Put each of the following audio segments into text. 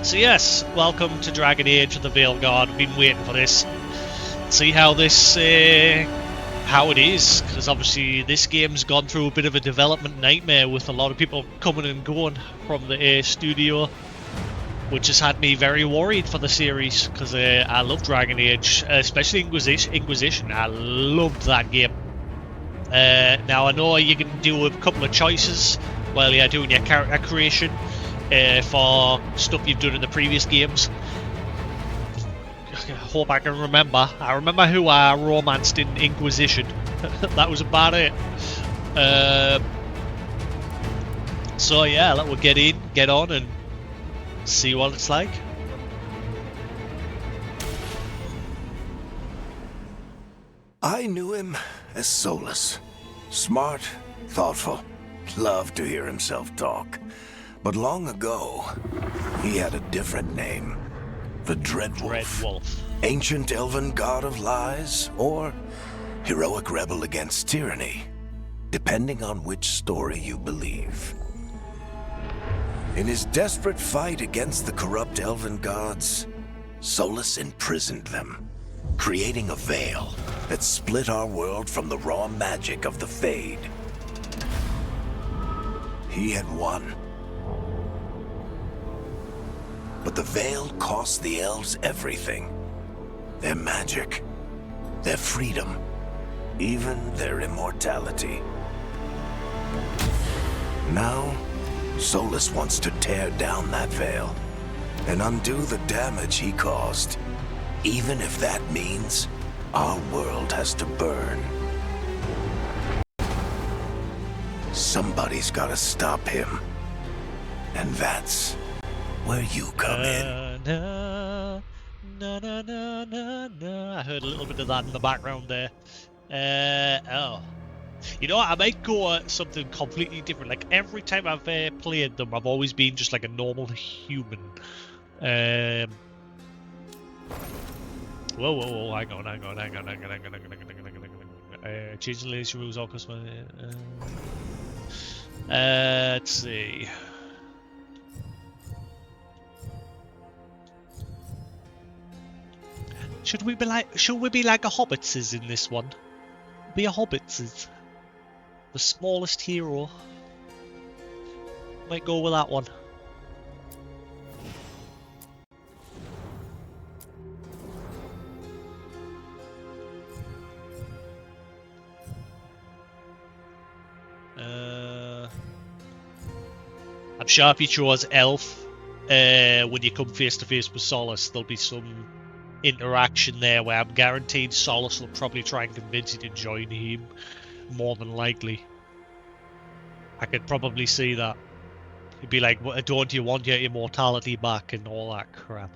So yes, welcome to Dragon Age of the Veilguard. I've been waiting for this. See how this, how it is, because obviously this game's gone through a bit of a development nightmare with a lot of people coming and going from the studio, which has had me very worried for the series, because I love Dragon Age, especially Inquisition. I loved that game. Now I know you can do a couple of choices while you're doing your character creation for stuff you've done in the previous games. I hope I can remember. I remember who I romanced in Inquisition. That was about it. So yeah, we'll get on and see what it's like. I knew him as Solus. Smart, thoughtful, loved to hear himself talk. But long ago, he had a different name. The Dreadwolf. Ancient elven god of lies, or heroic rebel against tyranny, depending on which story you believe. In his desperate fight against the corrupt elven gods, Solus imprisoned them, creating a veil that split our world from the raw magic of the Fade. He had won. But the veil cost the elves everything. Their magic, their freedom, even their immortality. Now, Solus wants to tear down that veil and undo the damage he caused, even if that means our world has to burn. Somebody's gotta stop him. And that's where you come in. I heard a little bit of that in the background there. Oh. You know what, I might go something completely different. Like, every time I've played them, I've always been just like a normal human. Whoa, hang on. Changing the latest rules, all customers. Let's see. Should we be like a hobbitses in this one? Be a hobbitses. The smallest hero. Might go with that one. I'm sure if you chose elf, when you come face to face with Solus, there'll be some interaction there where I'm guaranteed Solus will probably try and convince you to join him, more than likely. I could probably see that. He'd be like, don't you want your immortality back and all that crap.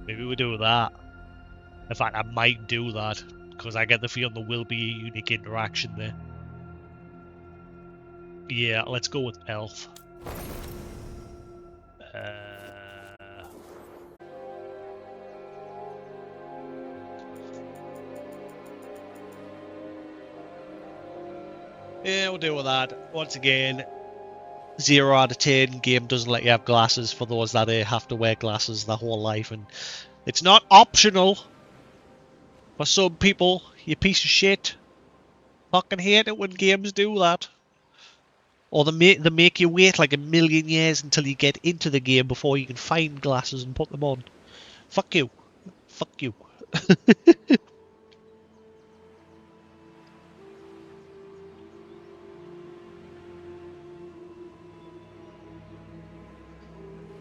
Maybe we do that. In fact, I might do that, because I get the feeling there will be a unique interaction there. Yeah, let's go with elf. Yeah, we'll deal with that. Once again, 0 out of 10. Game doesn't let you have glasses for those that have to wear glasses their whole life, and it's not optional for some people. You piece of shit. Fucking hate it when games do that. Or they make you wait like a million years until you get into the game before you can find glasses and put them on. Fuck you. Fuck you.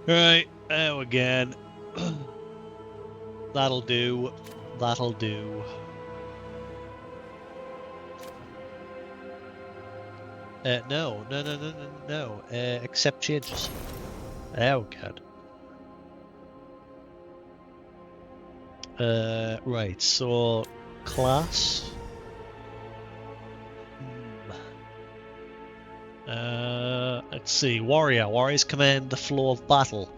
Right, now again. That'll do. That'll do. No. Accept changes. Oh god. Right, so class. Let's see. Warriors command the flow of battle.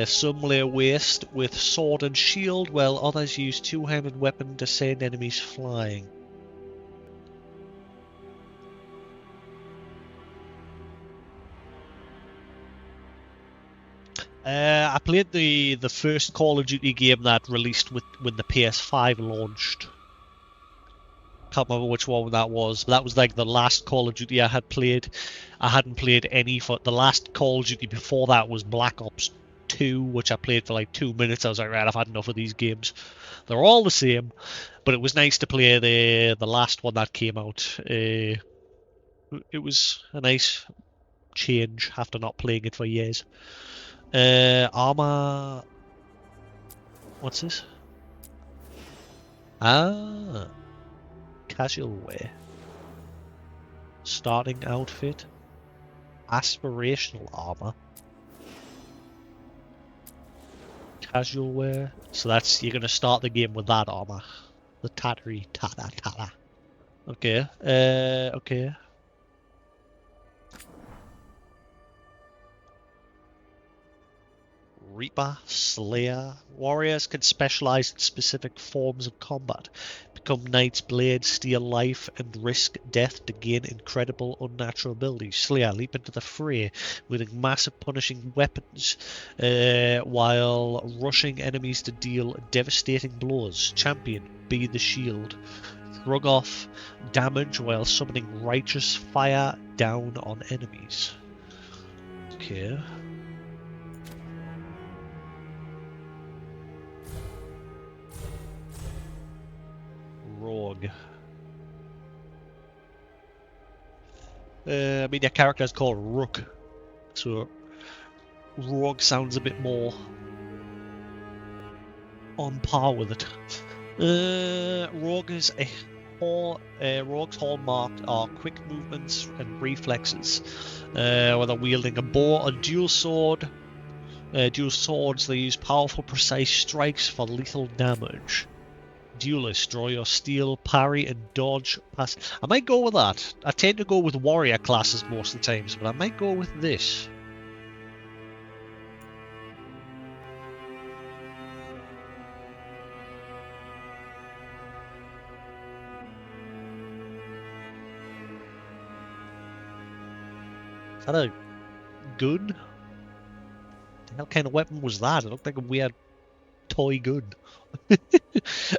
Some lay waste with sword and shield, while others use two-handed weapon to send enemies flying. I played the first Call of Duty game that released when the PS5 launched. Can't remember which one that was, but that was like the last Call of Duty I had played. I hadn't played any for the last Call of Duty before that was Black Ops 2, which I played for like 2 minutes. I was like, right, I've had enough of these games. They're all the same, but it was nice to play the last one that came out. It was a nice change after not playing it for years. Armor. What's this? Ah, casual wear. Starting outfit. Aspirational armor. Casual wear. So that's, you're gonna start the game with that armor. The tattery tata. Okay. Okay. Reaper, Slayer. Warriors can specialize in specific forms of combat. Become knights, blades, steal life, and risk death to gain incredible unnatural abilities. Slayer, leap into the fray, wielding massive punishing weapons, while rushing enemies to deal devastating blows. Champion, be the shield. Shrug off damage while summoning righteous fire down on enemies. Okay. Rogue. I mean, your character is called Rook, so Rogue sounds a bit more on par with it. Rogue is Rogue's hallmark are quick movements and reflexes. Whether wielding a bow or dual sword, dual swords, they use powerful, precise strikes for lethal damage. Duelist, draw your steel, parry, and dodge pass. I might go with that. I tend to go with warrior classes most of the times, but I might go with this. Is that a gun? The hell kind of weapon was that? It looked like a weird toy gun.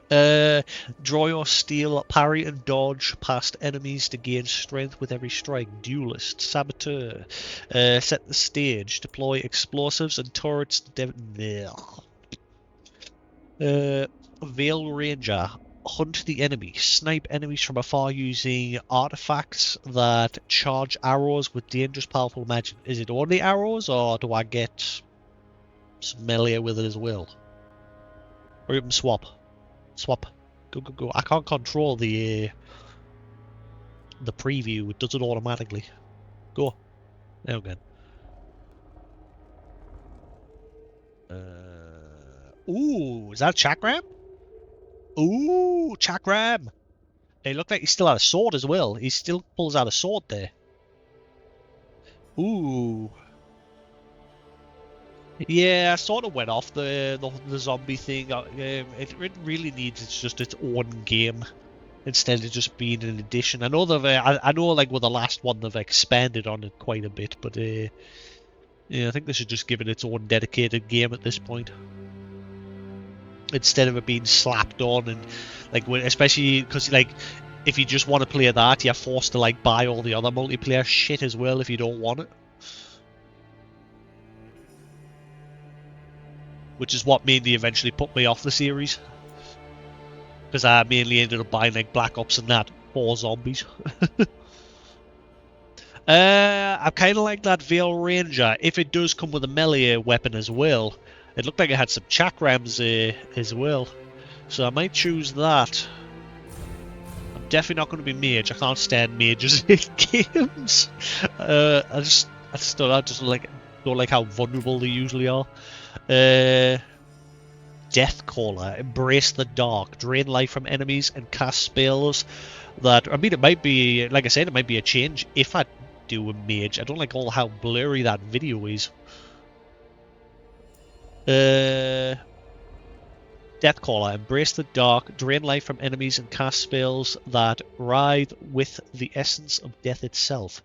Draw your steel, parry and dodge past enemies to gain strength with every strike. Duelist, saboteur, set the stage, deploy explosives and turrets. Veil Ranger, hunt the enemy, snipe enemies from afar using artifacts that charge arrows with dangerous, powerful magic. Is it only arrows, or do I get some melee with it as well? Or even swap. Swap. Go. I can't control the preview. It does it automatically. Go. There we go. Ooh, is that Chakram? Ooh, Chakram. It looked like he still had a sword as well. He still pulls out a sword there. Ooh. Yeah, I sort of went off the zombie thing. It really needs just its own game instead of just being an addition. I know I know like with the last one they've expanded on it quite a bit, but yeah, I think they should just give it its own dedicated game at this point instead of it being slapped on and like especially because like if you just want to play that, you're forced to like buy all the other multiplayer shit as well if you don't want it. Which is what mainly eventually put me off the series. Because I mainly ended up buying like Black Ops and that for zombies. I kind of like that Veil Ranger. If it does come with a melee weapon as well. It looked like it had some chakrams as well. So I might choose that. I'm definitely not going to be mage. I can't stand mages in games. I just don't like how vulnerable they usually are. Deathcaller, embrace the dark, drain life from enemies and cast spells that, I mean, it might be, like I said, it might be a change if I do a mage. I don't like all how blurry that video is. Deathcaller, embrace the dark, drain life from enemies and cast spells that writhe with the essence of death itself.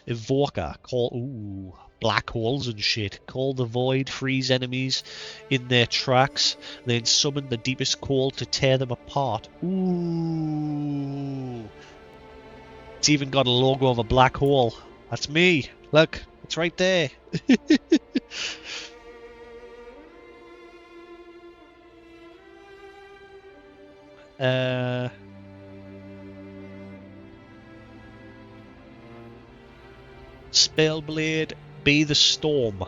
Evoker. Call. Ooh. Black holes and shit. Call the void, freeze enemies in their tracks, then summon the deepest call to tear them apart. Ooh. It's even got a logo of a black hole. That's me. Look, it's right there. Spellblade, be the storm.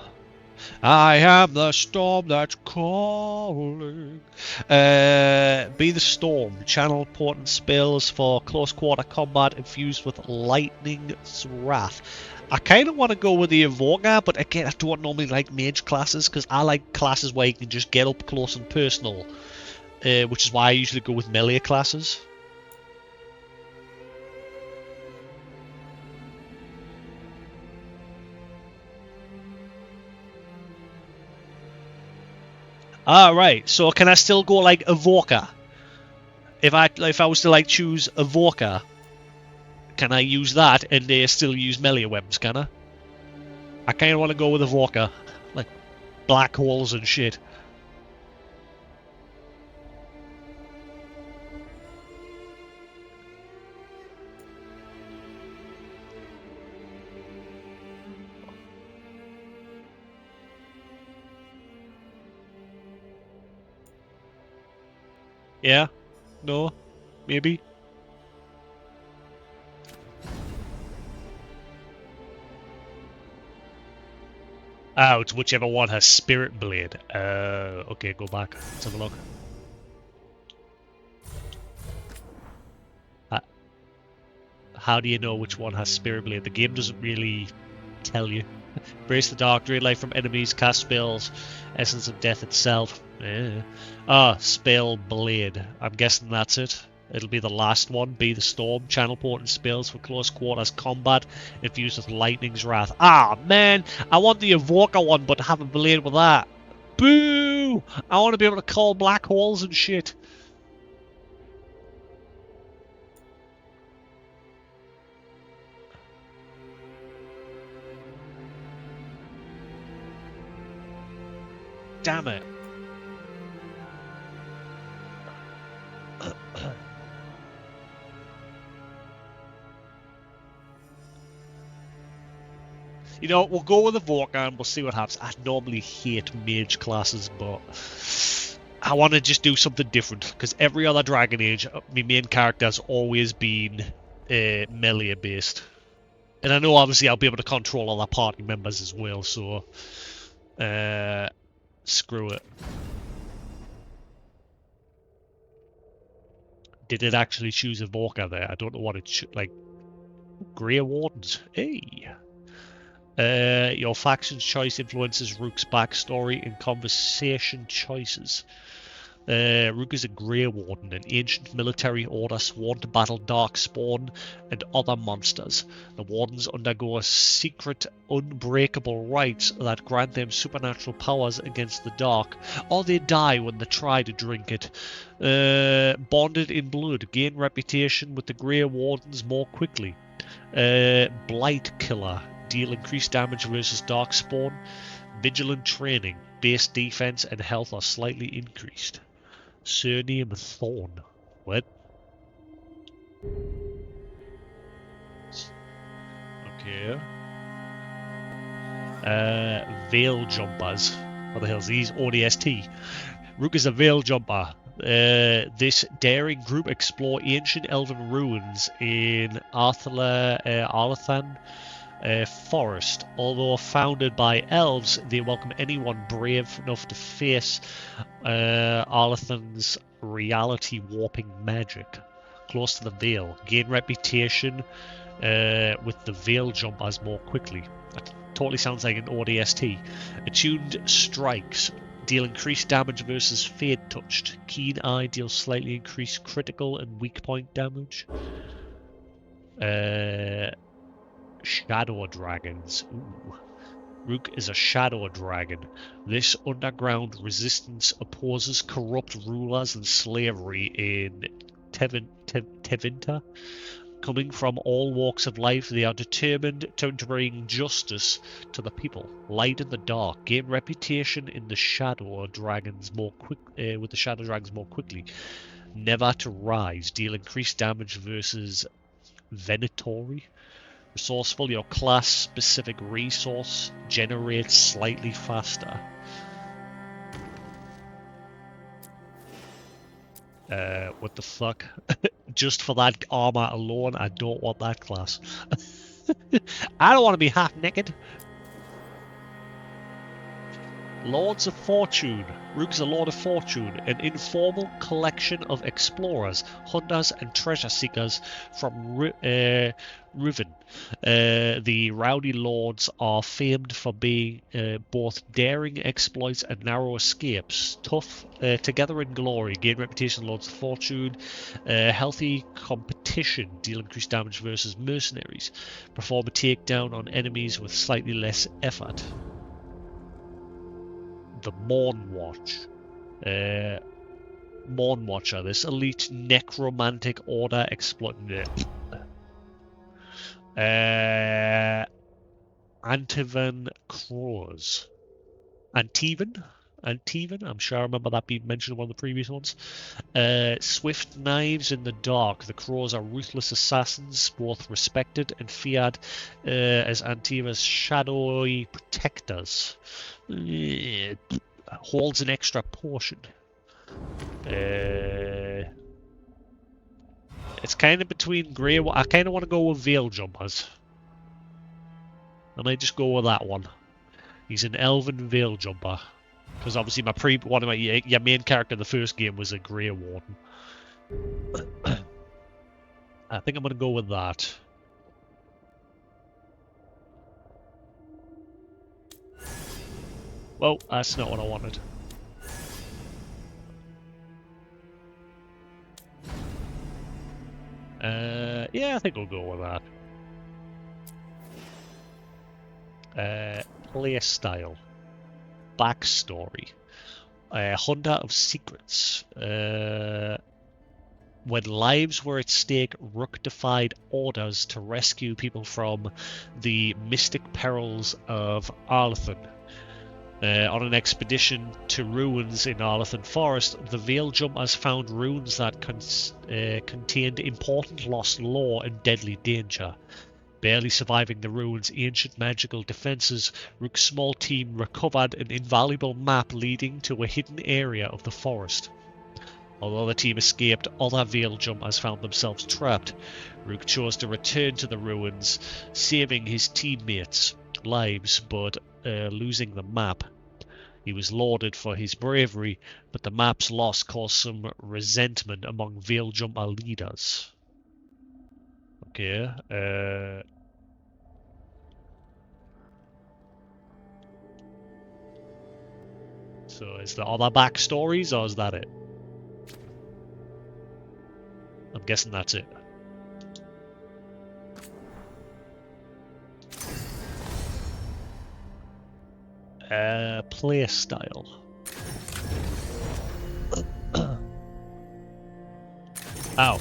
I am the storm that's calling. Be the storm. Channel potent spells for close quarter combat infused with lightning's wrath. I kind of want to go with the Evoker, but again, I don't normally like mage classes because I like classes where you can just get up close and personal, which is why I usually go with melee classes. Right. So can I still go like Evoker? If I was to like choose Evoker, can I use that and still use melee weapons? Can I? I kind of want to go with Evoker, like black holes and shit. Yeah? No? Maybe? Oh, it's whichever one has Spirit Blade. Okay, go back. Let's have a look. How do you know which one has Spirit Blade? The game doesn't really tell you. Brace the dark, drain life from enemies, cast spells, essence of death itself. Spell Blade. I'm guessing that's it. It'll be the last one. Be the storm. Channel potent spells for close quarters combat infused with lightning's wrath. Ah, man, I want the Evoker one, but have a blade with that. Boo! I want to be able to call black holes and shit. Damn it. You know, we'll go with the Evoker and we'll see what happens. I normally hate mage classes, but I want to just do something different because every other Dragon Age, my main character has always been melee based. And I know obviously I'll be able to control other party members as well, so screw it. Did it actually choose Evoker there? I don't know what it like. Grey Wardens. Hey. Your faction's choice influences Rook's backstory and conversation choices. Rook is a Grey Warden, an ancient military order sworn to battle Darkspawn and other monsters. The Wardens undergo a secret, unbreakable rites that grant them supernatural powers against the dark, or they die when they try to drink it. Bonded in blood, gain reputation with the Grey Wardens more quickly. Blight Killer, deal increased damage versus Darkspawn. Vigilant training, base defense and health are slightly increased. Surname Thorn. What? Okay. Veil Jumpers. What the hell's these? ODST. Rook is a Veil Jumper. This daring group explore ancient elven ruins in Arlathan forest. Although founded by elves, they welcome anyone brave enough to face Arlathan's reality warping magic. Close to the Veil. Gain reputation with the Veil Jumpers more quickly. That totally sounds like an ODST. Attuned Strikes. Deal increased damage versus Fade Touched. Keen Eye deals slightly increased critical and weak point damage. Shadow Dragons. Ooh. Rook is a Shadow Dragon. This underground resistance opposes corrupt rulers and slavery in Tevinter. Coming from all walks of life, they are determined to bring justice to the people. Light in the dark, gain reputation in the shadow dragons more with the shadow dragons more quickly. Never to rise, deal increased damage versus Venatori. Resourceful, your class-specific resource generates slightly faster. What the fuck? Just for that armor alone, I don't want that class. I don't want to be half naked. Lords of Fortune. Rook's a Lord of Fortune, an informal collection of explorers, hunters, and treasure seekers from Riven. The rowdy lords are famed for being both daring exploits and narrow escapes. Tough, together in glory, gain reputation Lords of Fortune. Healthy competition, deal increased damage versus mercenaries. Perform a takedown on enemies with slightly less effort. The Morn Watch. Morn Watcher, this elite necromantic order exploit. Antivan Crows. Antivan? I'm sure I remember that being mentioned in one of the previous ones. Swift knives in the dark. The Crows are ruthless assassins, both respected and feared as Antiva's shadowy protectors. Holds an extra portion. It's kind of between grey. I kind of want to go with Veil Jumpers. I might just go with that one. He's an Elven Veil Jumper. Because obviously your main character in the first game was a Grey Warden. I think I'm going to go with that. Well, that's not what I wanted. Yeah, I think I'll go with that. Play style. Backstory. Hunter of Secrets. When lives were at stake, Rook defied orders to rescue people from the mystic perils of Arlathan. On an expedition to ruins in Arlathan Forest, the Veil Jumpers found runes that contained important lost lore and deadly danger. Barely surviving the ruins' ancient magical defenses, Rook's small team recovered an invaluable map leading to a hidden area of the forest. Although the team escaped, other Veil Jumpers found themselves trapped. Rook chose to return to the ruins, saving his teammates' lives, but losing the map. He was lauded for his bravery, but the map's loss caused some resentment among Veil Jumper leaders. Okay, so is there other backstories, or is that it? I'm guessing that's it. Play style. Ow.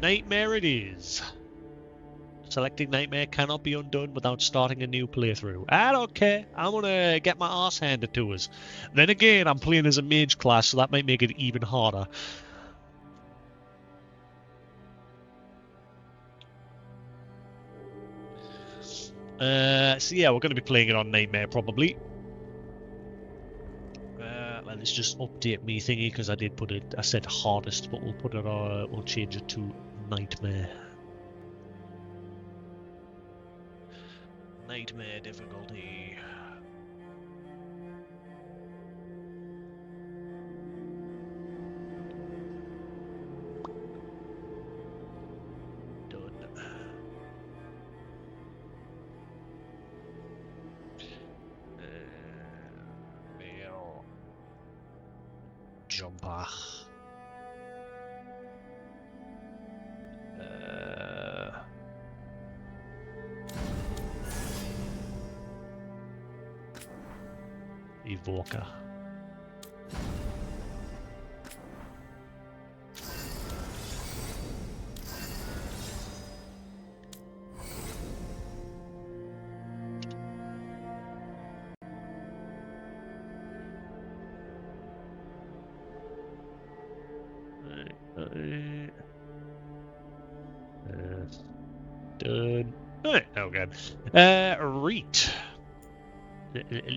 Nightmare it is. Selecting Nightmare cannot be undone without starting a new playthrough. I don't care. I'm gonna get my arse handed to us. Then again, I'm playing as a mage class, so that might make it even harder. So yeah, we're going to be playing it on Nightmare probably. Let's just update me thingy because I did put it. I said hardest, but we'll put it. We'll change it to Nightmare. Nightmare difficulty. Jumper. Evoker. Done. Alright, oh god. Reet.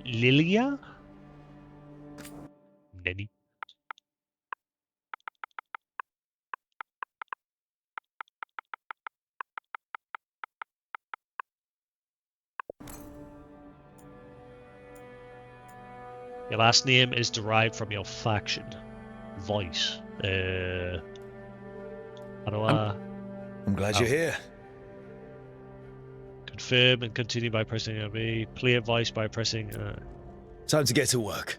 Lilia? Nenny. Your last name is derived from your faction. Voice. How do I... I'm glad you're here. Confirm and continue by pressing B. Clear voice by pressing... Time to get to work.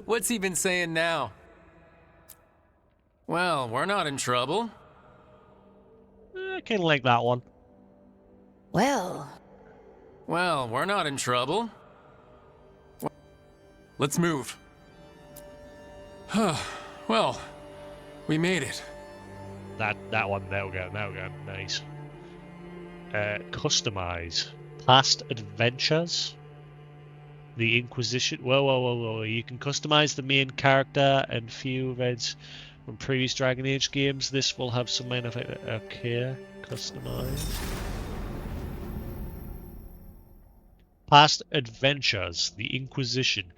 What's he been saying now? Well, we're not in trouble. I kind of like that one. Well, We're not in trouble. Let's move. Well, we made it. That one, there we go, nice. Customize. Past adventures. The Inquisition. Whoa. You can customize the main character and few events from previous Dragon Age games. This will have some main effect. Okay, customize. Past adventures. The Inquisition.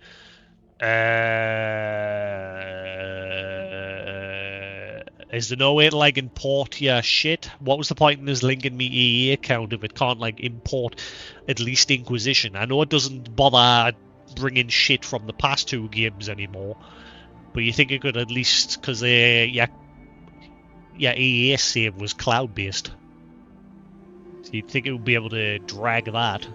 Is there no way to like import your shit? What was the point in this linking me EA account if it can't like import at least Inquisition? I know it doesn't bother bringing shit from the past two games anymore, but you think it could at least, because yeah, EA save was cloud based, so you'd think it would be able to drag that.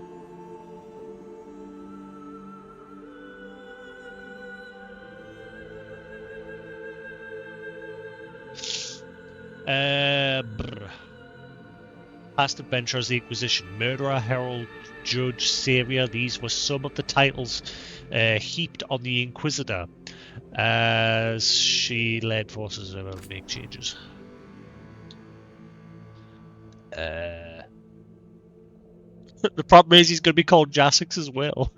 Past adventures, the Inquisition, Murderer, Herald, Judge, Savior. These were some of the titles heaped on the Inquisitor as she led forces to make changes. The problem is he's going to be called Jasix as well.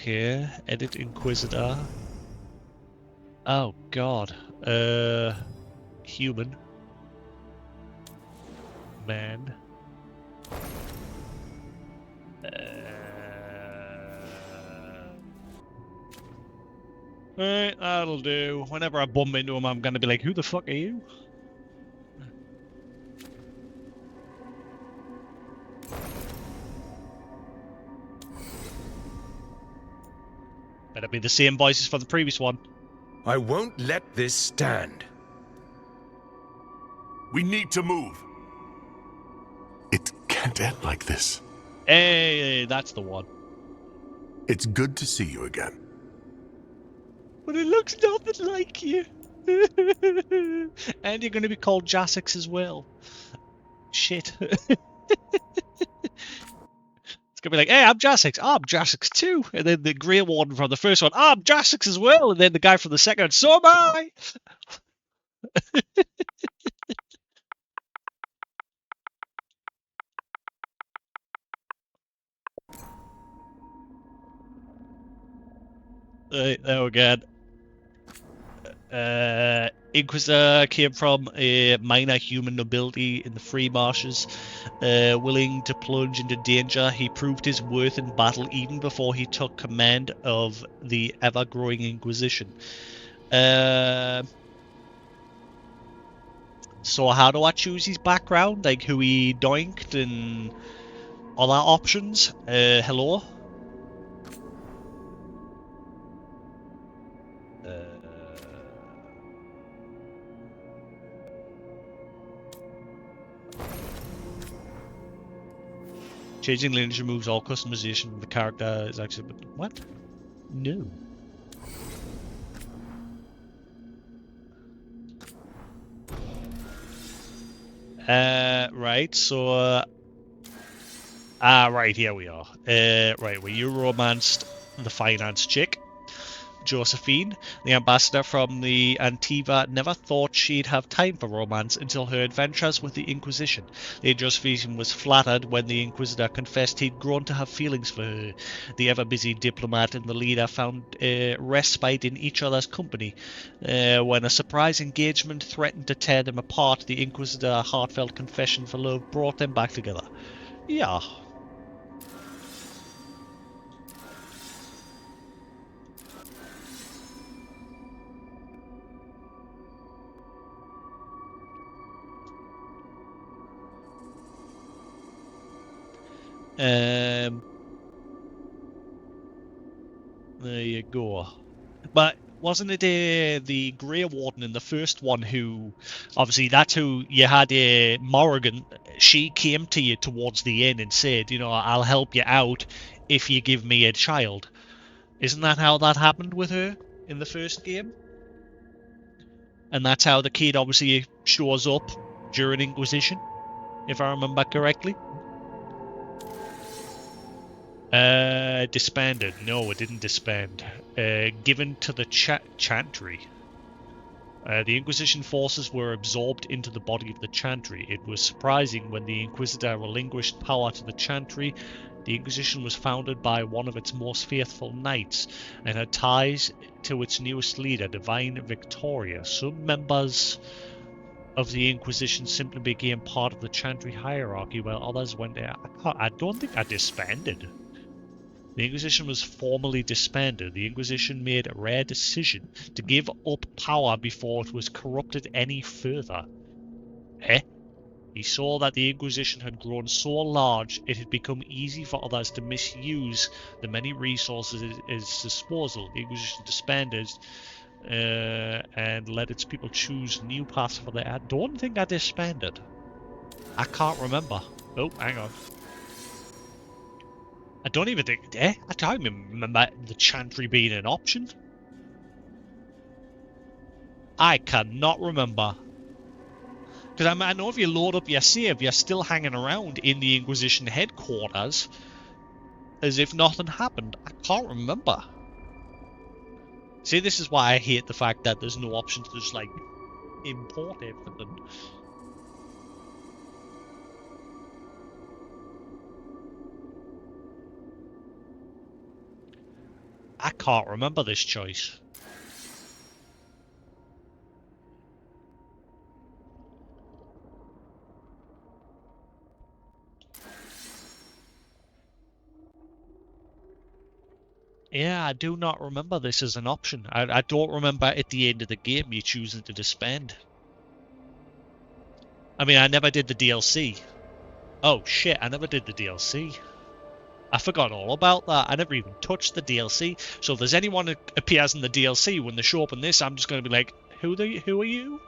Okay, edit Inquisitor. Oh god. Human. Man. Alright, that'll do. Whenever I bump into him, I'm gonna be like, who the fuck are you? Better be the same voices for the previous one. I won't let this stand. We need to move. It can't end like this. Hey, that's the one. It's good to see you again. But it looks nothing like you. And you're going to be called Jasix as well. Shit. It's going to be like, hey, I'm Jasix. Oh, I'm Jasix too. And then the Grey Warden from the first one, oh, I'm Jasix as well. And then the guy from the second one, so am I. There we go. Inquisitor came from a minor human nobility in the free marshes. Willing to plunge into danger, he proved his worth in battle even before he took command of the ever-growing Inquisition. So how do I choose his background? Like who he doinked and other options? Hello? Changing lineage removes all customization of the character is actually... What? No. Right, so... right, here we are. Right, well, you romanced the finance chick. Josephine, the ambassador from the Antiva, never thought she'd have time for romance until her adventures with the Inquisition. Lady Josephine was flattered when the Inquisitor confessed he'd grown to have feelings for her. The ever-busy diplomat and the leader found respite in each other's company. When a surprise engagement threatened to tear them apart, the Inquisitor's heartfelt confession for love brought them back together. Yeah. There you go. But wasn't it the Grey Warden in the first one who, obviously that's who you had, Morrigan, she came to you towards the end and said, you know, I'll help you out if you give me a child. Isn't that how that happened with her in the first game? And that's how the kid obviously shows up during Inquisition, if I remember correctly. Disbanded. No, it didn't disband. Given to the Chantry. The Inquisition forces were absorbed into the body of the Chantry. It was surprising when the Inquisitor relinquished power to the Chantry. The Inquisition was founded by one of its most faithful knights and had ties to its newest leader, Divine Victoria. Some members of the Inquisition simply became part of the Chantry hierarchy, while others went there. I don't think I disbanded. The Inquisition was formally disbanded. The Inquisition made a rare decision to give up power before it was corrupted any further. He saw that the Inquisition had grown so large it had become easy for others to misuse the many resources at its disposal. The Inquisition disbanded and let its people choose new paths for their... I don't think I disbanded. I can't remember. Oh, hang on. I don't even think... I don't even remember the Chantry being an option. I cannot remember. Because I know if you load up your save, you're still hanging around in the Inquisition headquarters as if nothing happened. I can't remember. See, this is why I hate the fact that there's no option to just, like, import everything. I can't remember this choice. Yeah, I do not remember this as an option. I don't remember at the end of the game you choosing to disband. I mean, I never did the DLC. Oh shit, I never did the DLC. I forgot all about that. I never even touched the DLC. So if there's anyone that appears in the DLC when they show up in this, I'm just going to be like, who are you?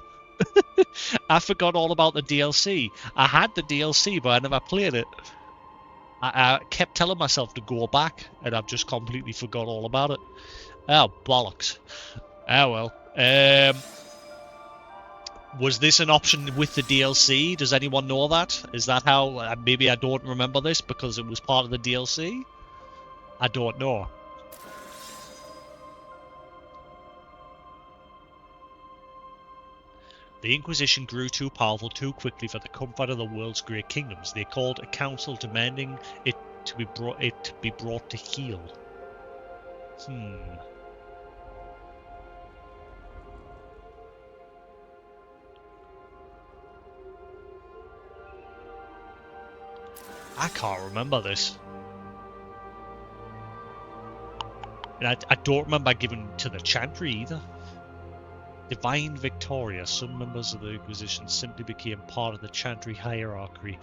I forgot all about the DLC. I had the DLC, but I never played it. I kept telling myself to go back, and I've just completely forgot all about it. Oh, bollocks. Oh, well. Was this an option with the DLC? Does anyone know that? Is that how... maybe I don't remember this because it was part of the DLC? I don't know. The Inquisition grew too powerful too quickly for the comfort of the world's great kingdoms. They called a council demanding it to be brought to heel. I can't remember this. And I don't remember giving to the Chantry either. Divine Victoria. Some members of the Inquisition simply became part of the Chantry hierarchy,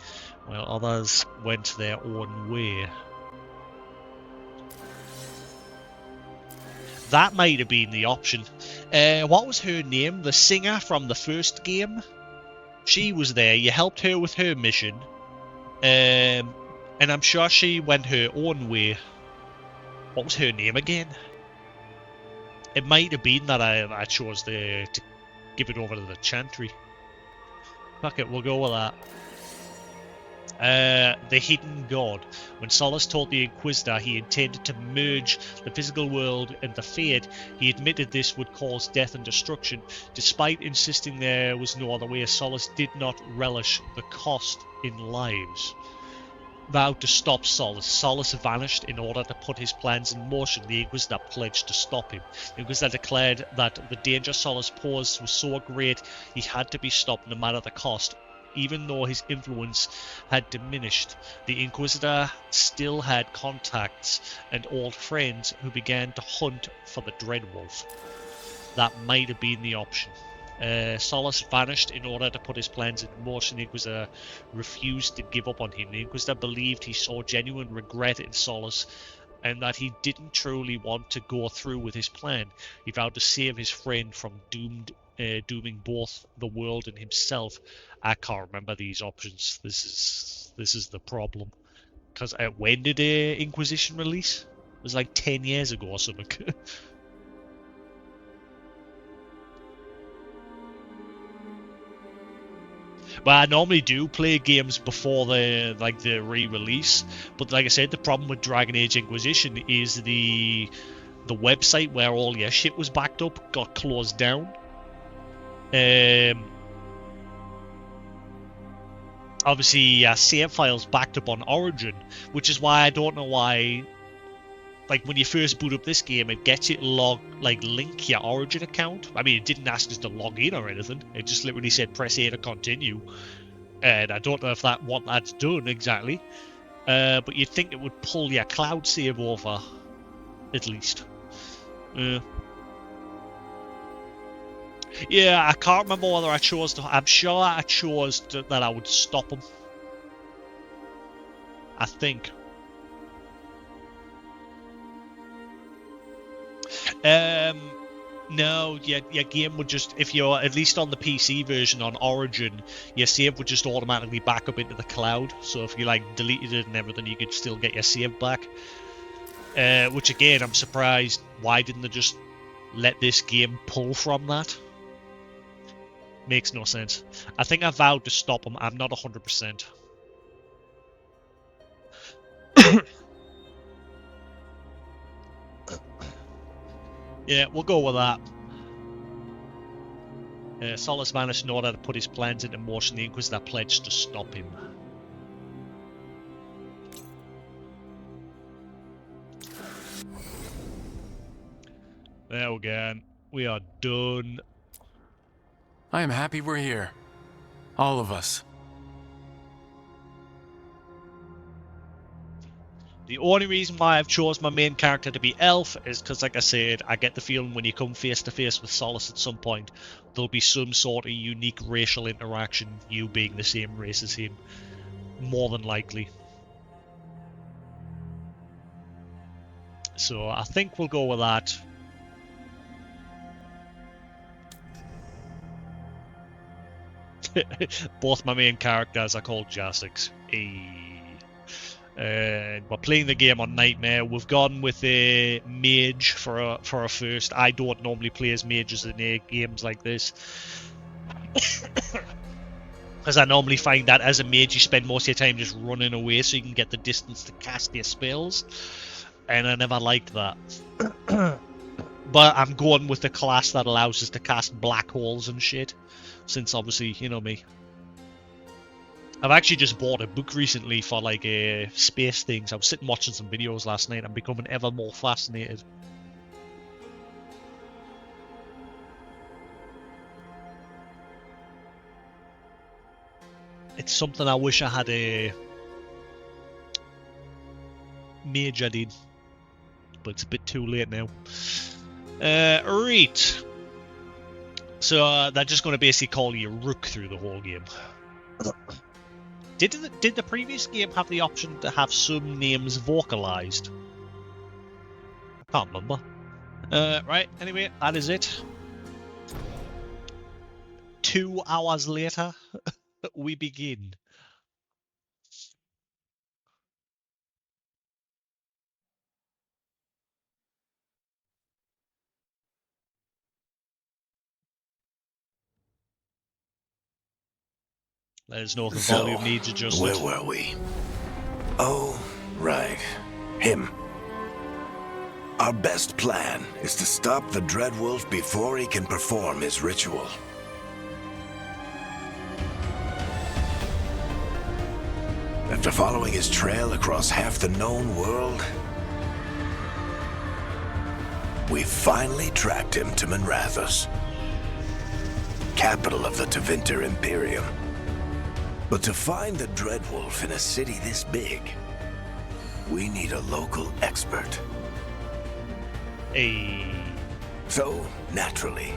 while others went their own way. That might have been the option. What was her name? The singer from the first game? She was there. You helped her with her mission. And I'm sure she went her own way. What was her name again? It might have been that I chose to give it over to the Chantry. Fuck it, we'll go with that. The Hidden God. When Solus told the Inquisitor he intended to merge the physical world and the Fate, he admitted this would cause death and destruction. Despite insisting there was no other way, Solus did not relish the cost in lives. Vowed to stop Solus. Solus vanished in order to put his plans in motion. The Inquisitor pledged to stop him. The Inquisitor declared that the danger Solus posed was so great he had to be stopped no matter the cost. Even though his influence had diminished, the Inquisitor still had contacts and old friends who began to hunt for the Dreadwolf. That might have been the option. Solus vanished in order to put his plans in motion. The Inquisitor refused to give up on him. The Inquisitor believed he saw genuine regret in Solus and that he didn't truly want to go through with his plan. He vowed to save his friend from dooming both the world and himself. I can't remember these options. This is the problem. Because when did Inquisition release? It was like 10 years ago or something. But I normally do play games before the re-release. But like I said, the problem with Dragon Age Inquisition is the website where all your shit was backed up got closed down. Obviously, save files backed up on Origin, which is why I don't know why. Like when you first boot up this game, it gets you to link your Origin account. I mean, it didn't ask us to log in or anything. It just literally said press A to continue. And I don't know if what that's done exactly. But you'd think it would pull your cloud save over, at least. Yeah, I can't remember whether I chose to. I'm sure I chose that I would stop them. I think. No, your game would just, if you're at least on the PC version on Origin, your save would just automatically back up into the cloud. So if you deleted it and everything, you could still get your save back. Which again, I'm surprised. Why didn't they just let this game pull from that? Makes no sense. I think I vowed to stop them. I'm not 100%. Yeah, we'll go with that. Solus vanished in order to put his plans into motion. The Inquisitor pledged to stop him. There we go. We are done. I am happy we're here. All of us. The only reason why I've chose my main character to be Elf is because, like I said, I get the feeling when you come face to face with Solus at some point, there'll be some sort of unique racial interaction, you being the same race as him. More than likely. So I think we'll go with that. Both my main characters are called Jasix. We're playing the game on Nightmare. We've gone with a mage for a first. I don't normally play as mages in games like this. Because I normally find that as a mage you spend most of your time just running away so you can get the distance to cast your spells. And I never liked that. But I'm going with the class that allows us to cast black holes and shit. Since obviously, you know me. I've actually just bought a book recently for space things. I was sitting watching some videos last night. I'm becoming ever more fascinated. It's something I wish I had a major in, but it's a bit too late now. Right. So they're just going to basically call you Rook through the whole game. Did the previous game have the option to have some names vocalized? I can't remember. Right, anyway, that is it. 2 hours later, we begin. There's no, the So, volume needs adjusted. where were we? Oh, right. Him. Our best plan is to stop the Dreadwolf before he can perform his ritual. After following his trail across half the known world, we finally tracked him to Minrathous, capital of the Tevinter Imperium. But to find the Dreadwolf in a city this big, we need a local expert. Hey. So, naturally,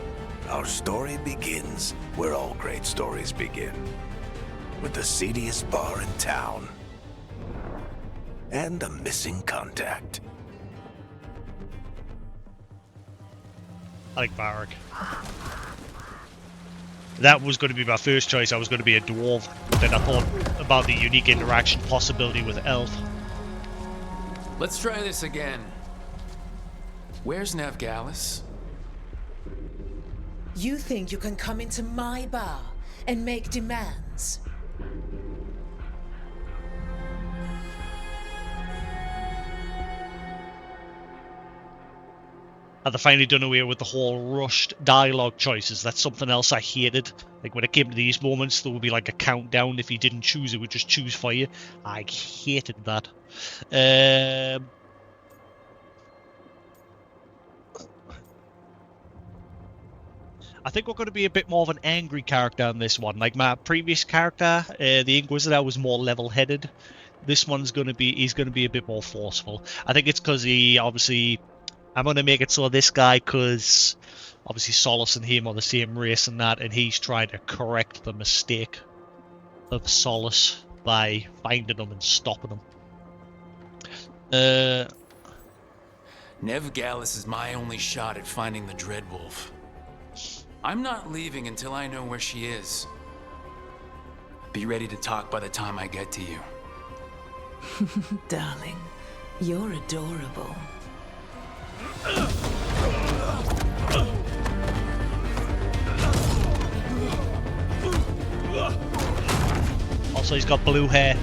our story begins where all great stories begin. With the seediest bar in town. And a missing contact. I like Varric. That was going to be my first choice. I was going to be a dwarf, but then I thought about the unique interaction possibility with elf. Let's try this again. Where's Navgalis? You think you can come into my bar and make demands? And they finally done away with the whole rushed dialogue choices. That's something else I hated. Like when it came to these moments, there would be like a countdown. If you didn't choose, it would just choose for you. I hated that. I think we're going to be a bit more of an angry character in this one. Like my previous character, the Inquisitor, was more level-headed. This one's going to be, he's going to be a bit more forceful. I think it's because he obviously, I'm going to make it so this guy, because obviously Solus and him are the same race and that, and he's trying to correct the mistake of Solus by finding them and stopping them. Navgalis is my only shot at finding the Dreadwolf. I'm not leaving until I know where she is. Be ready to talk by the time I get to you. Darling, you're adorable. Also, he's got blue hair.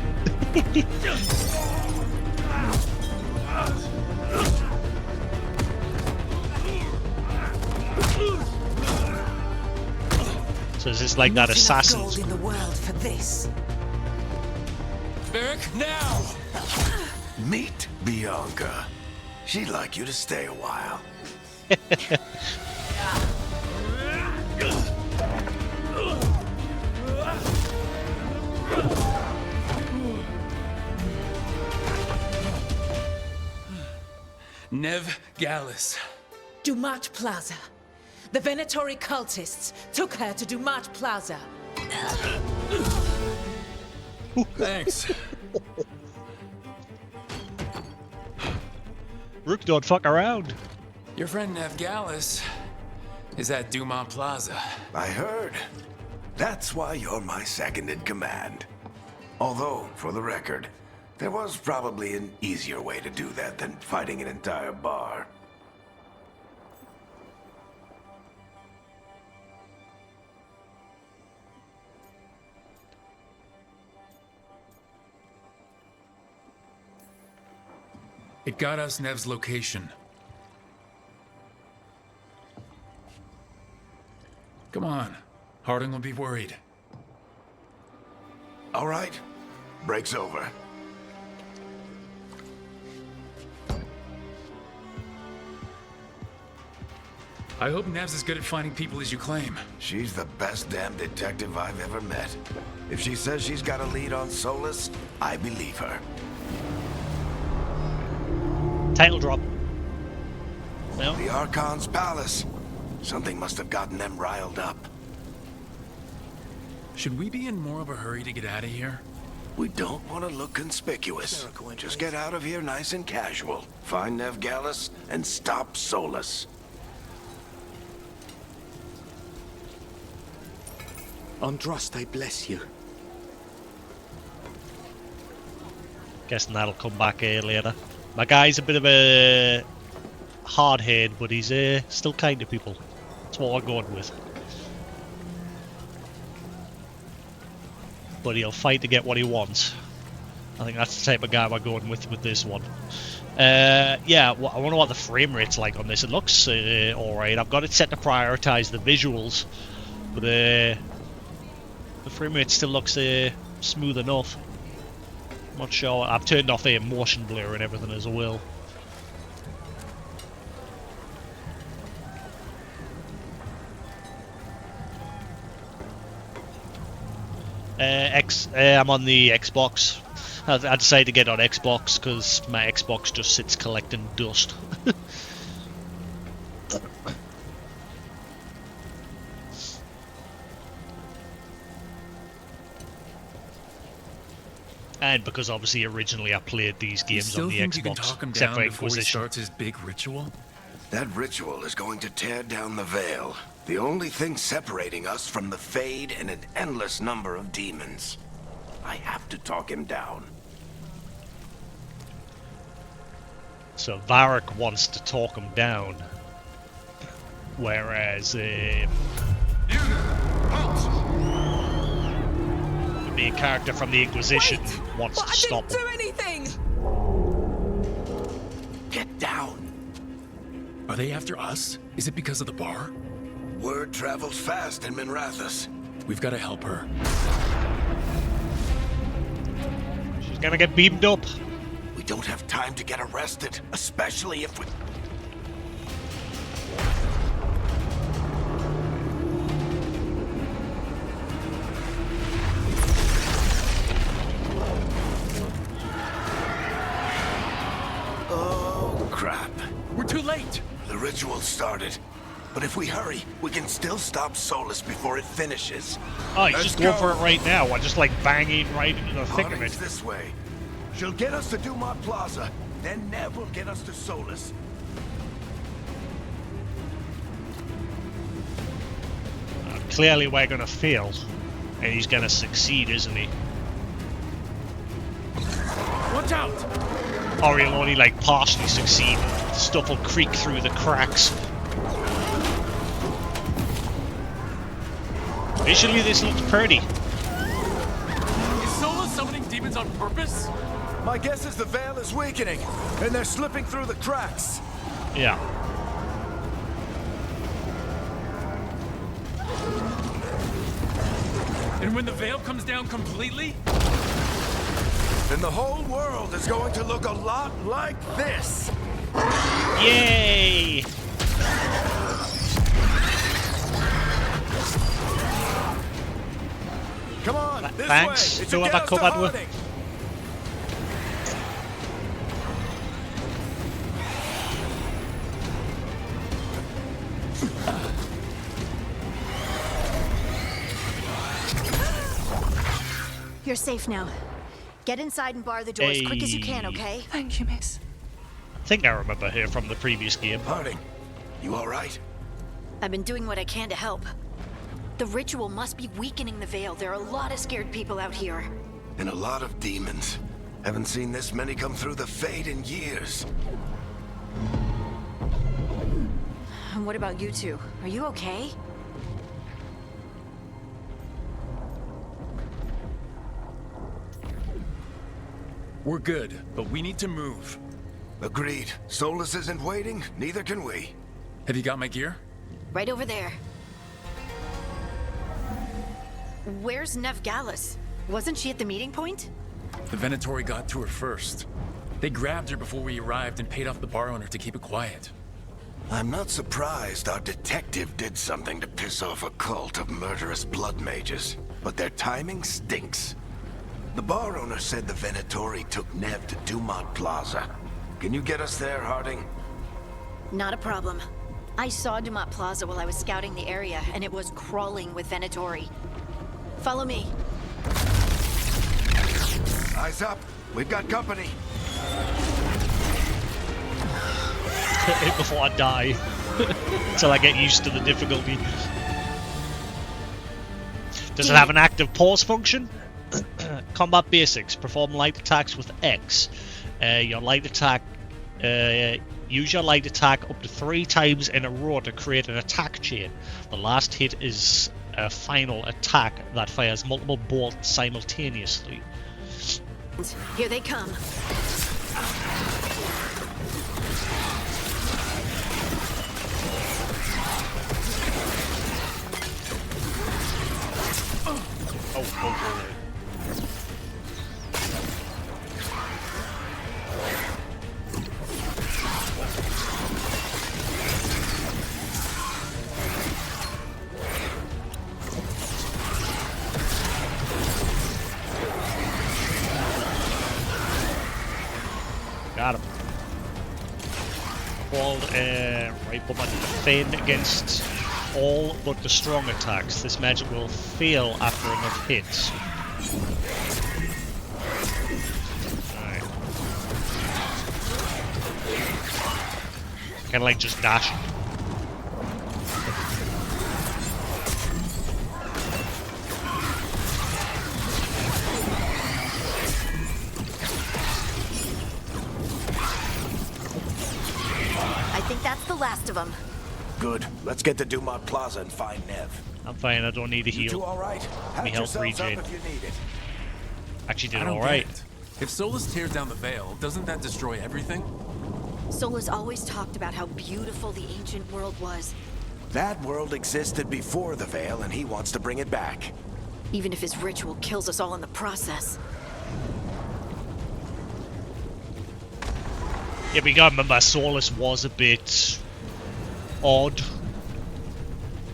So is this like that assassin's Gold in the world for this. Eric, now! Meet Bianca. She'd like you to stay a while. Navgalis. Dumat Plaza. The Venatori cultists took her to Dumat Plaza. Thanks. Rook don't fuck around. Your friend Navgalis is at Dumont Plaza. I heard. That's why you're my second in command. Although, for the record, there was probably an easier way to do that than fighting an entire bar. It got us Nev's location. Come on. Harding will be worried. All right. Break's over. I hope Nev's as good at finding people as you claim. She's the best damn detective I've ever met. If she says she's got a lead on Solus, I believe her. Title drop. Well, The Archon's palace. Something must have gotten them riled up. Should we be in more of a hurry to get out of here? We don't want to look conspicuous. Just get out of here nice and casual. Find Navgalis and stop Solus. Andraste, I bless you. guessing that'll come back later. My guy's a bit of a hard head, but he's still kind to people. That's what we're going with. but he'll fight to get what he wants. I think that's the type of guy we're going with this one. Yeah, well, I wonder what the frame rate's like on this. It looks alright. I've got it set to prioritize the visuals, but the frame rate still looks smooth enough. I'm not sure. I've turned off the motion blur and everything as well. I'm on the Xbox. I decided to get on Xbox because my Xbox just sits collecting dust. And because obviously originally I played these games on the You can Xbox, talk him except down for before he Inquisition. starts his big ritual? That ritual is going to tear down the veil. The only thing separating us from the Fade and an endless number of demons. I have to talk him down. So Varric wants to talk him down, whereas the main character from the Inquisition wants to stop him. I didn't do anything! Get down. Are they after us? Is it because of the bar? Word travels fast in Minrathous. We've got to help her. She's gonna get beamed up. We don't have time to get arrested, especially if we... Oh, crap. We're too late! The ritual started. But if we hurry, we can still stop Solus before it finishes. Oh, he's Let's just going go. for it right now. I just like banging right into the thick of Harding's it. this way. She'll get us to Dumont Plaza, then Nev will get us to Solus. Clearly we're gonna fail, and he's gonna succeed, isn't he? Watch out! Or he'll only like partially succeed. Stuff will creak through the cracks. Visually, this looks pretty. Is Solo summoning demons on purpose? My guess is the veil is weakening, and they're slipping through the cracks. Yeah. And when the veil comes down completely? Then the whole world is going to look a lot like this. Yay! Come on, this Thanks. way. It Who should have get I us to covered with? Harding. You're safe now. Get inside and bar the door as quick as you can, okay? Thank you, miss. I think I remember her from the previous game. Harding, you all right? I've been doing what I can to help. The ritual must be weakening the veil. There are a lot of scared people out here. And a lot of demons. Haven't seen this many come through the Fade in years. And what about you two? Are you okay? We're good, but we need to move. Agreed. Solus isn't waiting, neither can we. Have you got my gear? Right over there. Where's Nev Gallus? Wasn't she at the meeting point? The Venatori got to her first. They grabbed her before we arrived and paid off the bar owner to keep it quiet. I'm not surprised our detective did something to piss off a cult of murderous blood mages, but their timing stinks. The bar owner said the Venatori took Nev to Dumont Plaza. Can you get us there, Harding? Not a problem. I saw Dumont Plaza while I was scouting the area, and it was crawling with Venatori. Follow me. Eyes up. We've got company. Before I die. Until I get used to the difficulty. Does it have an active pause function? Combat basics. Perform light attacks with X. Your light attack... use your light attack up to 3 times in a row to create an attack chain. The last hit is a final attack that fires multiple bolts simultaneously. Here they come. Oh. Got him. Hold right button to defend against all but the strong attacks. This magic will fail after enough hits. Alright. Kinda like just dashing. I think that's the last of them. Good. Let's get to Dumont Plaza and find Nev. I'm fine, I don't need a You two heal. all right? Me Patch health yourselves up regen. if you need it. Actually did I don't alright. get it. If Solus tears down the Veil, doesn't that destroy everything? Solus always talked about how beautiful the ancient world was, That world existed before the Veil, and he wants to bring it back. even if his ritual kills us all in the process. Yeah, but you gotta remember, Solus was a bit odd.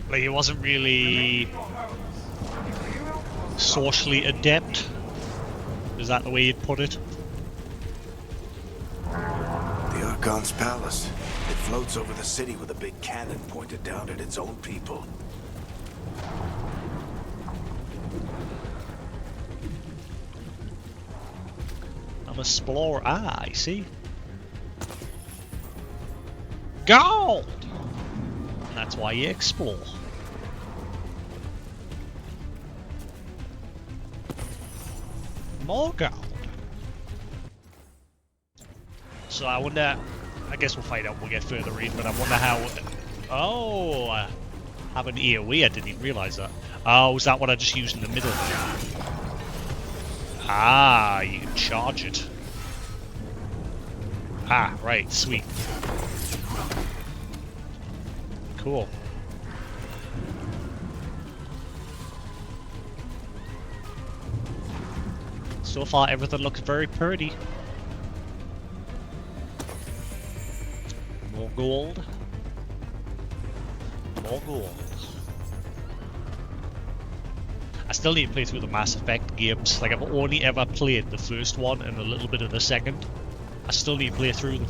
Like, he wasn't really socially adept. Is that the way you'd put it? The Archon's palace. It floats over the city with a big cannon pointed down at its own people. I'm a explorer. Ah, I see. Gold! And that's why you explore. More gold. So I wonder, I guess we'll find out when we get further in, but I wonder how... Oh, I have an AoE, I didn't even realise that. Oh, is that what I just used in the middle? Ah, you can charge it. Ah, right, sweet. Cool. So far, everything looks very pretty. More gold. More gold. I still need to play through the Mass Effect games. Like, I've only ever played the first one and a little bit of the second. I still need to play through them.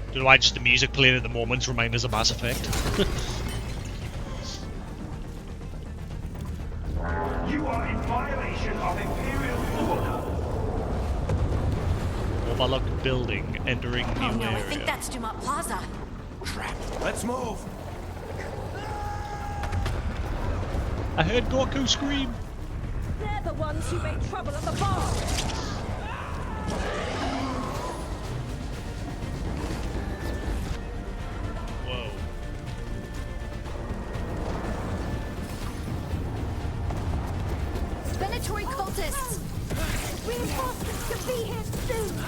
Don't know why just the music playing at the moment reminds us of Mass Effect. You are in violation of Imperial order. Overlooked building, entering Oh new no, I area. think that's Dumont Plaza. Crap. Let's move. I heard Goku scream. They're the ones who make trouble at the bar. Whoa. Venatory cultists! Reinforcements could be here soon!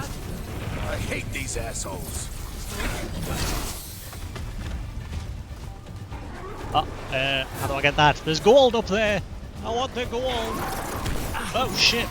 I hate these assholes. How do I get that? There's gold up there! I want the gold! Oh shit!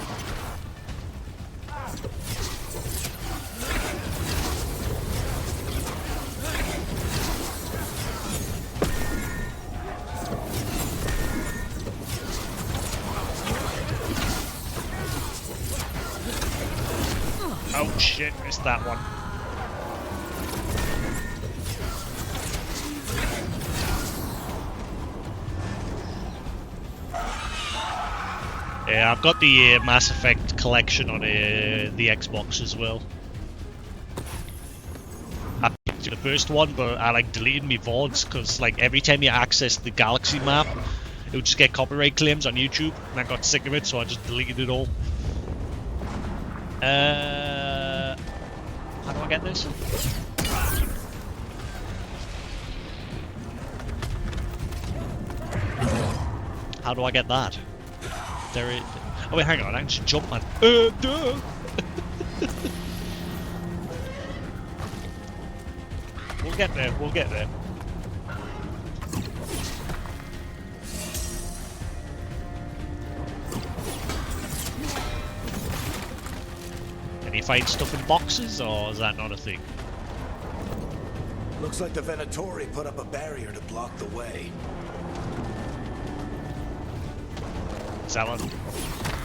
Oh shit, missed that one. Yeah, I've got the Mass Effect collection on the Xbox as well. I picked the first one, but I like deleted my VODs because like every time you access the galaxy map, it would just get copyright claims on YouTube, and I got sick of it, so I just deleted it all. How do I get this? How do I get that? There it... Oh wait, hang on, I can just jump, man. Duh! We'll get there, we'll get there. Can you find stuff in boxes, or is that not a thing? Looks like the Venatori put up a barrier to block the way. Alan,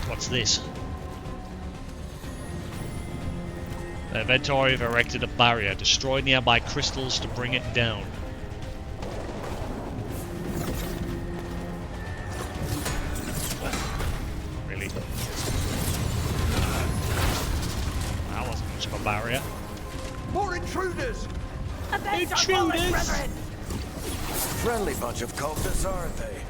what's this? The Venatori have erected a barrier. Destroy nearby crystals to bring it down. Really? That wasn't much of a barrier. More intruders! Intruders! Friendly bunch of cultists, aren't they?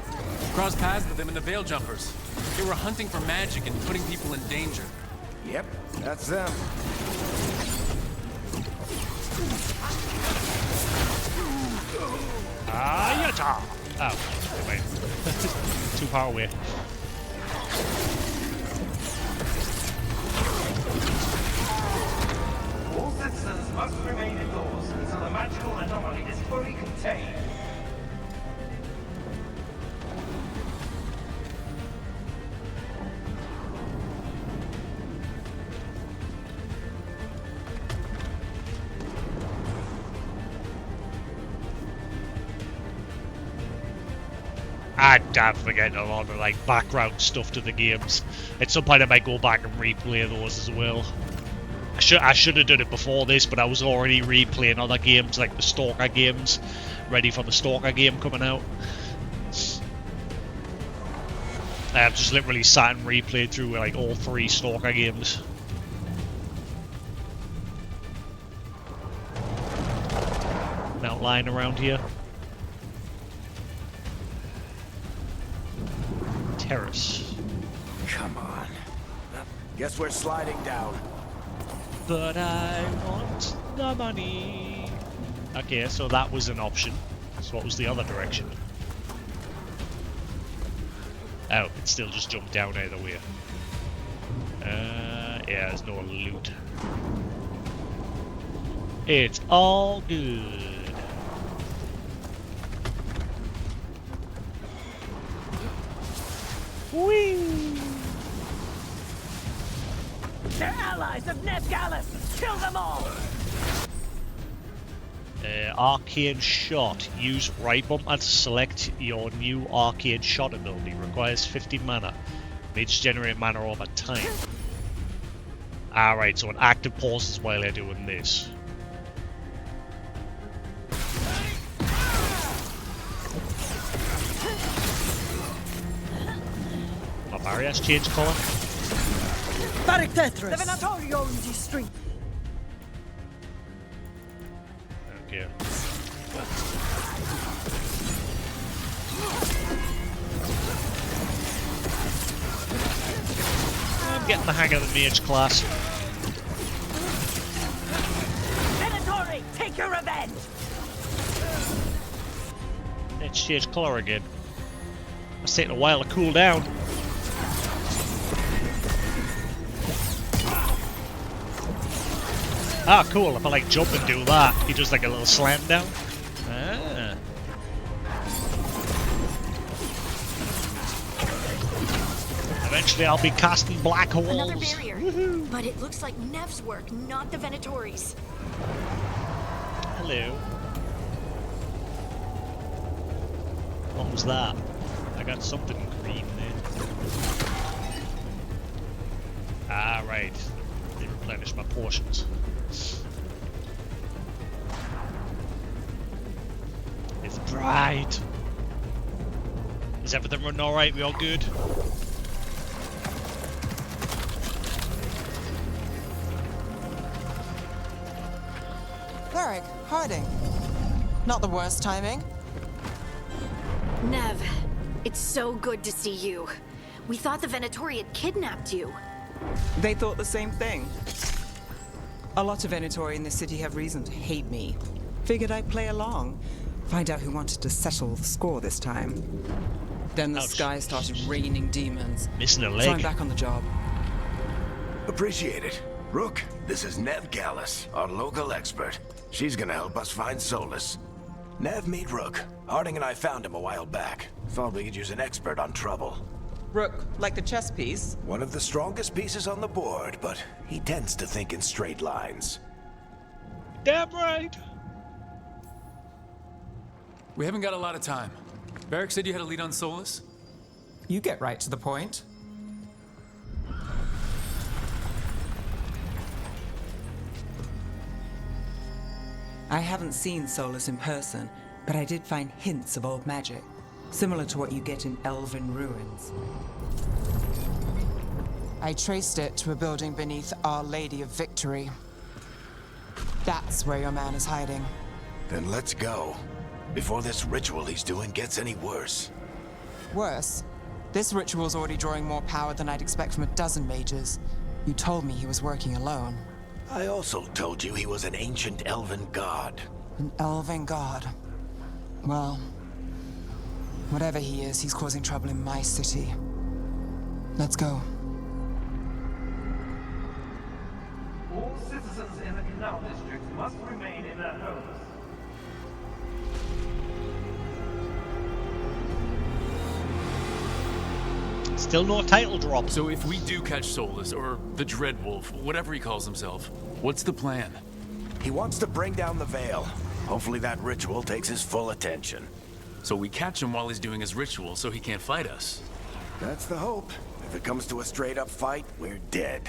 Crossed paths with them in the Veil Jumpers. They were hunting for magic and putting people in danger. Yep, that's them. Yata! Oh, wait. Too far away. All citizens must remain indoors until the magical anomaly is fully contained. I'm forgetting a lot of like background stuff to the games. At some point I might go back and replay those as well. I should have done it before this, but I was already replaying other games like the Stalker games, ready for the Stalker game coming out. I've just literally sat and replayed through like all 3 Stalker games. An outline around here. Terrace. Come on. Guess we're sliding down. But I want the money. Okay, so that was an option. So what was the other direction? Oh, it still just jumped down either way. Yeah, there's no loot. It's all good. Whee! They're allies of Nevgalis! Kill them all! Arcane Shot. Use right bumper to select your new Arcane Shot ability. Requires 50 mana. Needs to generate mana over time. Alright, so it active pauses while they're doing this. My barriers change colour. The Venatori owns the street. Okay. I'm getting the hang of the mage class. Venatori, take your revenge! Let's change colour again. It's taking a while to cool down. Ah, cool. If I like jump and do that, he does like a little slam down. Ah. Eventually I'll be casting black holes. Another barrier. But it looks like Nev's work, not the Venatori's. Hello. What was that? I got something green there. Ah, right. They replenished my portions. It's bright. Is everything running alright? We all good? Varric, hiding. Not the worst timing. Nev, it's so good to see you. We thought the Venatori had kidnapped you. They thought the same thing. A lot of Venatori in this city have reason to hate me. Figured I'd play along. Find out who wanted to settle the score this time. Then the Ouch. sky started raining demons. Missing a So leg. I'm back on the job. Appreciate it. Rook, this is Nev Gallus, our local expert. She's gonna help us find Solus. Nev, meet Rook. Harding and I found him a while back. Thought we could use an expert on trouble. Rook, like the chess piece? One of the strongest pieces on the board, but he tends to think in straight lines. Damn right. We haven't got a lot of time. Varric said you had a lead on Solus? You get right to the point. I haven't seen Solus in person, but I did find hints of old magic, similar to what you get in elven ruins. I traced it to a building beneath Our Lady of Victory. That's where your man is hiding. Then let's go. Before this ritual he's doing gets any worse. Worse, this ritual's already drawing more power than I'd expect from a dozen mages. You told me he was working alone. I also told you he was an ancient elven god. An elven god. Well, whatever he is, he's causing trouble in my city. Let's go. All citizens in the Canal District must remain in their homes. Still no title drop. So if we do catch Solus, or the Dreadwolf, whatever he calls himself, what's the plan? He wants to bring down the Veil. Hopefully that ritual takes his full attention. So we catch him while he's doing his ritual so he can't fight us. That's the hope. If it comes to a straight-up fight, we're dead.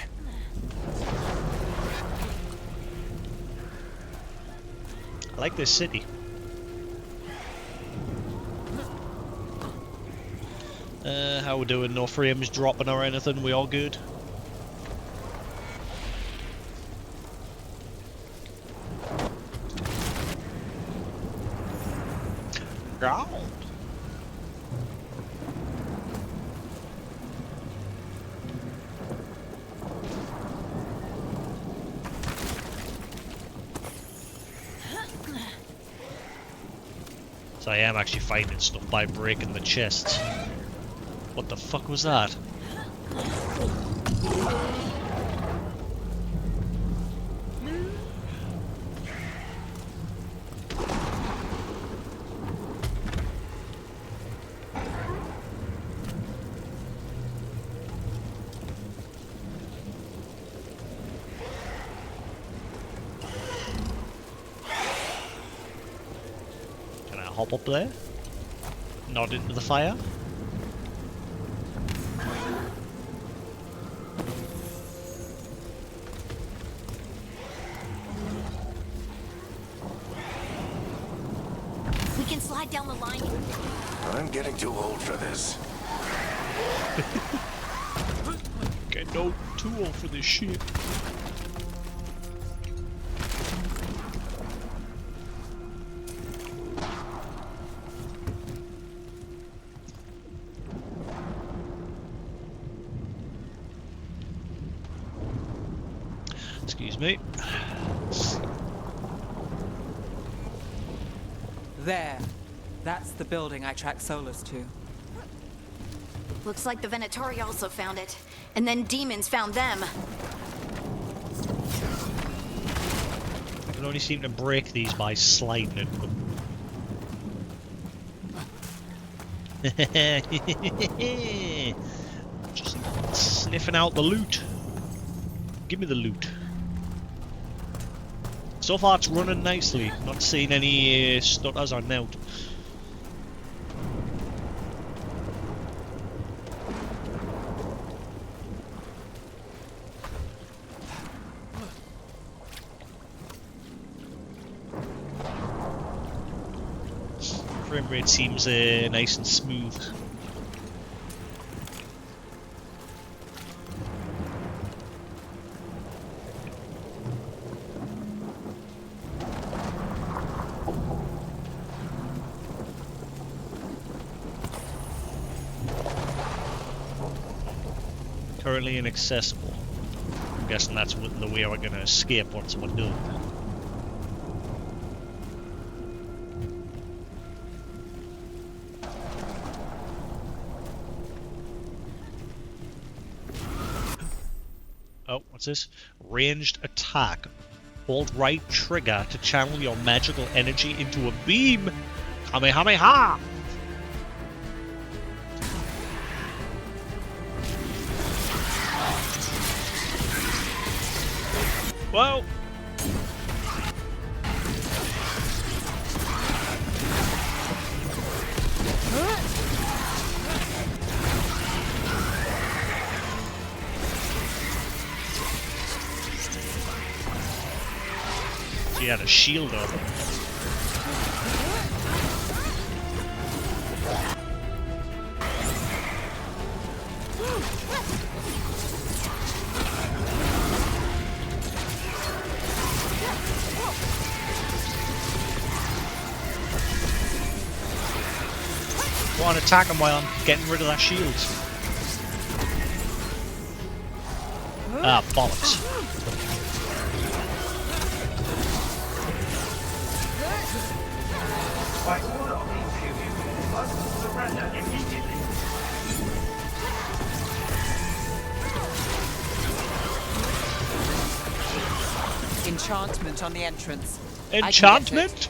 I like this city. How we doing? No frames dropping or anything? We all good? Ground. So I am actually finding stuff by breaking the chests. What the fuck was that? Can I hop up there? Not into the fire? We can slide down the line. I'm getting too old for this. Get no too old for this shit. Excuse me. There. That's the building I tracked Solus to. Looks like the Venatori also found it. And then demons found them. I can only seem to break these by sliding into them. Just sniffing out the loot. Give me the loot. So far it's running nicely. Not seeing any stutters or nout. Frame rate seems nice and smooth. Currently inaccessible. I'm guessing that's the way we're gonna escape once we're done. What's this? Ranged attack. Hold right trigger to channel your magical energy into a beam. Kamehameha! Whoa! He had a shield up. Go on, attack him while I'm getting rid of that shield. Ah, bollocks. By order of the Imperium, you must surrender immediately. Enchantment on the entrance. Enchantment?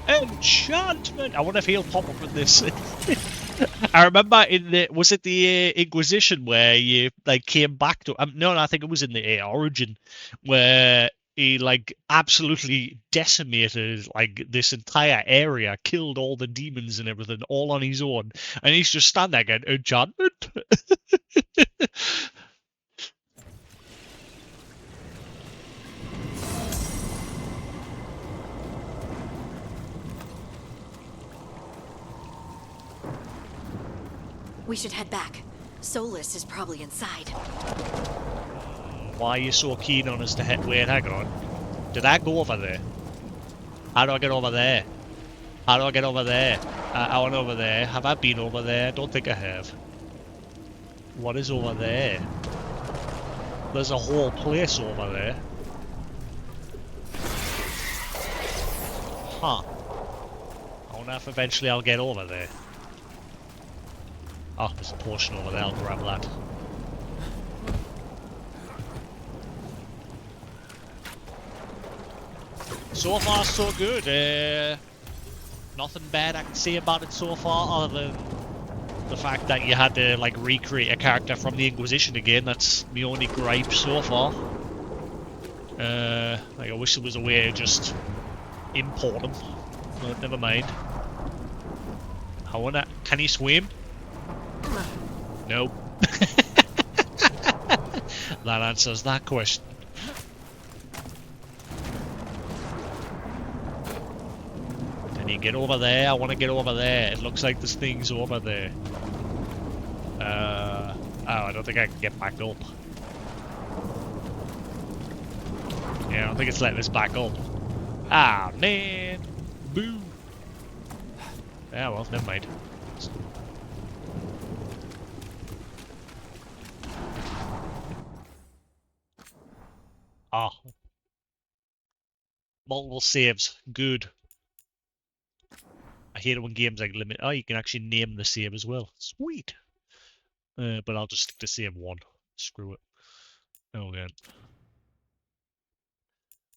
Enchantment! I wonder if he'll pop up in this. I remember in the was it the Inquisition where you like came back to no, I think it was in the Origin where he like absolutely decimated like this entire area, killed all the demons and everything all on his own, and he's just standing there going, enchantment. We should head back. Solus is probably inside. Why are you so keen on us to head? Wait, hang on. Did I go over there? How do I get over there? How do I get over there? I went over there. Have I been over there? I don't think I have. What is over there? There's a whole place over there. Huh. I wonder if eventually I'll get over there. Oh, there's a portion over there. I'll grab that. So far, so good. Nothing bad I can say about it so far, other than the fact that you had to like recreate a character from the Inquisition again. That's my only gripe so far. Like I wish there was a way to just import them, but never mind. I wonder, can he swim? Nope. That answers that question. Can you get over there? I want to get over there. It looks like there's things over there. Oh, I don't think I can get back up. Yeah, I don't think it's letting us back up. Ah, man. Boo. Yeah, well, never mind. Ah. Multiple saves. Good. I hate it when games like limit. Oh, you can actually name the save as well. Sweet. But I'll just stick to save one. Screw it. Oh, again.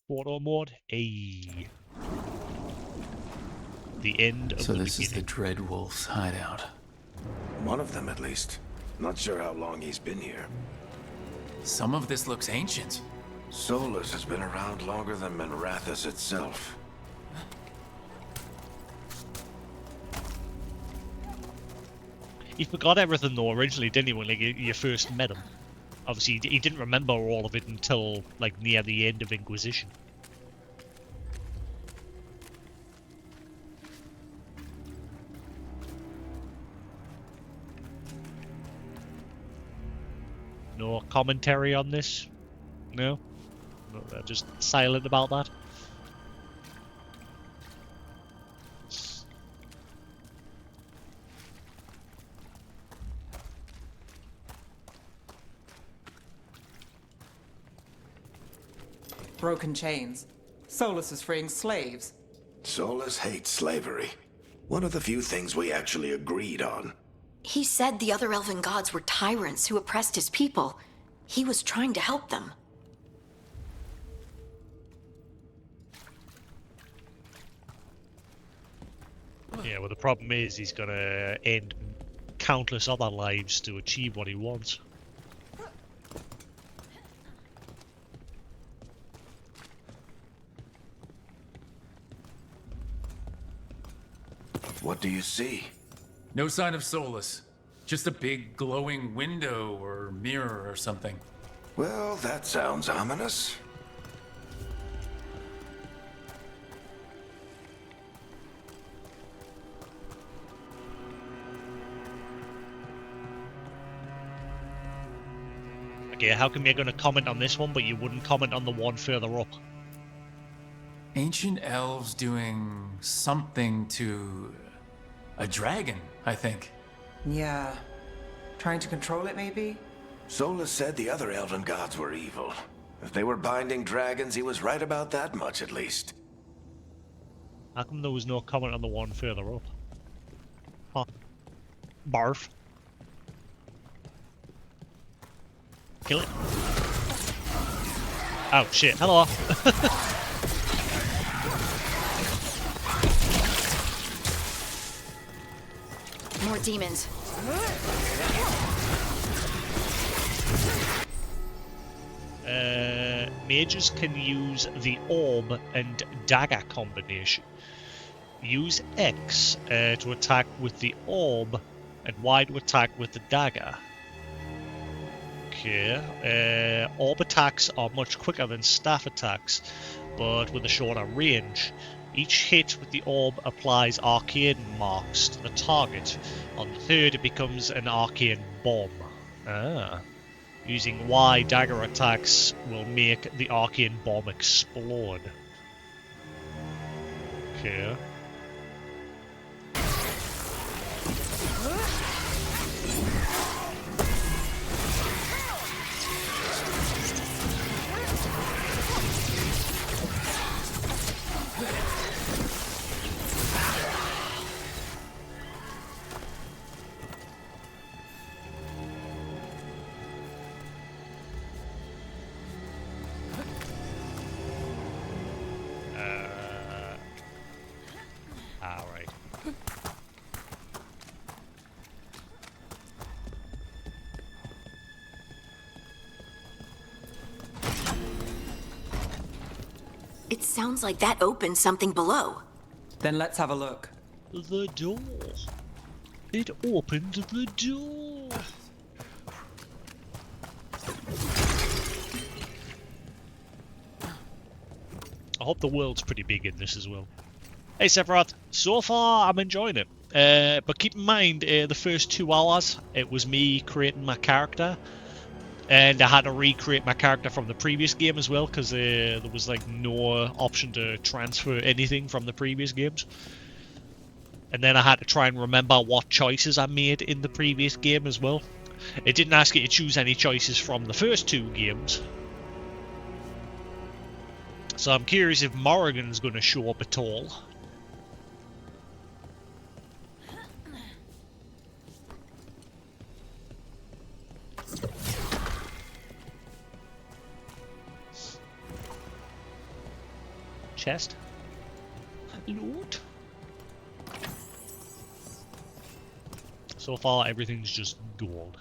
Photo mode. Ayy. The end of the beginning. So this is the Dread Wolf's hideout. One of them, at least. Not sure how long he's been here. Some of this looks ancient. Solus has been around longer than Manrathus itself. He forgot everything though originally, didn't he, when like, you first met him? Obviously, he didn't remember all of it until like near the end of Inquisition. No commentary on this? No? No, they're just silent about that? Broken chains. Solus is freeing slaves. Solus hates slavery. One of the few things we actually agreed on. He said the other elven gods were tyrants who oppressed his people. He was trying to help them. Yeah, well the problem is he's gonna end countless other lives to achieve what he wants. What do you see? No sign of Solus. Just a big glowing window or mirror or something. Well, that sounds ominous. Okay, how come you're going to comment on this one, but you wouldn't comment on the one further up? Ancient elves doing something to a dragon, I think. Yeah. Trying to control it, maybe? Solus said the other elven gods were evil. If they were binding dragons, he was right about that much, at least. How come there was no comment on the one further up? Huh. Barf. Kill it. Oh shit, hello. More demons. Mages can use the orb and dagger combination. Use X to attack with the orb and Y to attack with the dagger. Okay. Orb attacks are much quicker than staff attacks, but with a shorter range. Each hit with the orb applies arcane marks to the target. On the third, it becomes an arcane bomb. Ah. Using Y dagger attacks will make the arcane bomb explode. Okay. Alright. It sounds like that opened something below. Then let's have a look. The door. It opened the door. I hope the world's pretty big in this as well. Hey Sephiroth, so far I'm enjoying it. But keep in mind, the first 2 hours, it was me creating my character. And I had to recreate my character from the previous game as well, because there was like no option to transfer anything from the previous games. And then I had to try and remember what choices I made in the previous game as well. It didn't ask you to choose any choices from the first 2 games. So I'm curious if Morrigan's going to show up at all. Chest. Loot. So far, everything's just gold.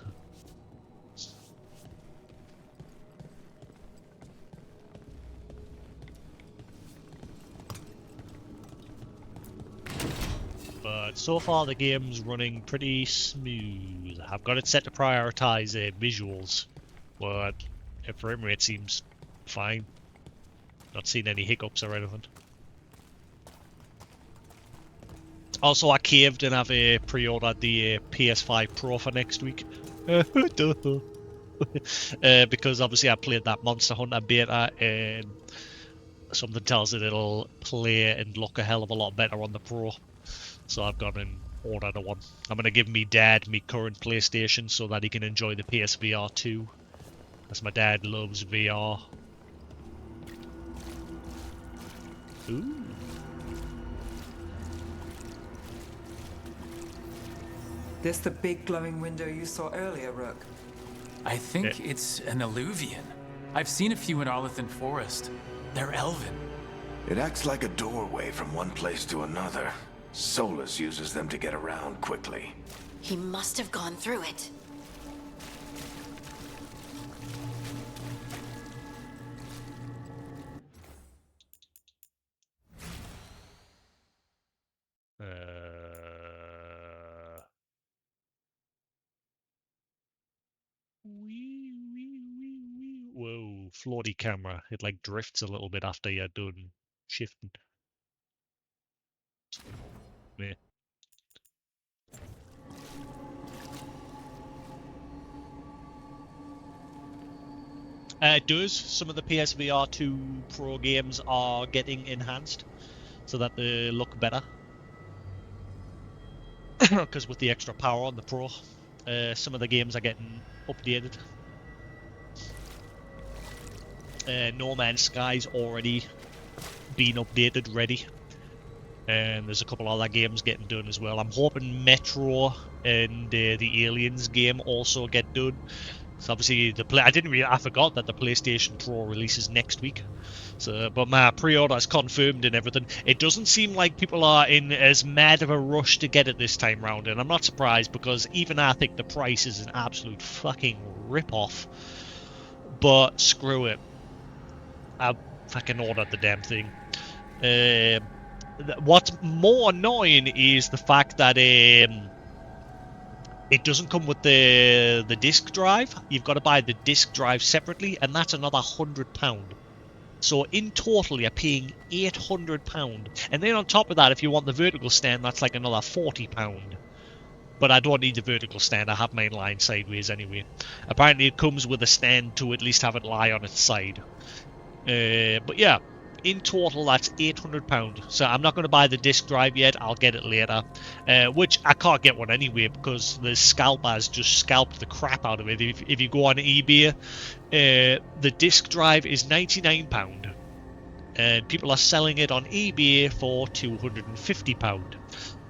But so far, the game's running pretty smooth. I've got it set to prioritize visuals, but frame rate seems fine. Not seen any hiccups or anything. Also, I caved and I've pre-ordered the PS5 Pro for next week. Because obviously I played that Monster Hunter beta and something tells it it'll play and look a hell of a lot better on the Pro. So I've gone and ordered one. I'm going to give me dad my current PlayStation so that he can enjoy the PSVR 2. As my dad loves VR. Ooh. This the big glowing window you saw earlier, Rook? I think it's an Illuvian. I've seen a few in Arlethan Forest. They're elven. It acts like a doorway from one place to another. Solus uses them to get around quickly. He must have gone through it. Whoa, floaty camera. It like drifts a little bit after you're done shifting. Yeah. It does. Some of the PSVR 2 Pro games are getting enhanced so that they look better. Because with the extra power on the Pro, some of the games are getting updated. No Man's Sky's already been updated, ready. And there's a couple other games getting done as well. I'm hoping Metro and the Aliens game also get done. So obviously I forgot that the PlayStation Pro releases next week. So, but my pre-order is confirmed and everything. It doesn't seem like people are in as mad of a rush to get it this time round, and I'm not surprised because even I think the price is an absolute fucking rip-off. But screw it, I fucking ordered the damn thing. What's more annoying is the fact that it doesn't come with the disc drive. You've got to buy the disc drive separately, and that's another £100. So in total, you're paying £800. And then on top of that, if you want the vertical stand, that's like another £40. But I don't need the vertical stand. I have mine lying sideways anyway. Apparently, it comes with a stand to at least have it lie on its side. But yeah, in total, that's £800. So I'm not going to buy the disc drive yet. I'll get it later. Which I can't get one anyway because the scalpers just scalped the crap out of it. If you go on eBay, the disc drive is £99. And people are selling it on eBay for £250.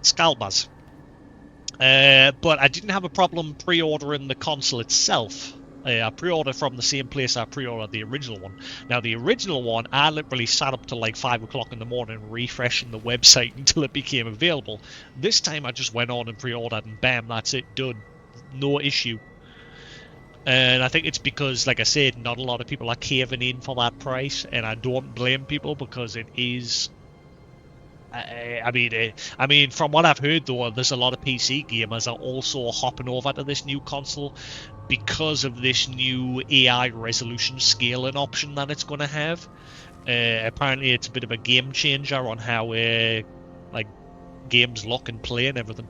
Scalpers. But I didn't have a problem pre-ordering the console itself. I pre-ordered from the same place I pre-ordered the original one. Now, the original one, I literally sat up till like 5 o'clock in the morning refreshing the website until it became available. This time, I just went on and pre-ordered, and bam, that's it, done. No issue. And I think it's because, like I said, not a lot of people are caving in for that price, and I don't blame people because it is... I mean, from what I've heard though, there's a lot of PC gamers are also hopping over to this new console because of this new AI resolution scaling option that it's going to have. Apparently, it's a bit of a game changer on how like games look and play and everything.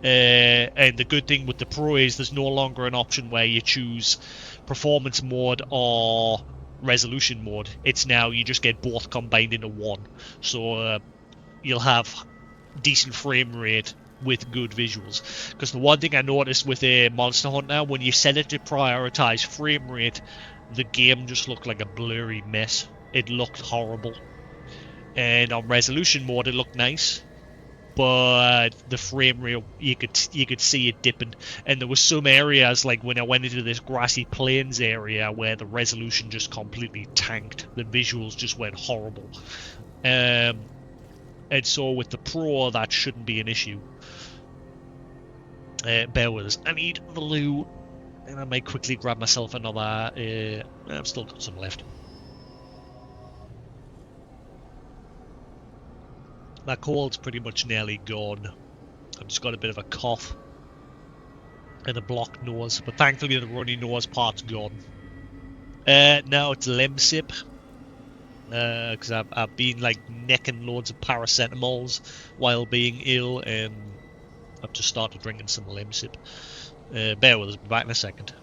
And the good thing with the Pro is there's no longer an option where you choose performance mode or resolution mode. It's now you just get both combined into one. So you'll have decent frame rate with good visuals. Because the one thing I noticed with a Monster Hunter, when you set it to prioritize frame rate, the game just looked like a blurry mess. It looked horrible. And on resolution mode, it looked nice, but the frame rate, you could see it dipping. And there was some areas, like when I went into this grassy plains area, where the resolution just completely tanked. The visuals just went horrible. And so with the Pro, that shouldn't be an issue. Bear with us. I need the loo, and I might quickly grab myself another. I've still got some left. My cold's pretty much nearly gone. I've just got a bit of a cough and a blocked nose, but thankfully the runny nose part's gone. Now it's Lemsip. Because I've been like necking loads of paracetamols while being ill, and I've just started drinking some Lemsip. Bear with us, be back in a second.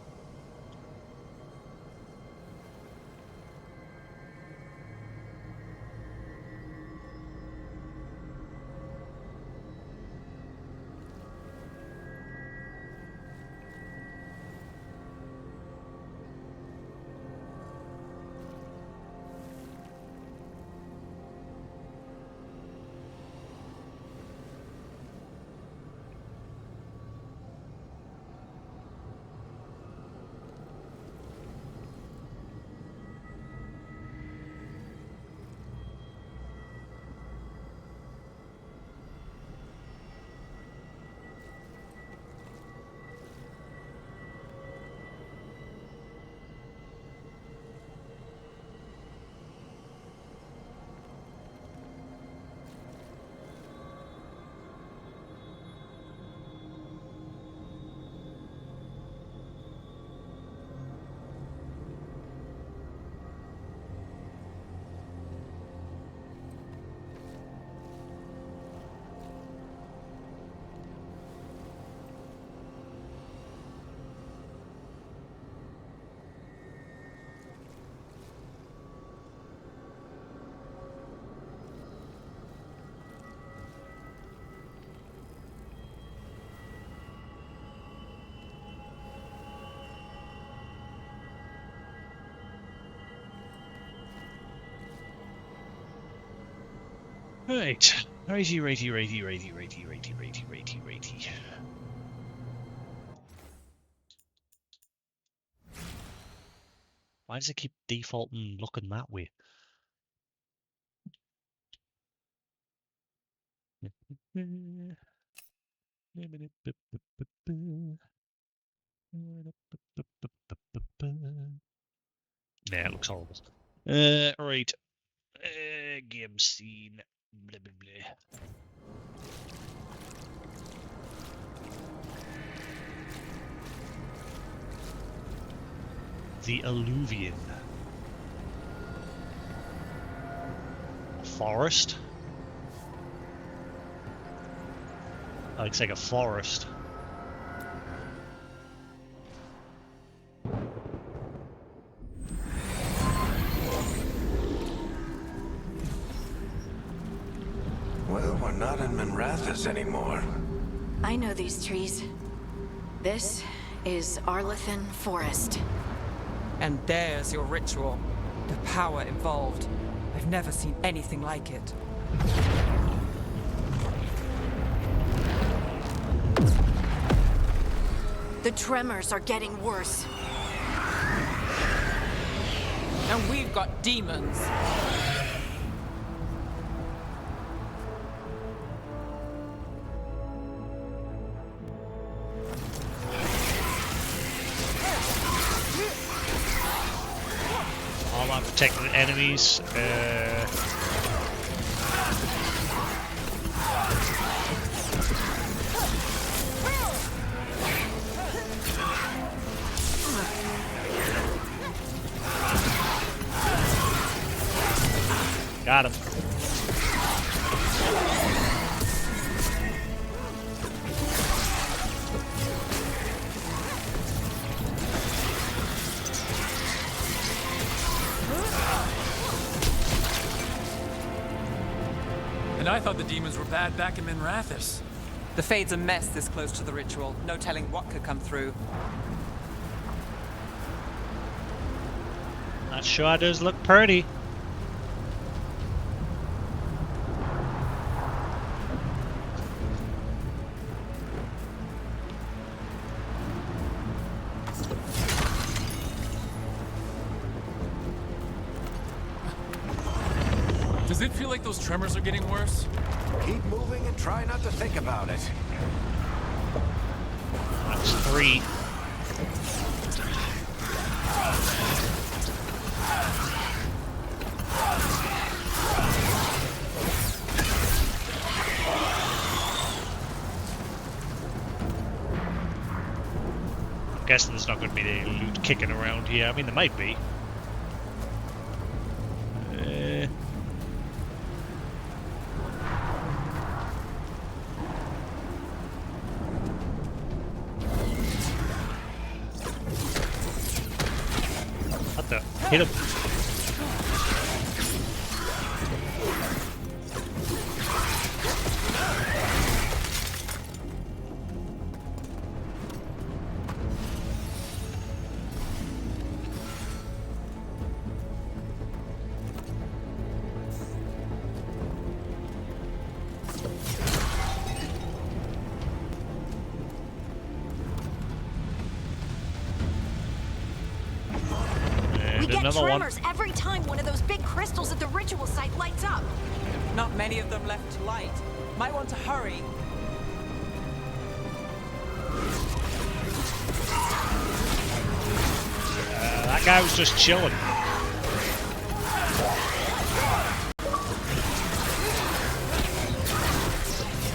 Right. Righty. Why does it keep defaulting looking that way? Nah, it looks horrible. Right. Game scene. Blah, blah, blah. The alluvion. A forest? That looks like a forest. Well, we're not in Minrathous anymore. I know these trees. This is Arlethan Forest. And there's your ritual. The power involved. I've never seen anything like it. The tremors are getting worse. And we've got demons. All about protecting enemies. Got him. And I thought the demons were bad back in Minrathous. The Fade's a mess this close to the ritual. No telling what could come through. That sure does look pretty. Does it feel like those tremors are getting worse? Keep moving and try not to think about it. That's 3. I'm guessing there's not going to be any loot kicking around here. I mean, there might be. What the? Hit him. We get Another one. tremors every time one of those big crystals at the ritual site lights up. Not many of them left to light. Might want to hurry. That guy was just chilling.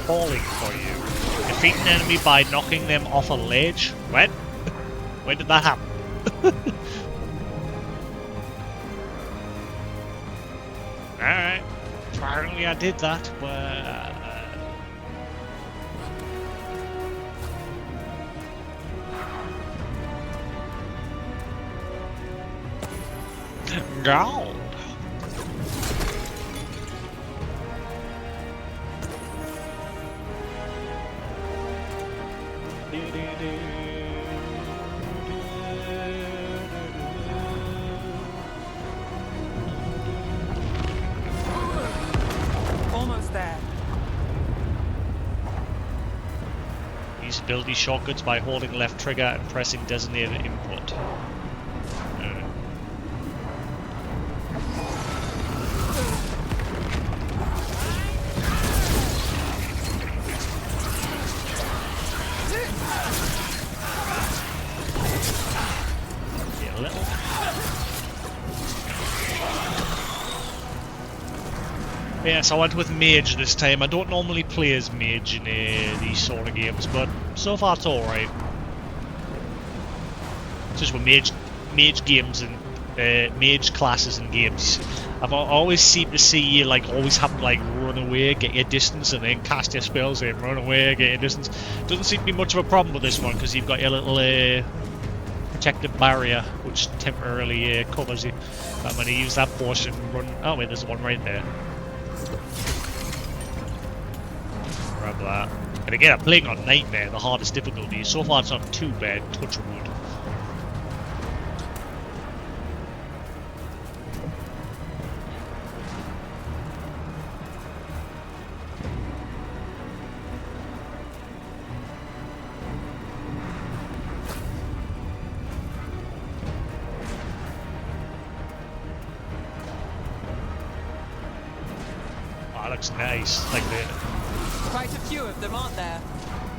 Falling for you. Defeat an enemy by knocking them off a ledge. When? When did that happen? Alright. Apparently I did that, but... Gold. Almost Use ability shortcuts by holding left trigger and pressing designated input. Yeah, a little. Yeah, so I went with Mage this time. I don't normally play as Mage in these sort of games, but so far it's alright. Just with Mage games and Mage classes and games, I've always seemed to see you like always have to like run away, get your distance, and then cast your spells and run away, get your distance. Doesn't seem to be much of a problem with this one because you've got your little protective barrier which temporarily covers you. But I'm going to use that potion and run. Oh wait, there's one right there. Grab that. And again, I'm playing on Nightmare, the hardest difficulty. So far it's not too bad, touch wood. Oh, looks nice, like that. Quite a few of them, aren't there?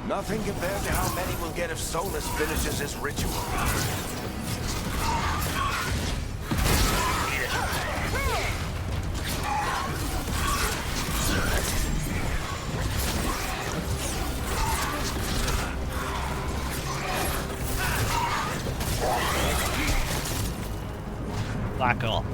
Nothing compared to how many we'll get if Solus finishes his ritual. Back off.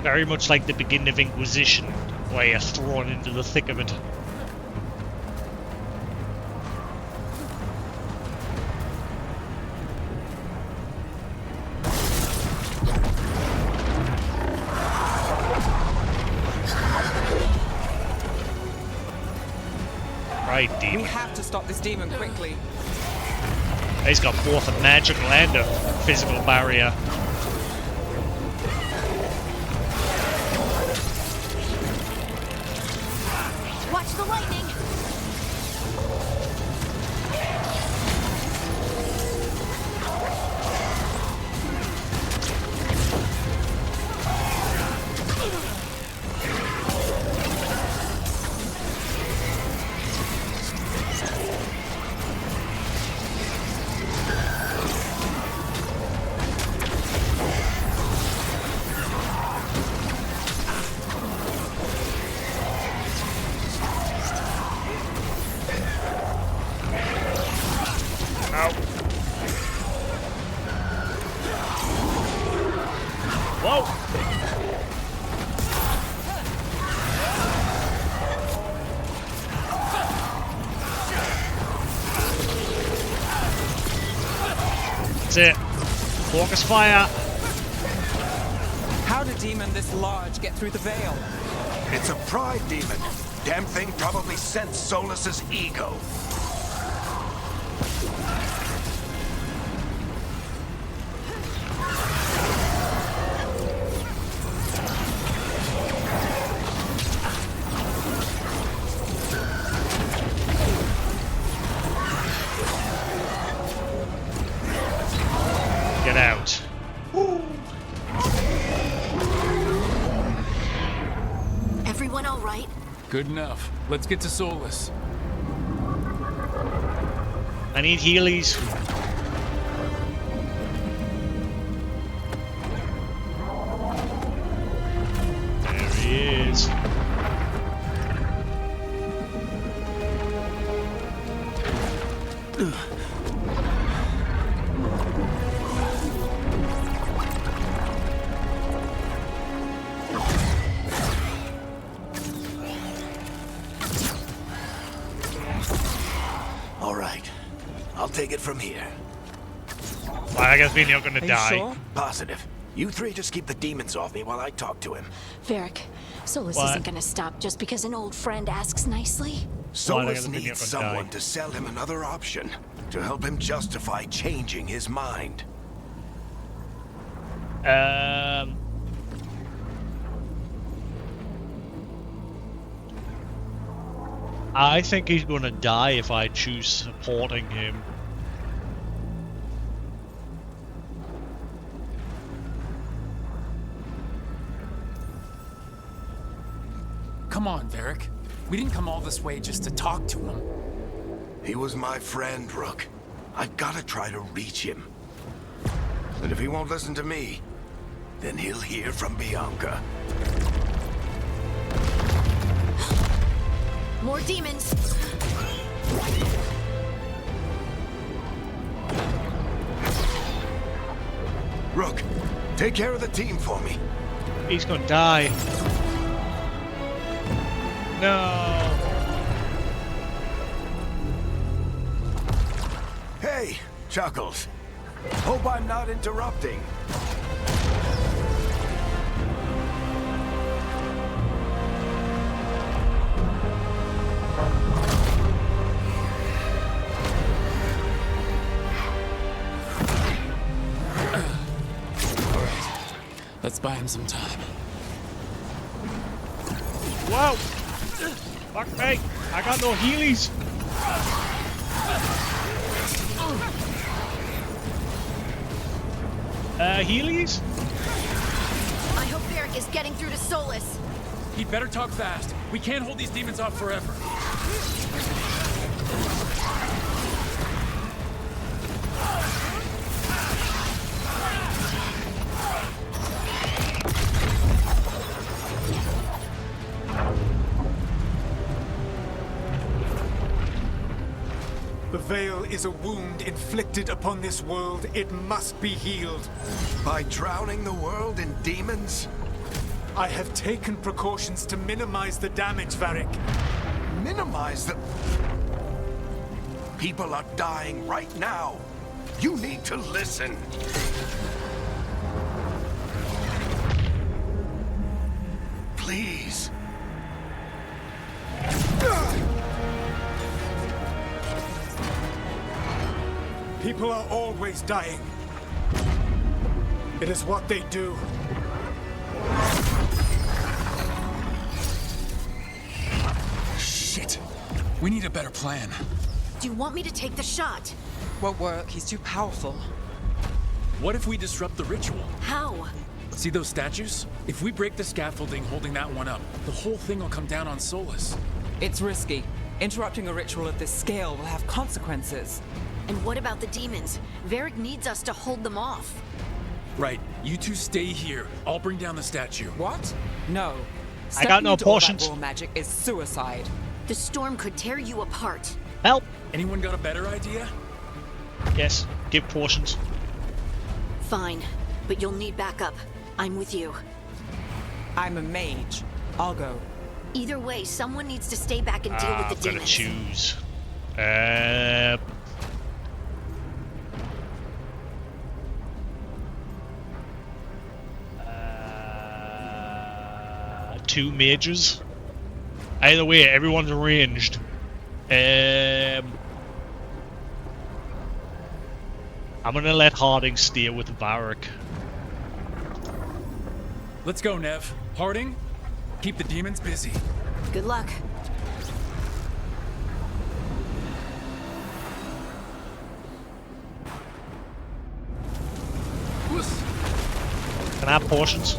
Very much like the beginning of Inquisition, where you're thrown into the thick of it. Right, demon. We have to stop this demon quickly. He's got both a magical and a physical barrier. Watch the lightning! Whoa! That's it. Focus fire. How did a demon this large get through the veil? It's a pride demon. Damn thing probably sensed Solus's ego. Get out. Everyone all right? Good enough. Let's get to Solus. I need healies. There he is. All right. I'll take it from here. Well, I guess we're not gonna Are you die. sure? Positive. You three just keep the demons off me while I talk to him. Varric, Solus What? isn't gonna stop just because an old friend asks nicely. Solus gonna be needs never someone die. to sell him another option, to help him justify changing his mind. I think he's gonna die if I choose supporting him. Come on, Varric. We didn't come all this way just to talk to him. He was my friend, Rook. I've got to try to reach him. And if he won't listen to me, then he'll hear from Bianca. More demons! Rook, take care of the team for me. He's gonna die. No. Hey, Chuckles. Hope I'm not interrupting. Let's buy him some time. Whoa! Fuck me! I got no healies! Healies? I hope Varric is getting through to Solus. He'd better talk fast. We can't hold these demons off forever. The Veil is a wound inflicted upon this world. It must be healed. By drowning the world in demons? I have taken precautions to minimize the damage, Varric. Minimize the... People are dying right now. You need to listen. Please. People are always dying. It is what they do. Shit. We need a better plan. Do you want me to take the shot? Won't work. He's too powerful. What if we disrupt the ritual? How? See those statues? If we break the scaffolding holding that one up, the whole thing will come down on Solus. It's risky. Interrupting a ritual of this scale will have consequences. And what about the demons? Varric needs us to hold them off. Right. You two stay here. I'll bring down the statue. What? No. I got no Stepping into all that potions. raw magic is suicide. The storm could tear you apart. Help! Anyone got a better idea? Yes, give portions. Fine, but you'll need backup. I'm with you. I'm a mage. I'll go. Either way, someone needs to stay back and deal with the I've got to demons. choose. Two mages. Either way, everyone's ranged. I'm gonna let Harding stay with Varric. Let's go, Nev. Harding, keep the demons busy. Good luck. Can I have portions?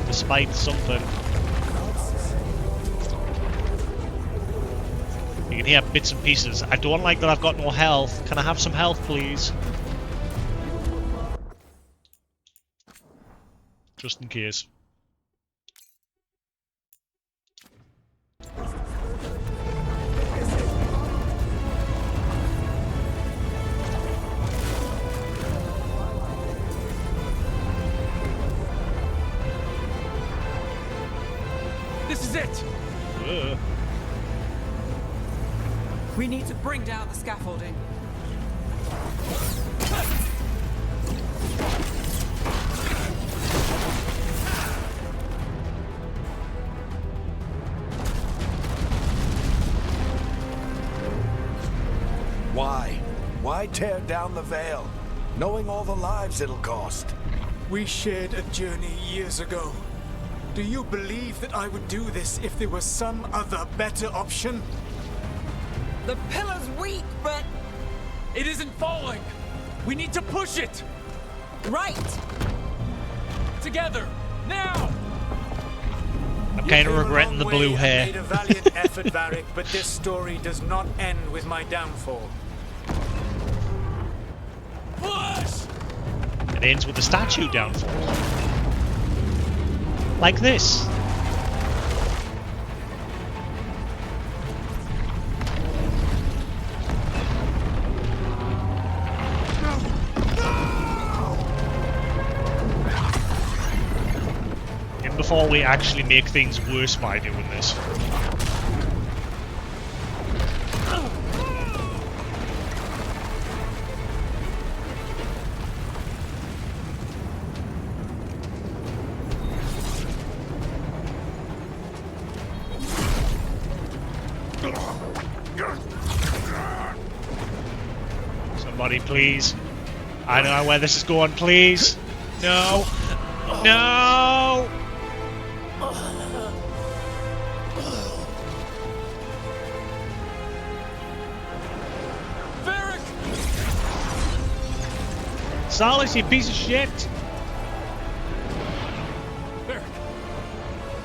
Despite something. You can hear bits and pieces. I don't like that I've got no health. Can I have some health, please? Just in case. This is it! We need to bring down the scaffolding. Why tear down the Veil, knowing all the lives it'll cost? We shared a journey years ago. Do you believe that I would do this if there was some other better option? The pillar's weak, but... It isn't falling! We need to push it! Right! Together! Now! I'm kind of regretting the blue hair. Made a valiant effort, Varric, but this story does not end with my downfall. Push! It ends with the statue downfall. Like this. And before we actually make things worse by doing this. Somebody, please. I don't know where this is going, please. No. No! Varric! Solis, you piece of shit!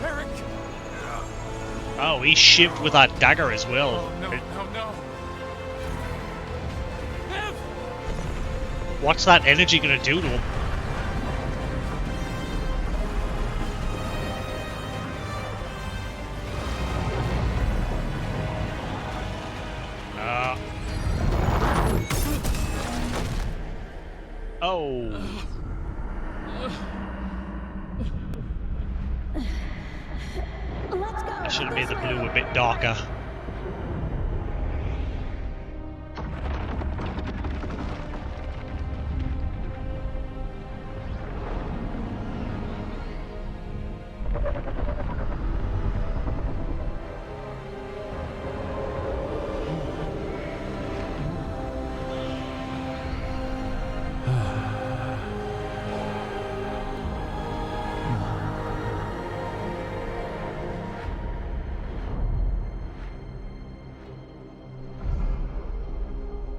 Varric! Oh, he shivved with that dagger as well. Oh, no, no, no. Ev! What's that energy gonna do to him? Oh. I should have made the blue a bit darker.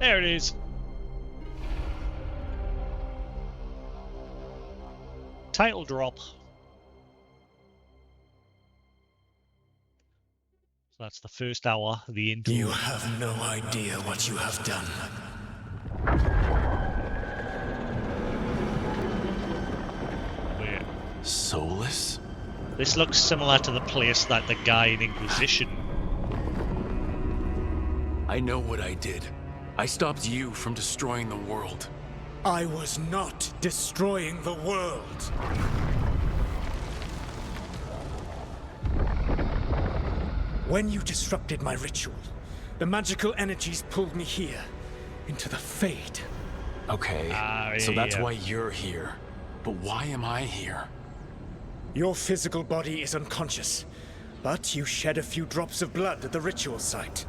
There it is. Title drop. So that's the first hour, the intro. You have no idea what you have done. Wait. Soulless? This looks similar to the place that the guy in Inquisition. I know what I did. I stopped you from destroying the world. I was not destroying the world. When you disrupted my ritual, the magical energies pulled me here, into the Fade. Okay, so that's why you're here. But why am I here? Your physical body is unconscious, but you shed a few drops of blood at the ritual site.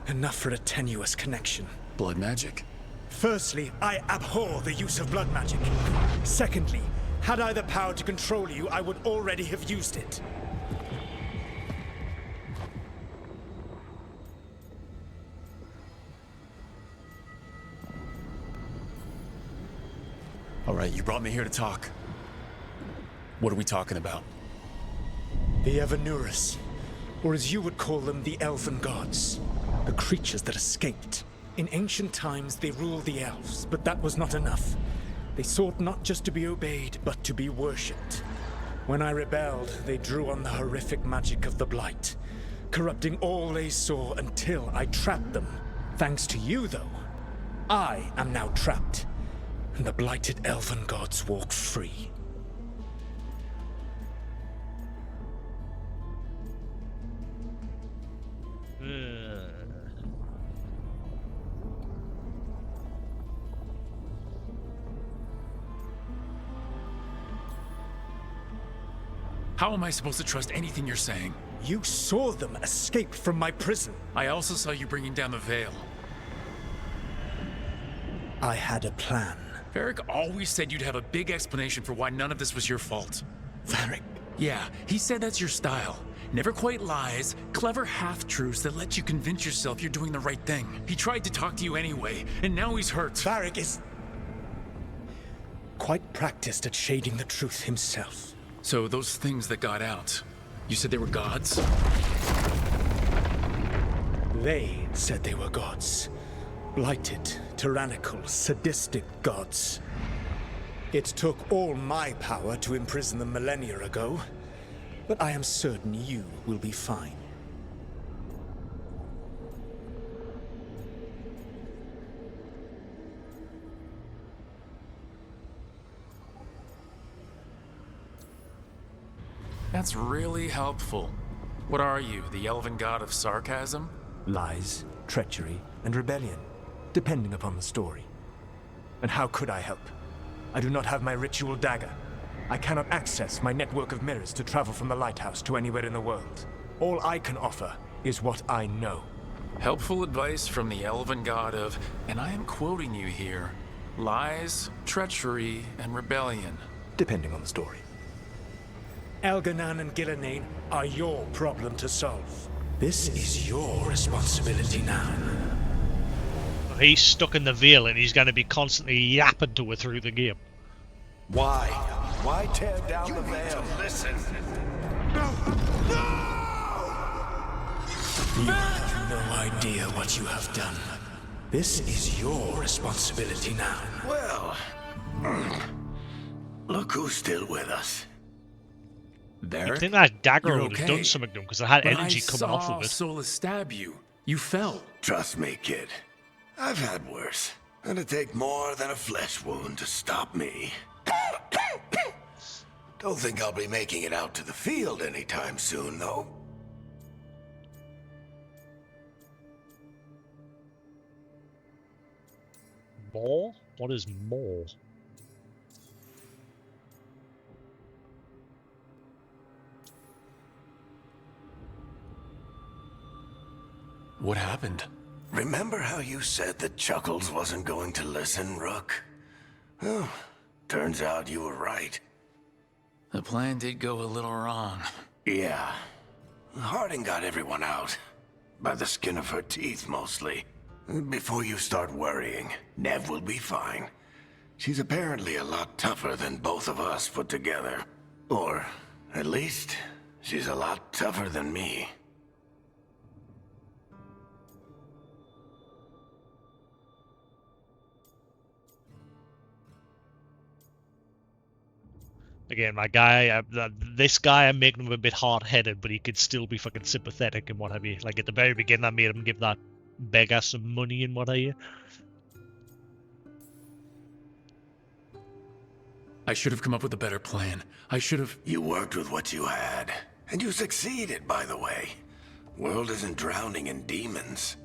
Enough for a tenuous connection. Blood magic? Firstly, I abhor the use of blood magic. Secondly, had I the power to control you, I would already have used it. All right, you brought me here to talk. What are we talking about? The Evanurus, or as you would call them, the Elven Gods. The creatures that escaped. In ancient times, they ruled the elves, but that was not enough. They sought not just to be obeyed, but to be worshipped. When I rebelled, they drew on the horrific magic of the Blight, corrupting all they saw until I trapped them. Thanks to you, though, I am now trapped, and the blighted Elven Gods walk free. How am I supposed to trust anything you're saying? You saw them escape from my prison. I also saw you bringing down the veil. I had a plan. Varric always said you'd have a big explanation for why none of this was your fault. Varric? Yeah, he said that's your style. Never quite lies, clever half-truths that let you convince yourself you're doing the right thing. He tried to talk to you anyway, and now he's hurt. Varric is quite practiced at shading the truth himself. So those things that got out, you said they were gods? They said they were gods. Blighted, tyrannical, sadistic gods. It took all my power to imprison them millennia ago, but I am certain you will be fine. That's really helpful. What are you, the elven god of sarcasm? Lies, treachery, and rebellion, depending upon the story. And how could I help? I do not have my ritual dagger. I cannot access my network of mirrors to travel from the lighthouse to anywhere in the world. All I can offer is what I know. Helpful advice from the elven god of, and I am quoting you here, lies, treachery, and rebellion. Depending on the story. Elganan and Gillenane are your problem to solve. This is your responsibility now. He's stuck in the veil and he's going to be constantly yapping to her through the game. Why? Why tear down the veil? Listen. You have no idea what you have done. This is your responsibility now. Well, look who's still with us. Varric? I think that dagger You're would have okay. done something to him because it had But energy I coming off saw of it. Solus stab you. You fell. Trust me, kid. I've had worse. It'd take more than a flesh wound to stop me. Don't think I'll be making it out to the field anytime soon, though. More? What is more? What happened? Remember how you said that Chuckles wasn't going to listen, Rook? Well, turns out you were right. The plan did go a little wrong. Yeah. Harding got everyone out. By the skin of her teeth, mostly. Before you start worrying, Nev will be fine. She's apparently a lot tougher than both of us put together. Or, at least, she's a lot tougher than me. Again, my guy, this guy, I'm making him a bit hard-headed, but he could still be fucking sympathetic and what have you. Like, at the very beginning, I made him give that beggar some money and what have you. I should have come up with a better plan. I should have... You worked with what you had. And you succeeded, by the way. World isn't drowning in demons.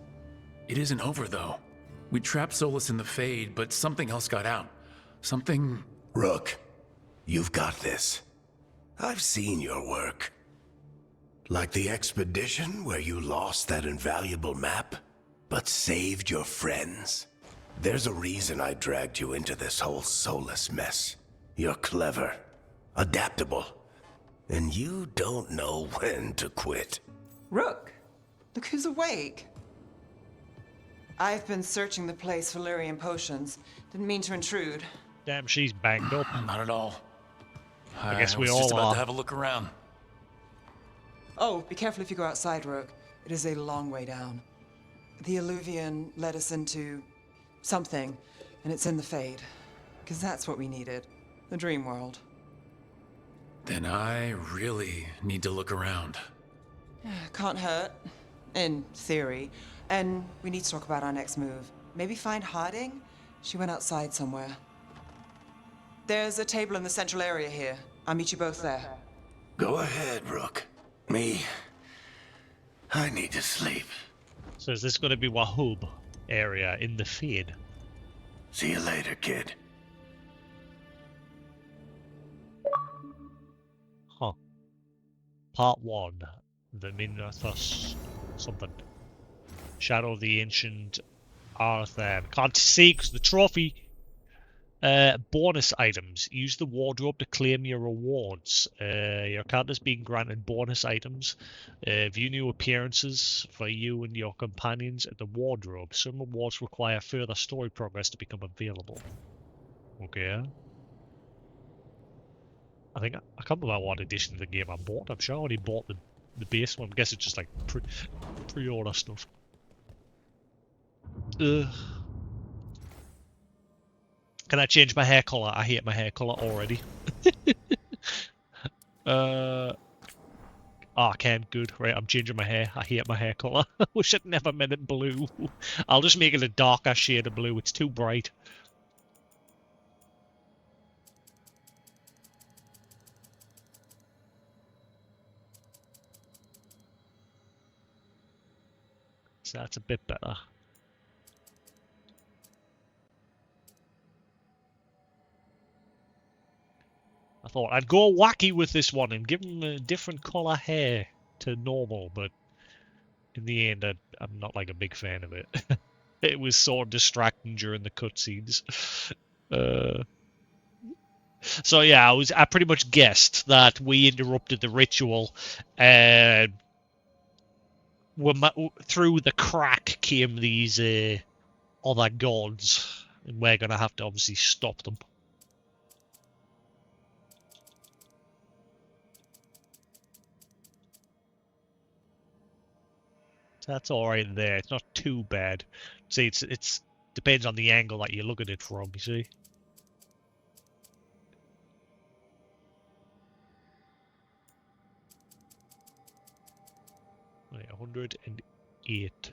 It isn't over, though. We trapped Solus in the Fade, but something else got out. Something... Rook, you've got this. I've seen your work. Like the expedition where you lost that invaluable map, but saved your friends. There's a reason I dragged you into this whole Solus mess. You're clever, adaptable, and you don't know when to quit. Rook, look who's awake. I've been searching the place for Lyrian potions. Didn't mean to intrude. Damn, she's banged up. Not at all. I guess we was all just about are. to have a look around. Oh, be careful if you go outside, Rook. It is a long way down. The Illuvian led us into something, and it's in the Fade. Because that's what we needed. The dream world. Then I really need to look around. Can't hurt. In theory. And we need to talk about our next move. Maybe find Harding? She went outside somewhere. There's a table in the central area here. I'll meet you both there. Go ahead, Rook. I need to sleep. So is this going to be Wahub area in the Fade? See you later, kid. Huh. Part 1. The Minathos something. Shadow of the Ancient Arthur. Can't see because the trophy. Bonus items. Use the wardrobe to claim your rewards. Your character's being granted bonus items. View new appearances for you and your companions at the wardrobe. Some rewards require further story progress to become available. Okay. I think I can't remember what edition of the game I bought. I'm sure I only bought the base one. I guess it's just like pre-order stuff. Ugh. Can I change my hair color? I hate my hair color already. I can. Good. Right, I'm changing my hair. I hate my hair color. I wish I'd never made it blue. I'll just make it a darker shade of blue. It's too bright. So that's a bit better. I thought I'd go wacky with this one and give him a different colour hair to normal, but in the end, I'm not like a big fan of it. It was so distracting during the cutscenes. So yeah, I pretty much guessed that we interrupted the ritual, and through the crack came these other gods, and we're gonna have to obviously stop them. So that's all right there. It's not too bad. See, it's depends on the angle that you look at it from. You see. Right, 108.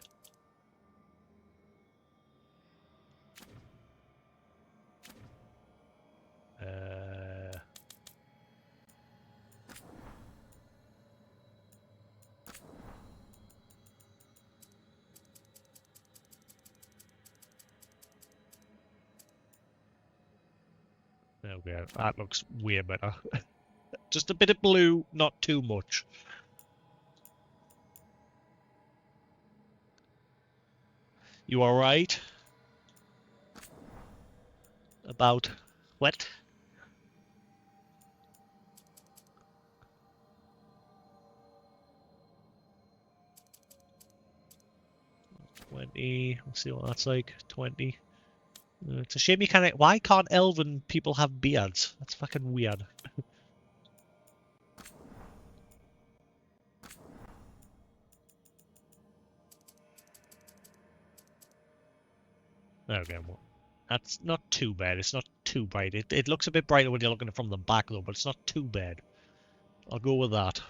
Okay, that looks way better. Just a bit of blue, not too much. You alright? About what? $20. Let's see what that's like. 20. It's a shame you can't. Why can't elven people have beards? That's fucking weird. Okay, well, that's not too bad. It's not too bright. It looks a bit brighter when you're looking at it from the back, though, but it's not too bad. I'll go with that.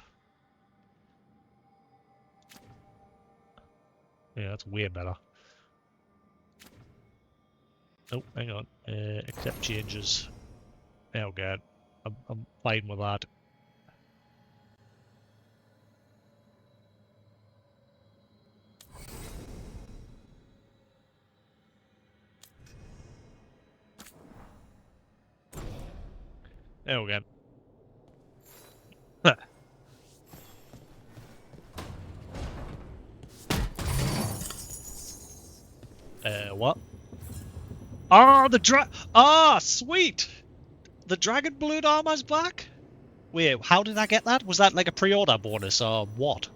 Yeah, that's way better. Oh, hang on. Accept changes. Oh god, I'm fine with that. Oh god. What? Oh, sweet! The dragon blood armor's back? Wait, how did I get that? Was that like a pre-order bonus or what?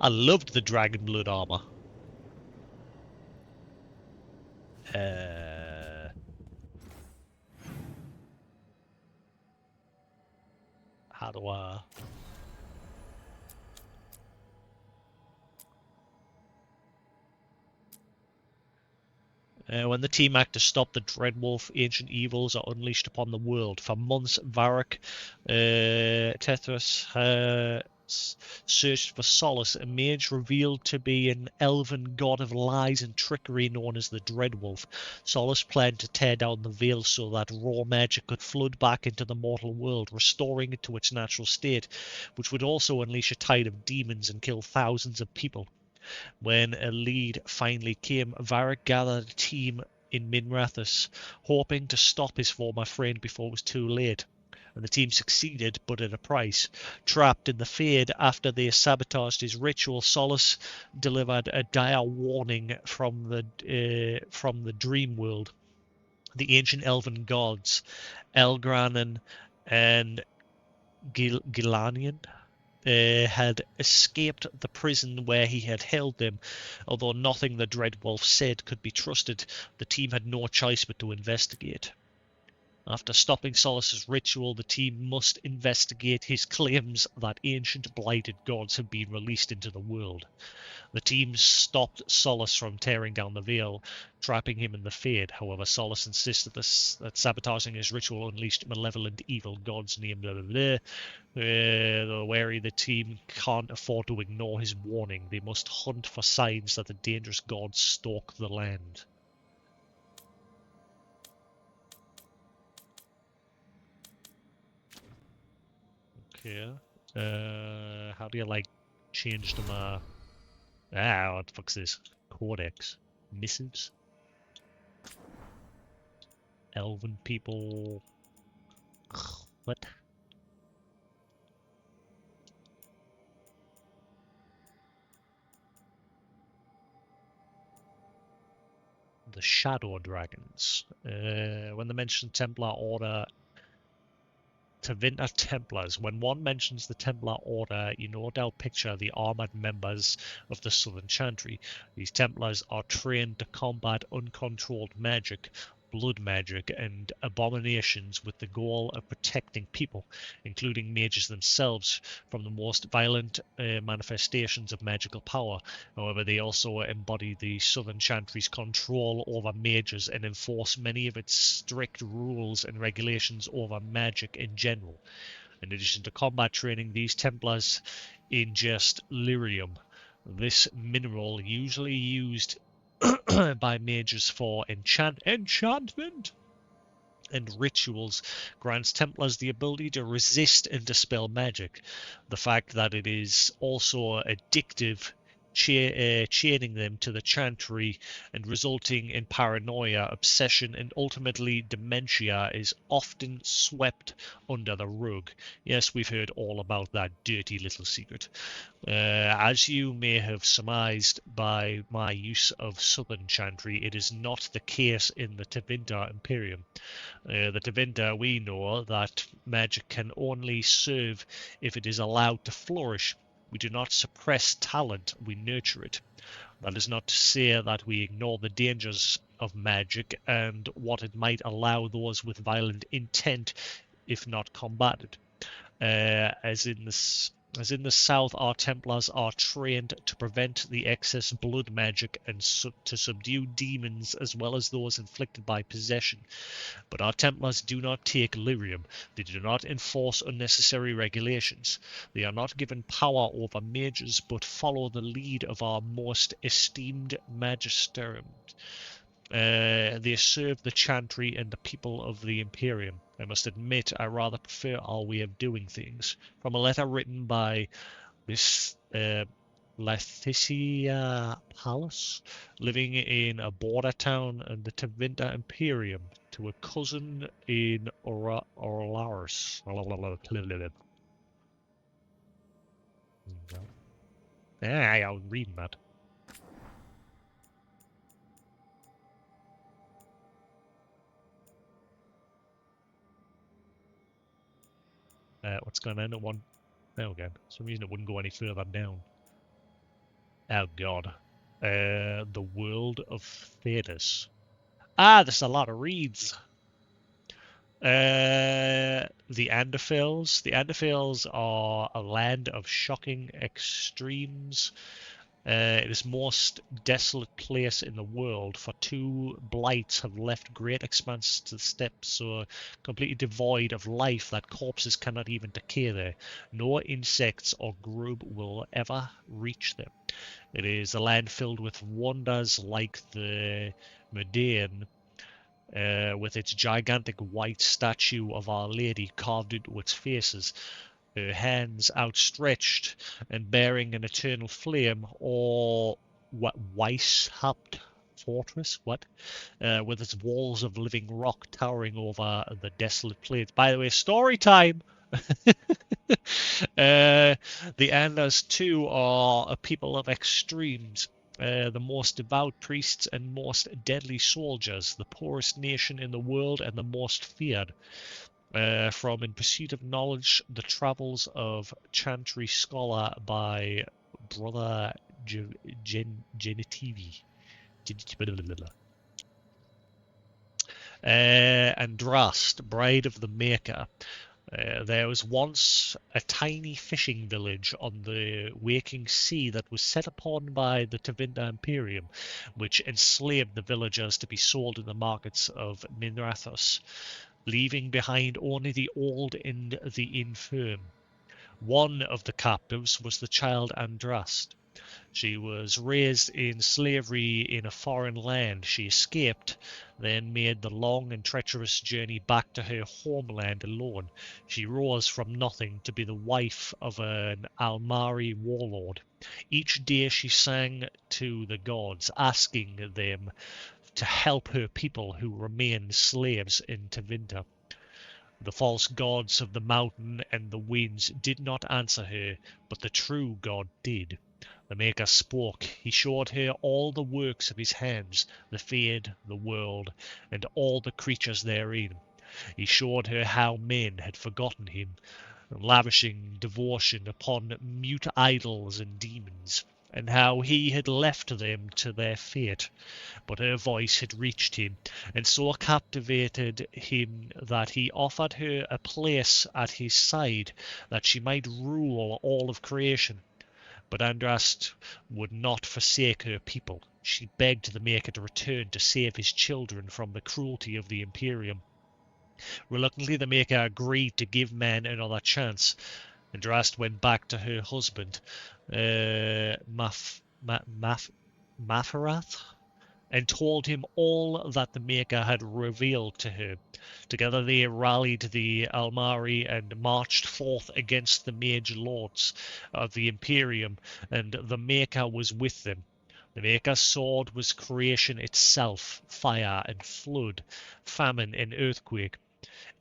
I loved the dragon blood armor. How do I... when the team act to stop the Dreadwolf, ancient evils are unleashed upon the world. For months, Varric, Tethras, searched for solace. A mage revealed to be an elven god of lies and trickery known as the Dreadwolf. Solace planned to tear down the veil so that raw magic could flood back into the mortal world, restoring it to its natural state, which would also unleash a tide of demons and kill thousands of people. When a lead finally came, Varric gathered a team in Minrathous, hoping to stop his former friend before it was too late. and the team succeeded, but at a price. Trapped in the Fade after they sabotaged his ritual, Solace delivered a dire warning from the dream world. The ancient elven gods, Elgranen and Gilanian, had escaped the prison where he had held them. Although nothing the Dreadwolf said could be trusted, the team had no choice but to investigate. After stopping Solace's ritual, the team must investigate his claims that ancient blighted gods have been released into the world. The team stopped Solace from tearing down the veil, trapping him in the Fade. However, Solace insisted that sabotaging his ritual unleashed malevolent evil gods named blah blah blah. Though wary, the team can't afford to ignore his warning. They must hunt for signs that the dangerous gods stalk the land. Okay. How do you change them? What the fuck's this? Codex. Missives. Elven people. What? The Shadow Dragons. When they mention Templar Order, Tevinter Templars. When one mentions the Templar Order, you no doubt picture the armored members of the Southern Chantry. These Templars are trained to combat uncontrolled magic, blood magic, and abominations with the goal of protecting people, including mages themselves, from the most violent manifestations of magical power. However, they also embody the Southern Chantry's control over mages and enforce many of its strict rules and regulations over magic in general. In addition to combat training, these Templars ingest lyrium. This mineral, usually used by mages for enchantment and rituals, grants Templars the ability to resist and dispel magic. The fact that it is also addictive, chaining them to the Chantry and resulting in paranoia, obsession, and ultimately dementia is often swept under the rug. Yes, we've heard all about that dirty little secret. As you may have surmised by my use of Southern Chantry, it is not the case in the Tevinter Imperium. The Tevinter, we know that magic can only serve if it is allowed to flourish. We do not suppress talent, we nurture it. That is not to say that we ignore the dangers of magic and what it might allow those with violent intent if not combated. As in the South, our Templars are trained to prevent the excess blood magic and to subdue demons as well as those inflicted by possession. But our Templars do not take lyrium. They do not enforce unnecessary regulations. They are not given power over mages, but follow the lead of our most esteemed magisterium. They serve the Chantry and the people of the Imperium. I must admit, I rather prefer our way of doing things. From a letter written by Miss Leticia Palace, living in a border town in the Tevinter Imperium, to a cousin in Orlaris. I was reading that. What's going on at one? There we go. For some reason it wouldn't go any further down. Oh god. The world of Thetis. There's a lot of reads. The Anderfels. The Anderfels are a land of shocking extremes. It is the most desolate place in the world, for two blights have left great expanses to the steppes, so completely devoid of life that corpses cannot even decay there. No insects or grub will ever reach them. It is a land filled with wonders like the Medean, with its gigantic white statue of Our Lady carved into its faces, her hands outstretched and bearing an eternal flame, or Weishaupt fortress, with its walls of living rock towering over the desolate plains. By the way, story time! The Anders too are a people of extremes. The most devout priests and most deadly soldiers, the poorest nation in the world and the most feared. From In Pursuit of Knowledge, The Travels of Chantry Scholar by Brother Genitivi. Andrast, Bride of the Maker. There was once a tiny fishing village on the waking sea that was set upon by the Tevinter Imperium, which enslaved the villagers to be sold in the markets of Minrathos, leaving behind only the old and the infirm. One of the captives was the child Andrast. She was raised in slavery in a foreign land. She escaped, then made the long and treacherous journey back to her homeland alone. She rose from nothing to be the wife of an Almari warlord. Each day she sang to the gods, asking them to help her people who remained slaves in Tevinter. The false gods of the mountain and the winds did not answer her, but the true God did. The Maker spoke. He showed her all the works of his hands, the Fade, the world, and all the creatures therein. He showed her how men had forgotten him, lavishing devotion upon mute idols and demons, and how he had left them to their fate. But her voice had reached him, and so captivated him that he offered her a place at his side, that she might rule all of creation. But Andrast would not forsake her people. She begged the Maker to return to save his children from the cruelty of the Imperium. Reluctantly, the Maker agreed to give man another chance. Andrast went back to her husband, Mafarath, and told him all that the Maker had revealed to her. Together they rallied the Almari and marched forth against the mage lords of the Imperium, and the Maker was with them. The Maker's sword was creation itself, fire and flood, famine and earthquake.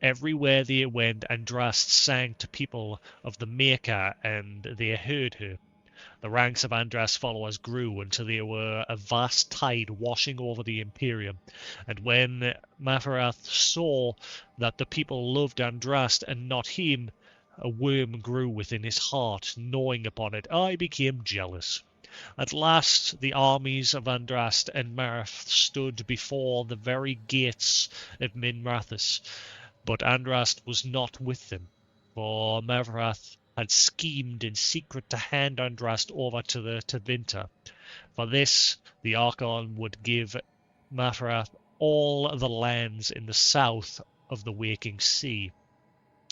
Everywhere they went, Andrast sang to people of the Maker, and they heard her. The ranks of Andrast's followers grew until they were a vast tide washing over the Imperium. And when Mafarath saw that the people loved Andrast and not him, a worm grew within his heart, gnawing upon it. I became jealous. At last the armies of Andrast and Marath stood before the very gates of Minrathous, but Andrast was not with them, for Mavarath had schemed in secret to hand Andrast over to the Tevinter. For this, the Archon would give Mavarath all the lands in the south of the Waking Sea.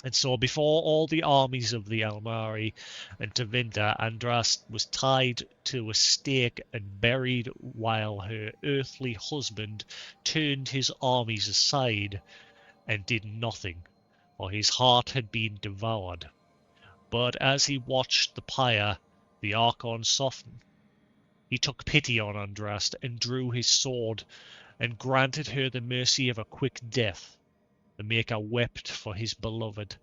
And so before all the armies of the Almari and Tevinter, Andrast was tied to a stake and buried while her earthly husband turned his armies aside and did nothing, for his heart had been devoured. But as he watched the pyre, the Archon softened. He took pity on Andrast and drew his sword, and granted her the mercy of a quick death. The Maker wept for his beloved,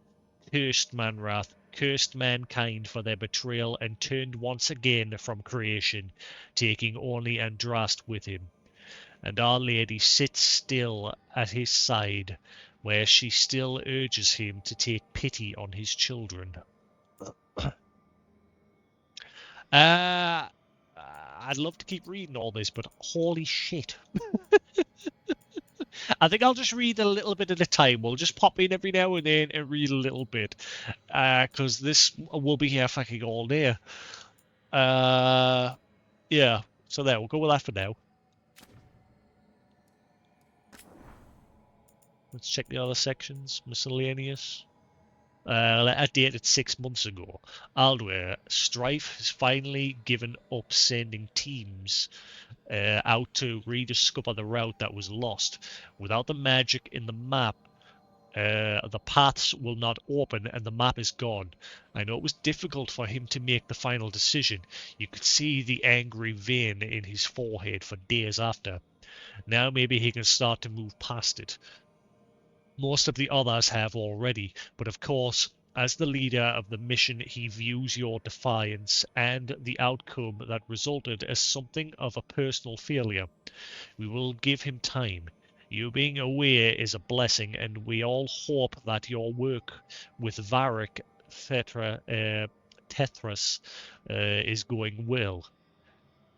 cursed Manrath, cursed mankind for their betrayal, and turned once again from creation, taking only Andrast with him. And Our Lady sits still at his side, where she still urges him to take pity on his children. I'd love to keep reading all this, but holy shit. I think I'll just read a little bit at a time. We'll just pop in every now and then and read a little bit. Because this will be here fucking all day. Yeah, so there, we'll go with that for now. Let's check the other sections. Miscellaneous. Letter dated 6 months ago. Aldware, Strife has finally given up sending teams out to rediscover the route that was lost. Without the magic in the map, the paths will not open and the map is gone. I know it was difficult for him to make the final decision. You could see the angry vein in his forehead for days after. Now maybe he can start to move past it. Most of the others have already, but of course, as the leader of the mission, he views your defiance and the outcome that resulted as something of a personal failure. We will give him time. You being aware is a blessing, and we all hope that your work with Varric Tethras is going well.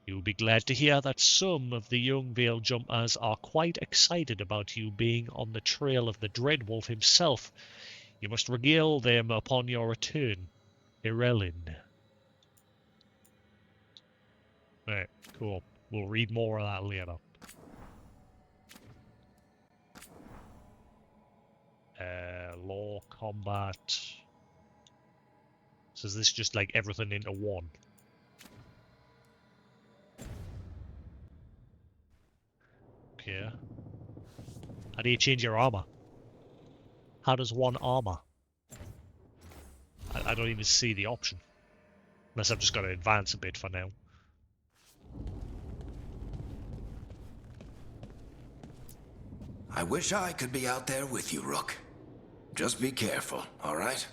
You'll be glad to hear that some of the young Veil Jumpers are quite excited about you being on the trail of the Dreadwolf himself. You must regale them upon your return. Irelin. Right, cool. We'll read more of that later. Law, combat. So is this just like everything into one? Okay. How do you change your armor? How does one armor? I don't even see the option. Unless I've just got to advance a bit for now. I wish I could be out there with you, Rook. Just be careful, all right?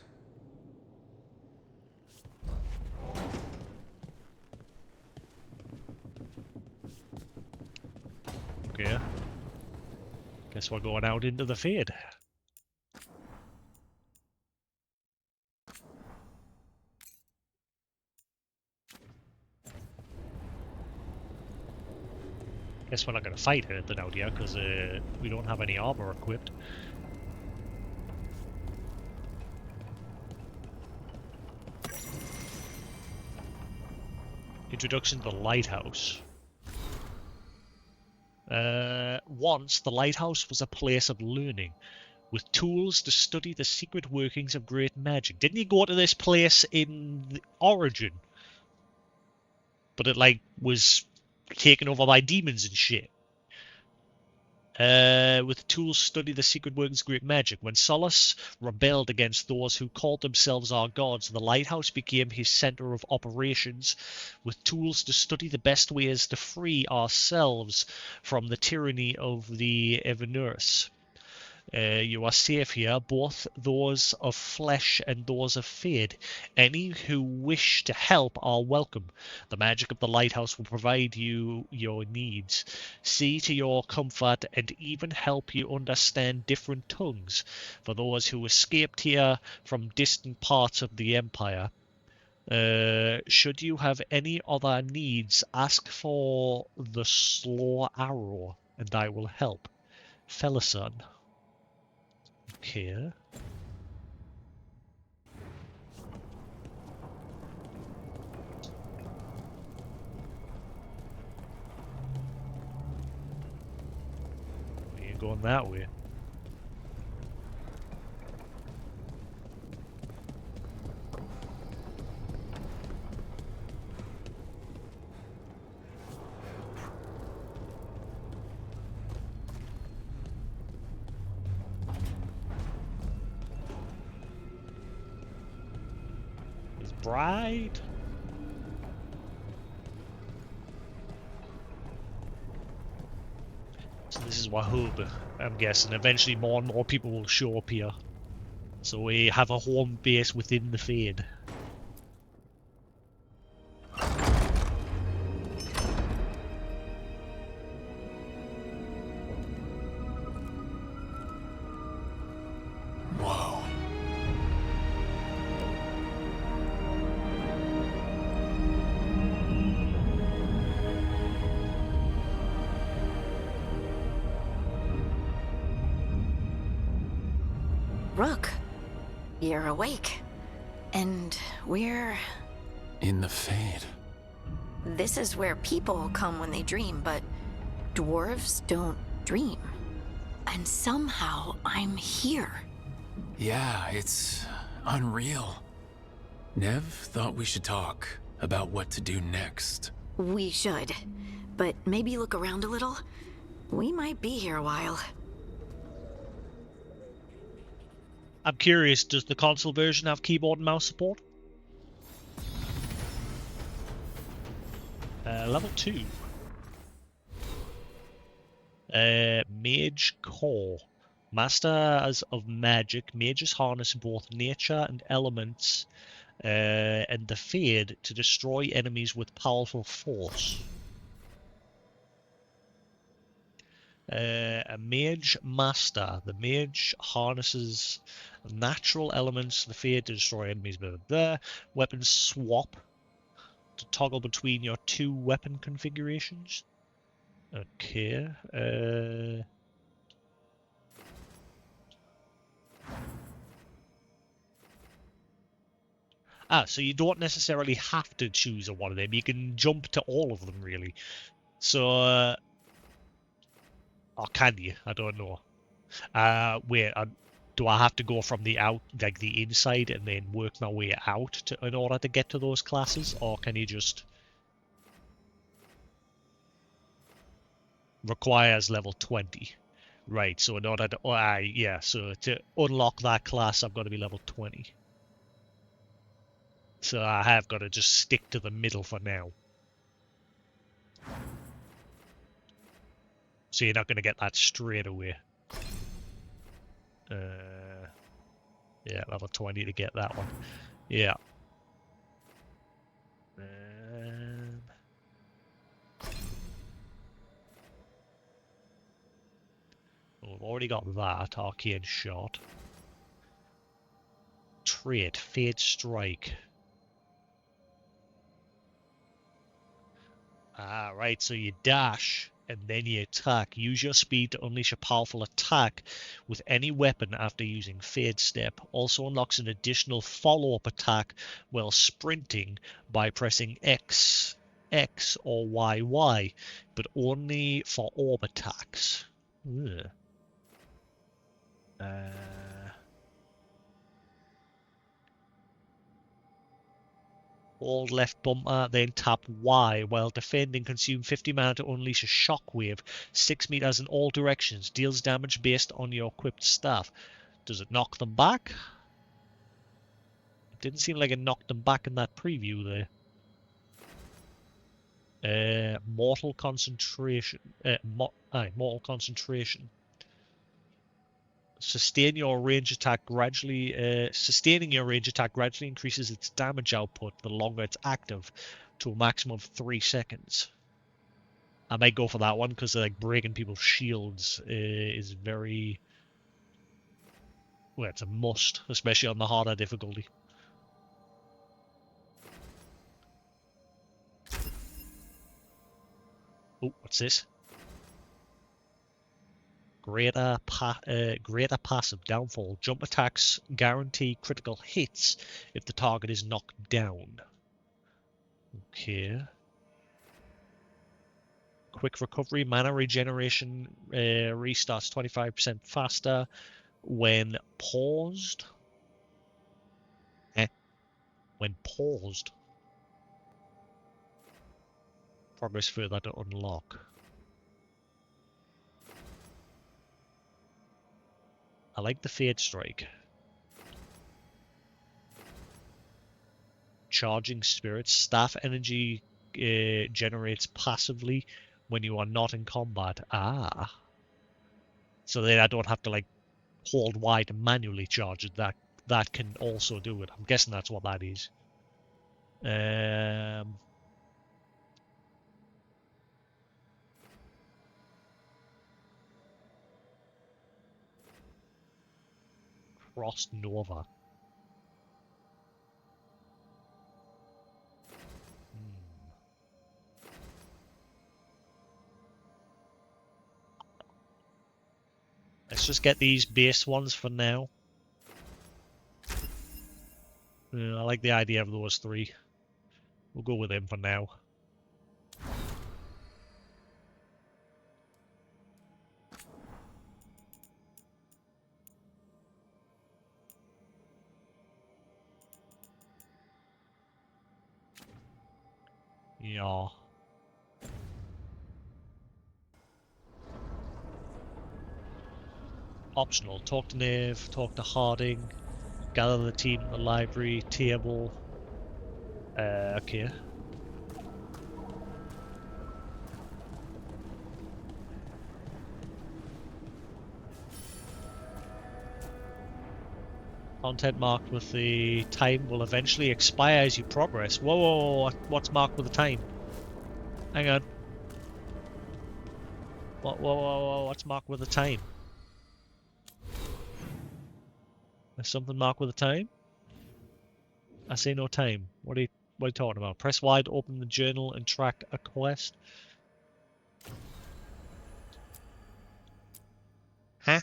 Okay. Guess we're going out into the Fade. Guess we're not going to fight anything out here because we don't have any armor equipped. Introduction to the lighthouse. Once, the lighthouse was a place of learning, with tools to study the secret workings of great magic. Didn't you go to this place in the Origin? But it, like, was taken over by demons and shit. With tools to study the secret workings of great magic. When Solus rebelled against those who called themselves our gods, the lighthouse became his center of operations, with tools to study the best ways to free ourselves from the tyranny of the Evanurus. You are safe here, both those of flesh and those of Fade. Any who wish to help are welcome. The magic of the lighthouse will provide you your needs, see to your comfort, and even help you understand different tongues. For those who escaped here from distant parts of the Empire, should you have any other needs, ask for the Slow Arrow, and I will help. Felison. Okay. We ain't going that way. Bride? So this is Wahub, I'm guessing. Eventually more and more people will show up here. So we have a home base within the Fade. Rook, you're awake. And we're... in the Fade. This is where people come when they dream, but dwarves don't dream. And somehow I'm here. Yeah, it's unreal. Nev thought we should talk about what to do next. We should. But maybe look around a little. We might be here a while. I'm curious, does the console version have keyboard and mouse support? Level 2. Mage Core. Masters of magic, mages harness both nature and elements and the Fade to destroy enemies with powerful force. A mage master. The mage harnesses natural elements to the Fade to destroy enemies. Blah, blah, blah. Weapon swap to toggle between your 2 weapon configurations. Okay. So you don't necessarily have to choose a one of them. You can jump to all of them, really. So, or can you? I don't know. Wait, do I have to go from the like the inside, and then work my way out in order to get to those classes, or can you just requires level 20? Right. So in order to, so to unlock that class, I've got to be level 20. So I have got to just stick to the middle for now. So you're not going to get that straight away. Yeah, level 20 to get that one. Yeah. We've already got that. Arcane Shot. Trait. Fade Strike. Right, so you dash and then you attack. Use your speed to unleash a powerful attack with any weapon after using Fade Step. Also unlocks an additional follow-up attack while sprinting by pressing X or YY, but only for orb attacks. Ugh. Hold left bumper, then tap Y while defending. Consume 50 mana to unleash a shockwave 6 meters in all directions. Deals damage based on your equipped staff. Does it knock them back? It didn't seem like it knocked them back in that preview there. Mortal concentration. Mortal concentration. Sustain your range attack gradually. Sustaining your range attack gradually increases its damage output the longer it's active, to a maximum of 3 seconds. I might go for that one because like breaking people's shields is very. Well, it's a must, especially on the harder difficulty. Oh, what's this? Greater passive downfall. Jump attacks guarantee critical hits if the target is knocked down. Okay. Quick recovery. Mana regeneration restarts 25% faster when paused. When paused. Progress further to unlock. I like the Fade Strike. Charging Spirits. Staff energy generates passively when you are not in combat. So then I don't have to like hold Y to manually charge it. That can also do it. I'm guessing that's what that is. Frost Nova. Let's just get these base ones for now. I like the idea of those 3. We'll go with them for now. Yeah. Optional. Talk to Nave, talk to Harding, gather the team in the library, table. Okay. Content marked with the time will eventually expire as you progress. Whoa, whoa, whoa, what's marked with the time? Hang on. Whoa, whoa, whoa, whoa, what's marked with the time? There's something marked with the time? I see no time. What are you talking about? Press Y to open the journal and track a quest. Huh?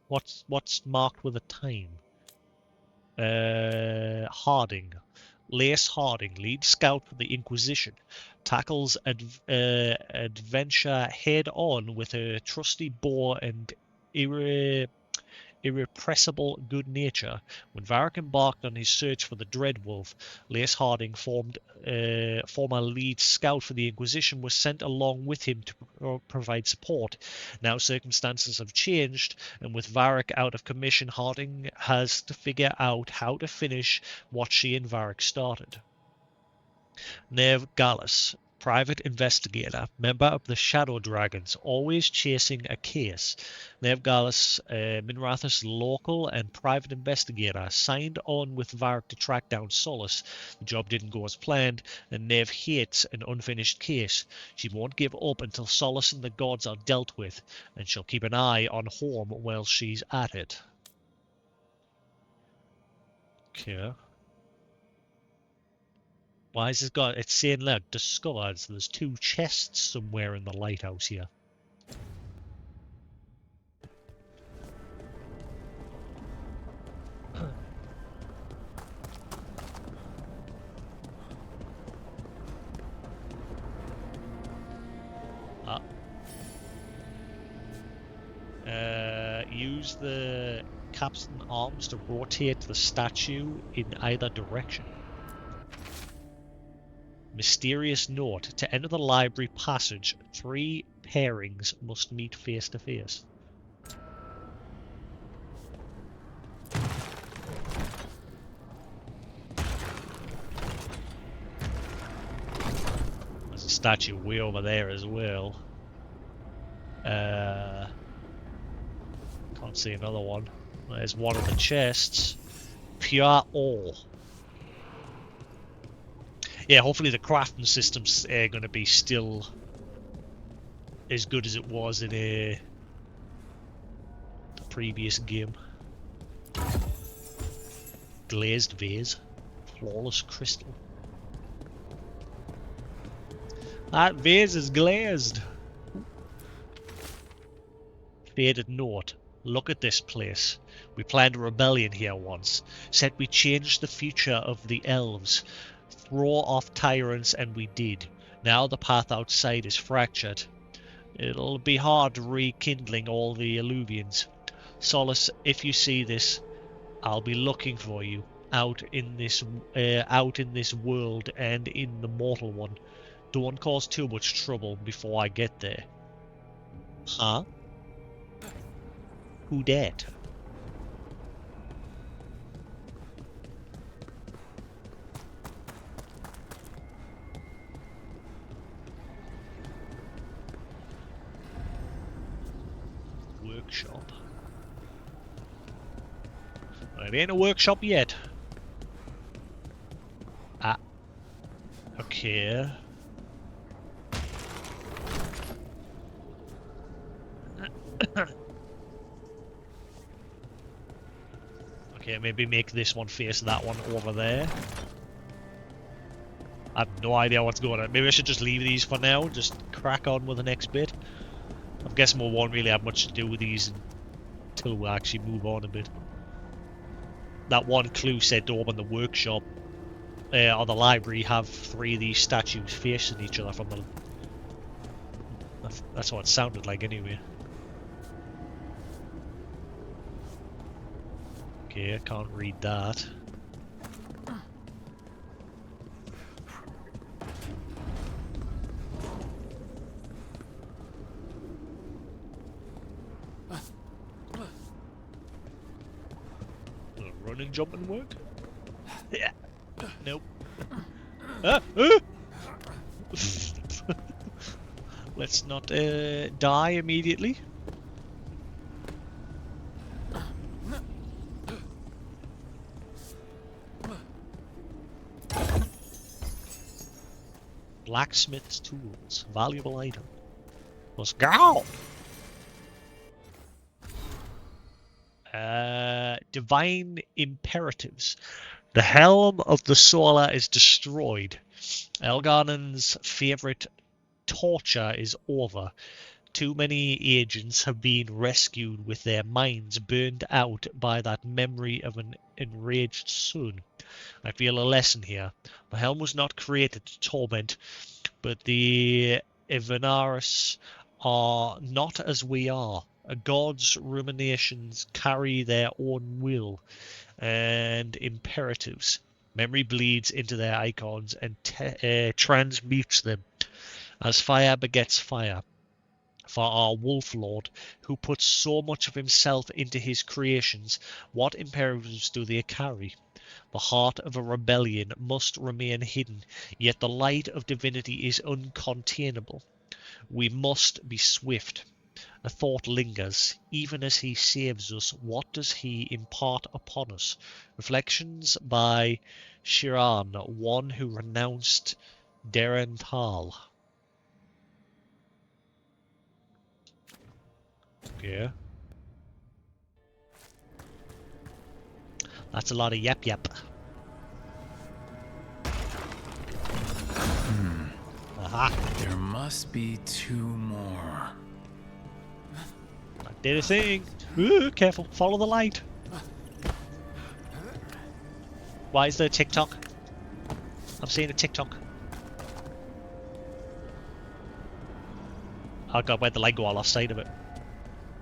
What's marked with a time? Harding. Lace Harding, lead scout for the Inquisition, tackles adventure head-on with her trusty bow and irrepressible good nature. When Varric embarked on his search for the Dreadwolf, Lace Harding, former lead scout for the Inquisition, was sent along with him to provide support. Now circumstances have changed, and with Varric out of commission, Harding has to figure out how to finish what she and Varric started. Nev Gallus, private investigator, member of the Shadow Dragons, always chasing a case. Nev Gallus, Minrath's local and private investigator, signed on with Varric to track down Solus. The job didn't go as planned, and Nev hates an unfinished case. She won't give up until Solus and the gods are dealt with, and she'll keep an eye on Horm while she's at it. Okay. Why is it got, it's saying look, discovered, so there's 2 chests somewhere in the lighthouse here. Use the capstan arms to rotate the statue in either direction. Mysterious note. To enter the library passage, 3 pairings must meet face to face. There's a statue way over there as well. Can't see another one. There's one of the chests. Pure ore. Yeah, hopefully the crafting system's going to be still as good as it was in the previous game. Glazed vase. Flawless crystal. That vase is glazed. Faded note. Look at this place. We planned a rebellion here once. Said we changed the future of the elves. Throw off tyrants, and we did. Now the path outside is fractured. It'll be hard rekindling all the Illuvians. Solus, if you see this, I'll be looking for you out in this world and in the mortal one. Don't cause too much trouble before I get there. Huh? Who dat? Workshop. It ain't a workshop yet. Ah. Okay. Okay, maybe make this one face that one over there. I have no idea what's going on. Maybe I should just leave these for now, just crack on with the next bit. I'm guessing we won't really have much to do with these until we actually move on a bit. That one clue said to open the workshop or the library, have 3 of these statues facing each other from the... That's what it sounded like anyway. Okay, I can't read that. Will run and jump and work? Yeah. Nope. Let's not die immediately. Blacksmith's tools. Valuable item. Let's go! Divine imperatives. The helm of the Solar is destroyed. Elgarnon's favorite torture is over. Too many agents have been rescued with their minds burned out by that memory of an enraged sun. I feel a lesson here. The helm was not created to torment, but the Ivanaris are not as we are. A god's ruminations carry their own will and imperatives. Memory bleeds into their icons and transmutes them, as fire begets fire. For our Wolf Lord, who puts so much of himself into his creations, what imperatives do they carry? The heart of a rebellion must remain hidden, yet the light of divinity is uncontainable. We must be swift. A thought lingers. Even as he saves us, what does he impart upon us? Reflections by Shiran, one who renounced Derenthal. Okay. That's a lot of yap yap. Aha. There must be 2 more. I did a thing. Ooh, careful. Follow the light. Why is there a TikTok? I'm seeing a TikTok. Oh god, where'd the light go? I lost sight of it.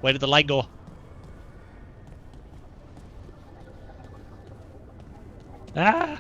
Where did the light go? Ah!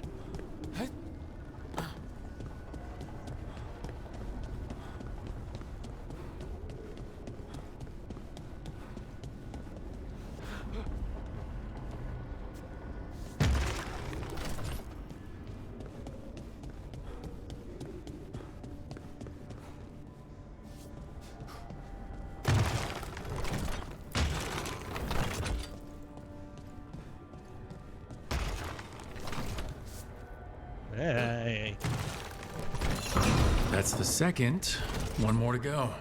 Hey. That's the second. 1 more to go.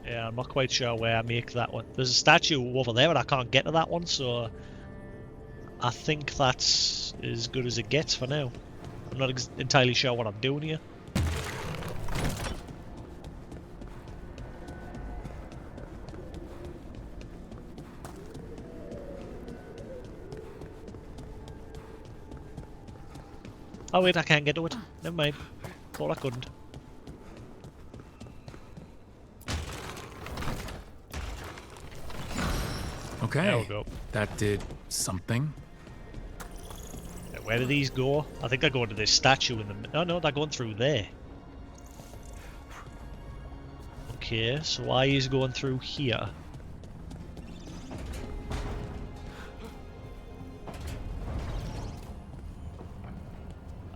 Yeah, I'm not quite sure where I make that one. There's a statue over there, but I can't get to that one, so I think that's as good as it gets for now. I'm not entirely sure what I'm doing here. Oh wait, I can't get to it. Never mind. Thought I couldn't. Okay. There we go. That did something. Where do these go? I think they're going to this statue in the... Oh no, they're going through there. Okay, so why is going through here?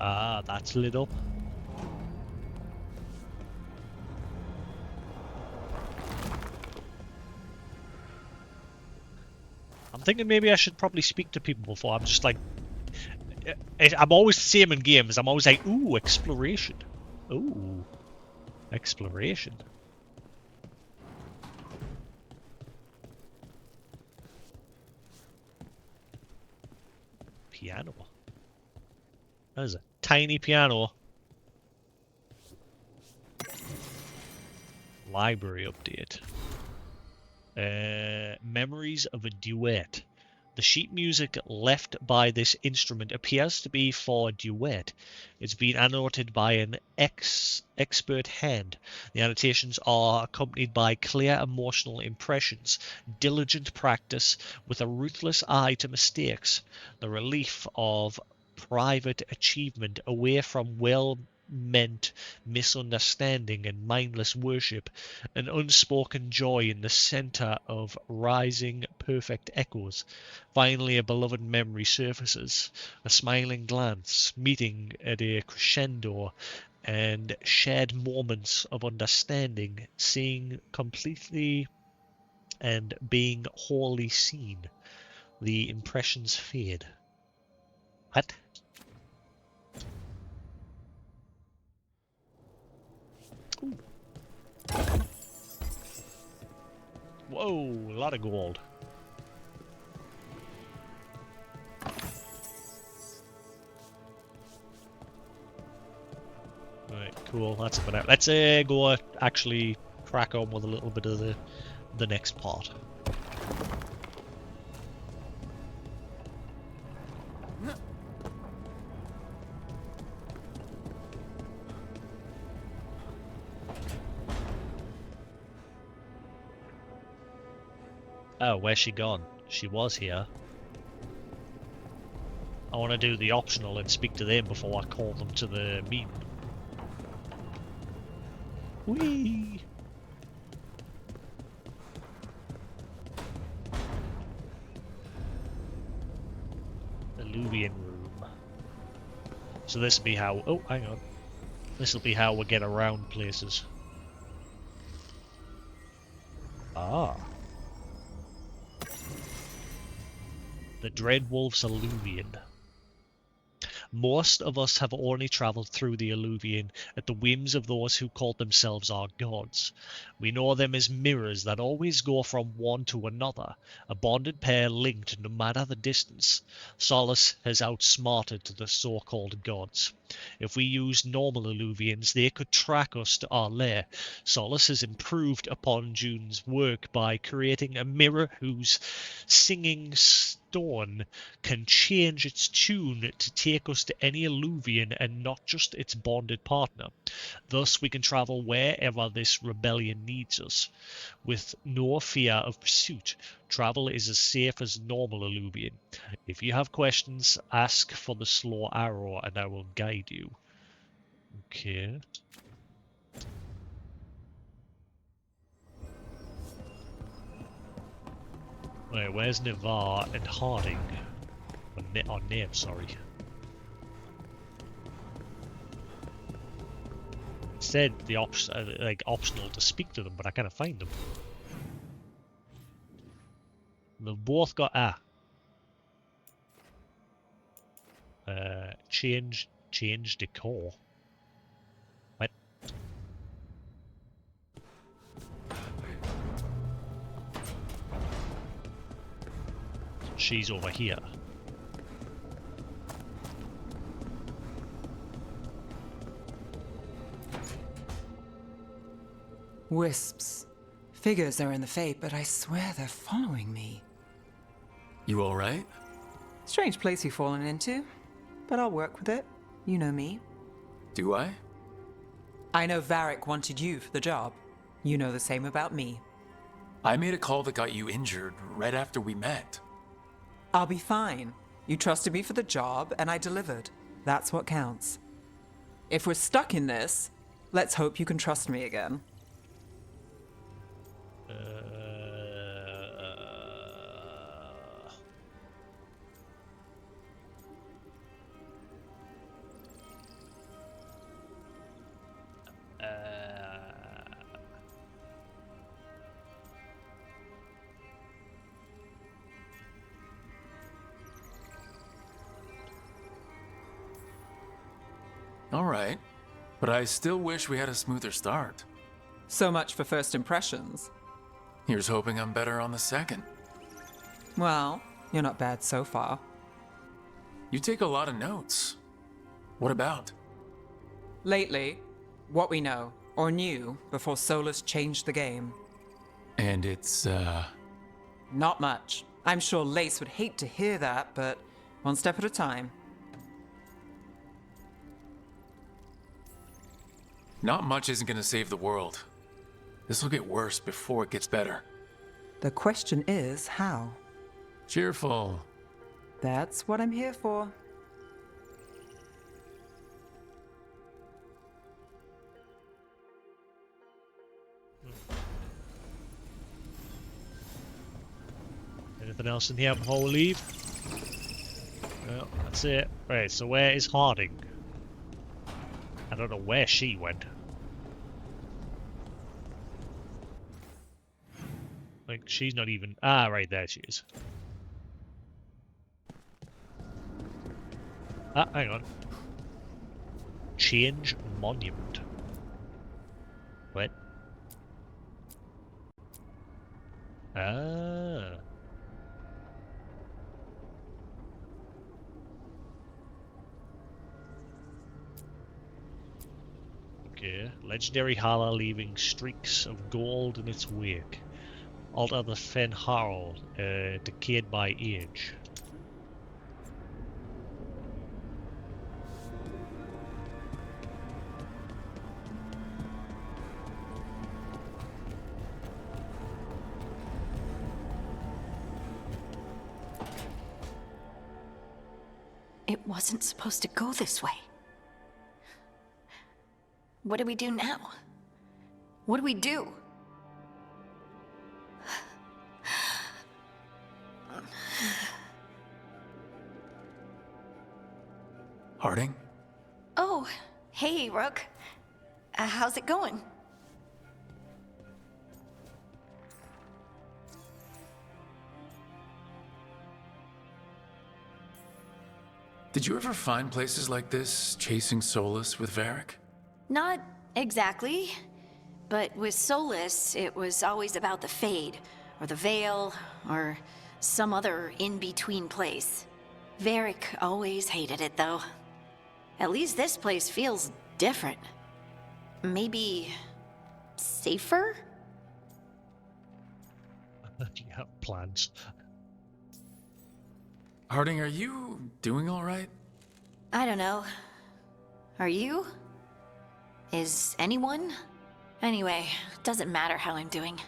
Ah, that's lit up. I'm thinking maybe I should probably speak to people before. I'm just like... I'm always the same in games. I'm always like, ooh, exploration. Ooh, exploration. Piano. That is a tiny piano. Library update. Memories of a duet. The sheet music left by this instrument appears to be for a duet. It's been annotated by an expert hand. The annotations are accompanied by clear emotional impressions, diligent practice with a ruthless eye to mistakes, the relief of private achievement away from well-meant misunderstanding and mindless worship, an unspoken joy in the center of rising perfect echoes. Finally, a beloved memory surfaces, a smiling glance, meeting at a crescendo, and shared moments of understanding, seeing completely and being wholly seen. The impressions fade. What? Whoa, a lot of gold. Right, cool. That's a bit out. Let's go actually crack on with a little bit of the next part. Oh, where's she gone? She was here. I want to do the optional and speak to them before I call them to the meeting. Whee! Illuvian room. So this will be how... Oh, hang on. This will be how we get around places. Ah. The Dreadwolf's Illuvian. Most of us have only travelled through the Illuvian at the whims of those who call themselves our gods. We know them as mirrors that always go from one to another, a bonded pair linked no matter the distance. Solus has outsmarted the so-called gods. If we used normal Illuvians, they could track us to our lair. Solus has improved upon June's work by creating a mirror whose singing stone can change its tune to take us to any Illuvian and not just its bonded partner. Thus we can travel wherever this rebellion needs us. With no fear of pursuit, travel is as safe as normal Illuvian. If you have questions, ask for the slow arrow and I will guide you. Okay. Wait, where's Navarre and Harding? Or name, sorry. It said the optional to speak to them, but I can't find them. They've both got change decor. What? She's over here. Wisps. Figures are in the fate, but I swear they're following me. You alright? Strange place you've fallen into, but I'll work with it. You know me. Do I? I know Varric wanted you for the job. You know the same about me. I made a call that got you injured right after we met. I'll be fine. You trusted me for the job, and I delivered. That's what counts. If we're stuck in this, let's hope you can trust me again. Alright, but I still wish we had a smoother start. So much for first impressions. Here's hoping I'm better on the second. Well, you're not bad so far. You take a lot of notes. What about? Lately, what we know, or knew, before Solus changed the game. And it's, Not much. I'm sure Lace would hate to hear that, but one step at a time. Not much isn't gonna save the world. This'll get worse before it gets better. The question is, how? Cheerful. That's what I'm here for. Anything else in here before we leave? No, that's it. Right, so where is Harding? I don't know where she went. Like, she's not even... Ah, right, there she is. Ah, hang on. Change monument. What? Ah. Okay. Legendary Hala leaving streaks of gold in its wake. Alter the Fen Harl, decayed by age. It wasn't supposed to go this way. What do we do now? What do we do? Harding? Oh, hey, Rook. How's it going? Did you ever find places like this, chasing Solus with Varric? Not exactly. But with Solus, it was always about the Fade, or the Veil, or some other in-between place. Varric always hated it, though. At least this place feels different. Maybe safer? Yeah, plans. Harding, are you doing all right? I don't know. Are you? Is anyone? Anyway, doesn't matter how I'm doing.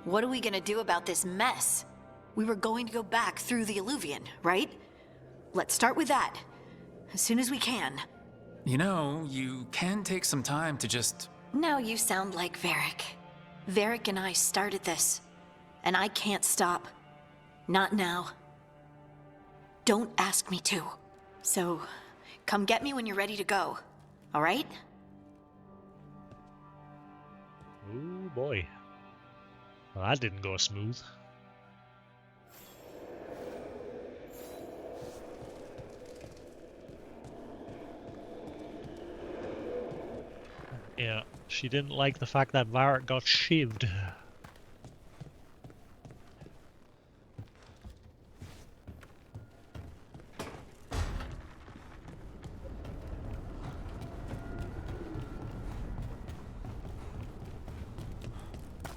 What are we gonna do about this mess? We were going to go back through the Alluvion, right? Let's start with that. As soon as we can. You know, you can take some time to just... Now you sound like Varric. Varric and I started this. And I can't stop. Not now. Don't ask me to. So, come get me when you're ready to go. Alright? Oh boy. Well, that didn't go smooth. Yeah, she didn't like the fact that Varric got shivved.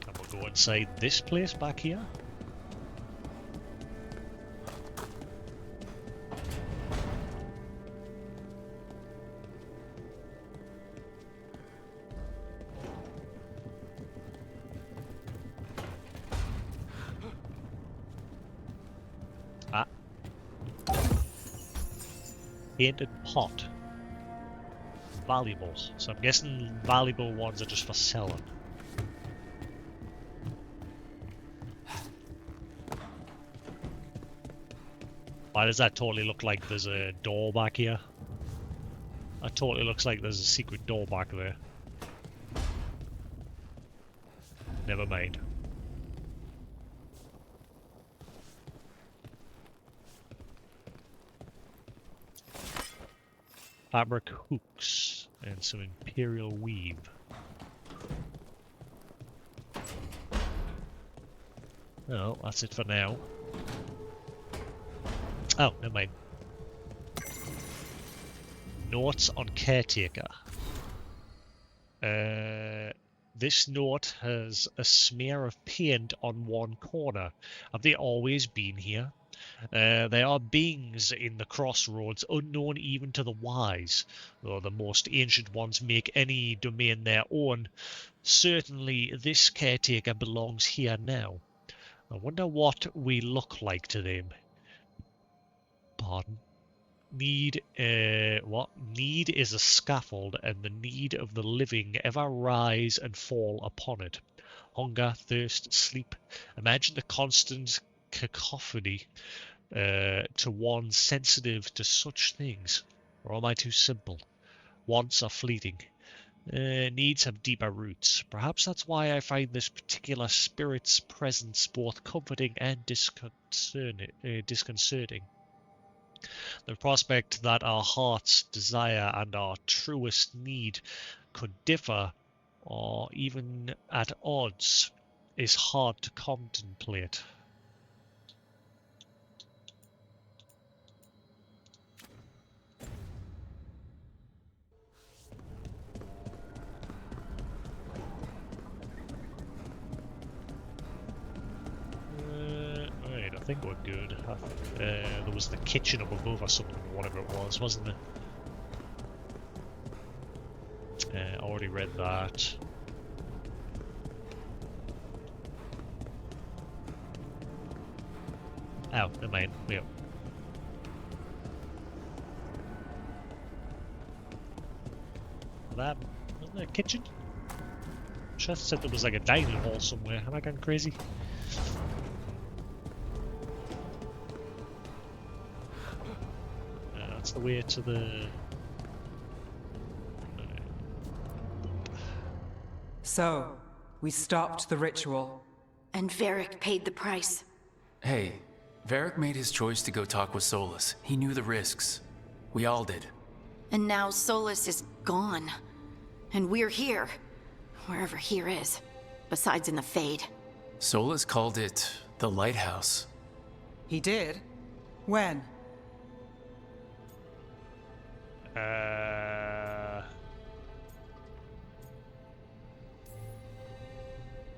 And we'll go inside this place back here. Painted pot. Valuable. So I'm guessing valuable ones are just for selling. Why does that totally look like there's a door back here? That totally looks like there's a secret door back there. Never mind. Fabric hooks and some imperial weave. Oh, that's it for now. Oh, never mind. Notes on Caretaker. This note has a smear of paint on one corner. Have they always been here? There are beings in the crossroads, unknown even to the wise, though the most ancient ones make any domain their own. Certainly this caretaker belongs here now. I wonder what we look like to them. Pardon? Need, what? Need is a scaffold, and the need of the living ever rise and fall upon it. Hunger, thirst, sleep. Imagine the constant cacophony to one sensitive to such things. Or am I too simple? Wants are fleeting. Needs have deeper roots. Perhaps that's why I find this particular spirit's presence both comforting and disconcerting. The prospect that our heart's desire and our truest need could differ, or even at odds, is hard to contemplate. Right, I think we're good. There was the kitchen up above or something, whatever it was, wasn't there? Already read that. Oh, never mind. Yep. That wasn't there a kitchen? Chef said there was like a dining hall somewhere. Am I going crazy? That's the way to the. So, we stopped the ritual. And Varric paid the price. Hey, Varric made his choice to go talk with Solus. He knew the risks. We all did. And now Solus is gone. And we're here. Wherever here is. Besides in the Fade. Solus called it the Lighthouse. He did? When?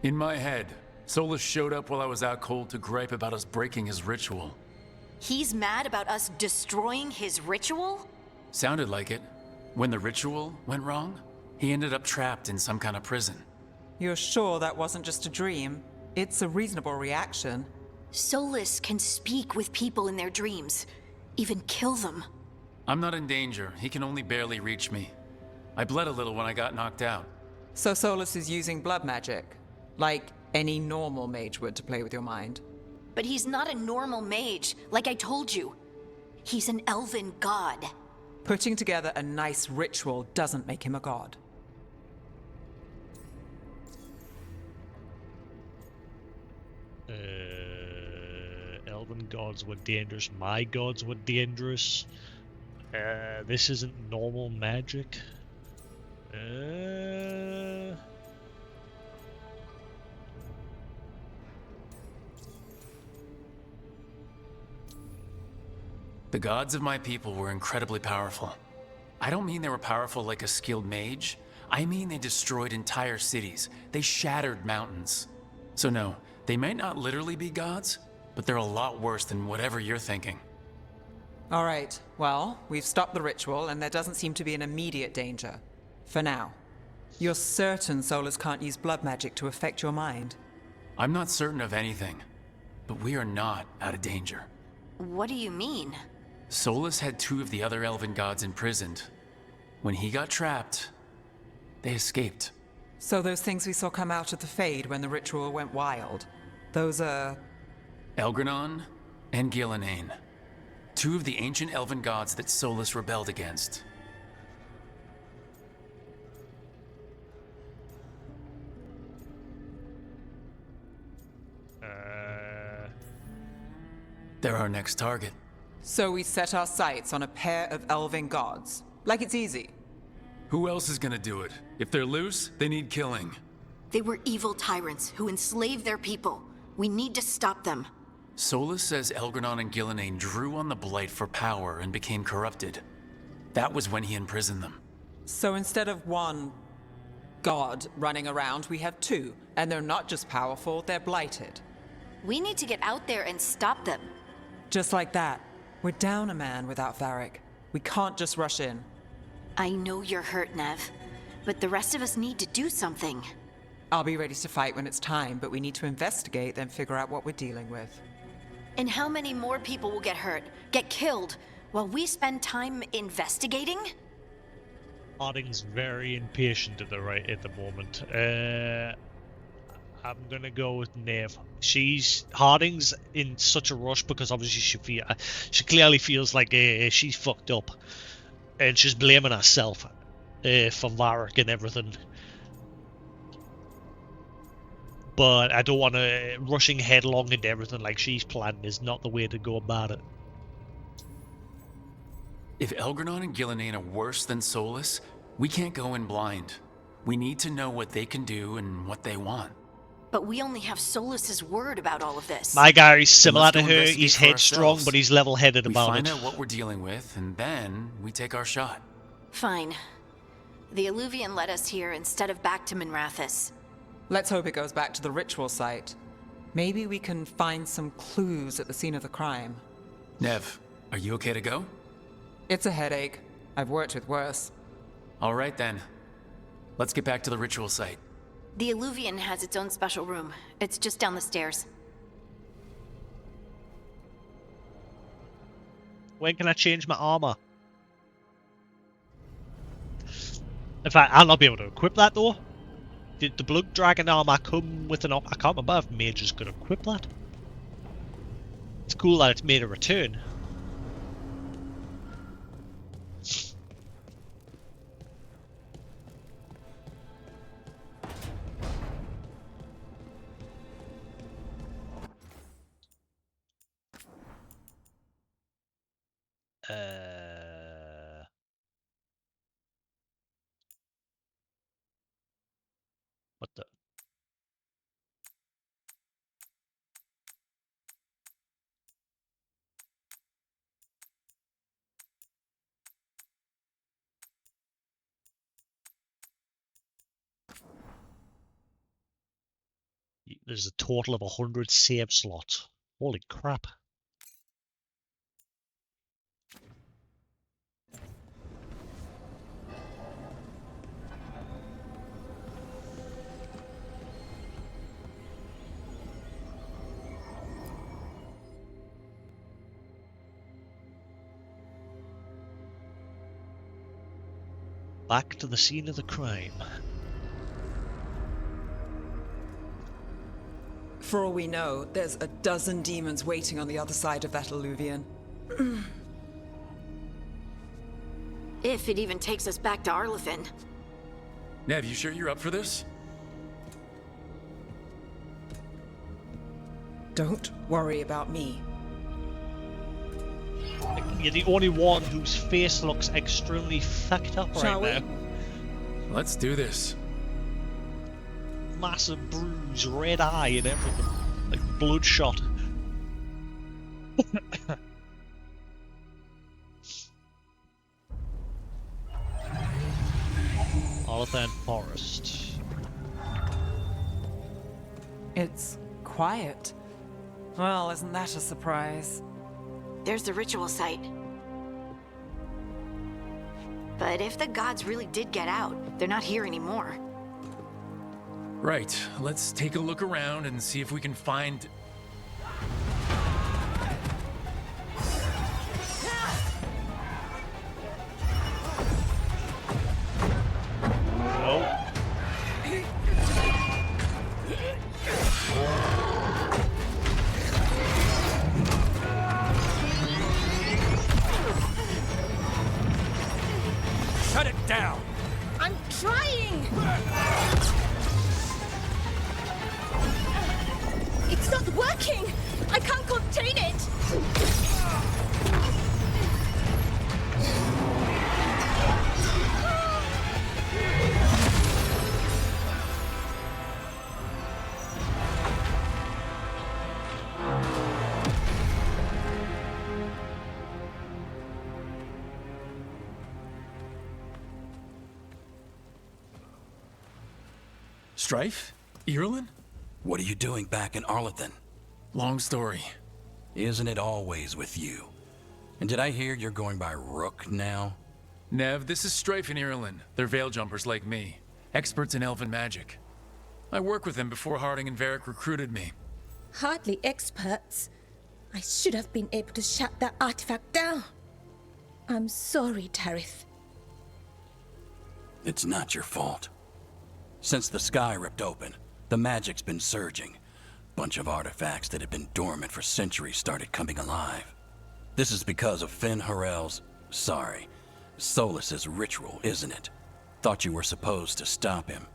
In my head, Solus showed up while I was out cold to gripe about us breaking his ritual. He's mad about us destroying his ritual? Sounded like it. When the ritual went wrong, he ended up trapped in some kind of prison. You're sure that wasn't just a dream? It's a reasonable reaction. Solus can speak with people in their dreams. Even kill them. I'm not in danger. He can only barely reach me. I bled a little when I got knocked out. So Solus is using blood magic? Like any normal mage would to play with your mind? But he's not a normal mage, like I told you. He's an elven god. Putting together a nice ritual doesn't make him a god. Elven gods were dangerous. My gods were dangerous. This isn't normal magic. The gods of my people were incredibly powerful. I don't mean they were powerful like a skilled mage. I mean they destroyed entire cities. They shattered mountains. So no, they might not literally be gods, but they're a lot worse than whatever you're thinking. All right, well, we've stopped the ritual and there doesn't seem to be an immediate danger. For now. You're certain Solus can't use blood magic to affect your mind? I'm not certain of anything, but we are not out of danger. What do you mean? Solus had 2 of the other elven gods imprisoned. When he got trapped, they escaped. So those things we saw come out of the Fade when the ritual went wild, those are... Elgranon and Gillenane. 2 of the ancient elven gods that Solus rebelled against. They're our next target. So we set our sights on a pair of elven gods. Like it's easy. Who else is gonna do it? If they're loose, they need killing. They were evil tyrants who enslaved their people. We need to stop them. Solus says Elgranon and Gillenane drew on the Blight for power and became corrupted. That was when he imprisoned them. So instead of one god running around, we have 2. And they're not just powerful, they're blighted. We need to get out there and stop them. Just like that. We're down a man without Varric. We can't just rush in. I know you're hurt, Nev, but the rest of us need to do something. I'll be ready to fight when it's time, but we need to investigate, then figure out what we're dealing with. And how many more people will get hurt, get killed, while we spend time investigating? Harding's very impatient at the moment. I'm gonna go with Neve. Harding's in such a rush because obviously she clearly feels like she's fucked up, and she's blaming herself for Varric and everything. But I don't want to rushing headlong into everything like she's planned is not the way to go about it. If Elgranon and Gillenane are worse than Solus, we can't go in blind. We need to know what they can do and what they want. But we only have Solus's word about all of this. My guy is Then similar let's to go her. investigate He's for headstrong, ourselves. but he's level-headed We about find it. out what we're dealing with, and then we take our shot. Fine. The Illuvian led us here instead of back to Minrathous. Let's hope it goes back to the ritual site. Maybe we can find some clues at the scene of the crime. Nev, are you okay to go? It's a headache. I've worked with worse. All right then. Let's get back to the ritual site. The Illuvian has its own special room. It's just down the stairs. When can I change my armor? In fact, I'll not be able to equip that though. Did the Blood Dragon armor come with an I can't remember if mages could equip that. It's cool that it's made a return. What the? There's a total of 100 save slots. Holy crap. Back to the scene of the crime. For all we know, there's a dozen demons waiting on the other side of that Illuvian. If it even takes us back to Arlethan. Nev, you sure you're up for this? Don't worry about me. You're the only one whose face looks extremely fucked up Shall right we? now. Let's do this. Massive bruise, red eye and everything. Like bloodshot. Arlethan Forest. It's quiet. Well, isn't that a surprise? There's the ritual site. But if the gods really did get out, they're not here anymore. Right, let's take a look around and see if we can find... Oh. Shut it down! I'm trying! It's not working! I can't contain it! Strife? Irulan? What are you doing back in Arlethan? Long story. Isn't it always with you? And did I hear you're going by Rook now? Nev, this is Strife and Irulan. They're veil jumpers like me. Experts in elven magic. I worked with them before Harding and Varric recruited me. Hardly experts. I should have been able to shut that artifact down. I'm sorry, Tarith. It's not your fault. Since the sky ripped open, the magic's been surging. Bunch of artifacts that had been dormant for centuries started coming alive. This is because of Finn Harel's, Solus's ritual, isn't it? Thought you were supposed to stop him.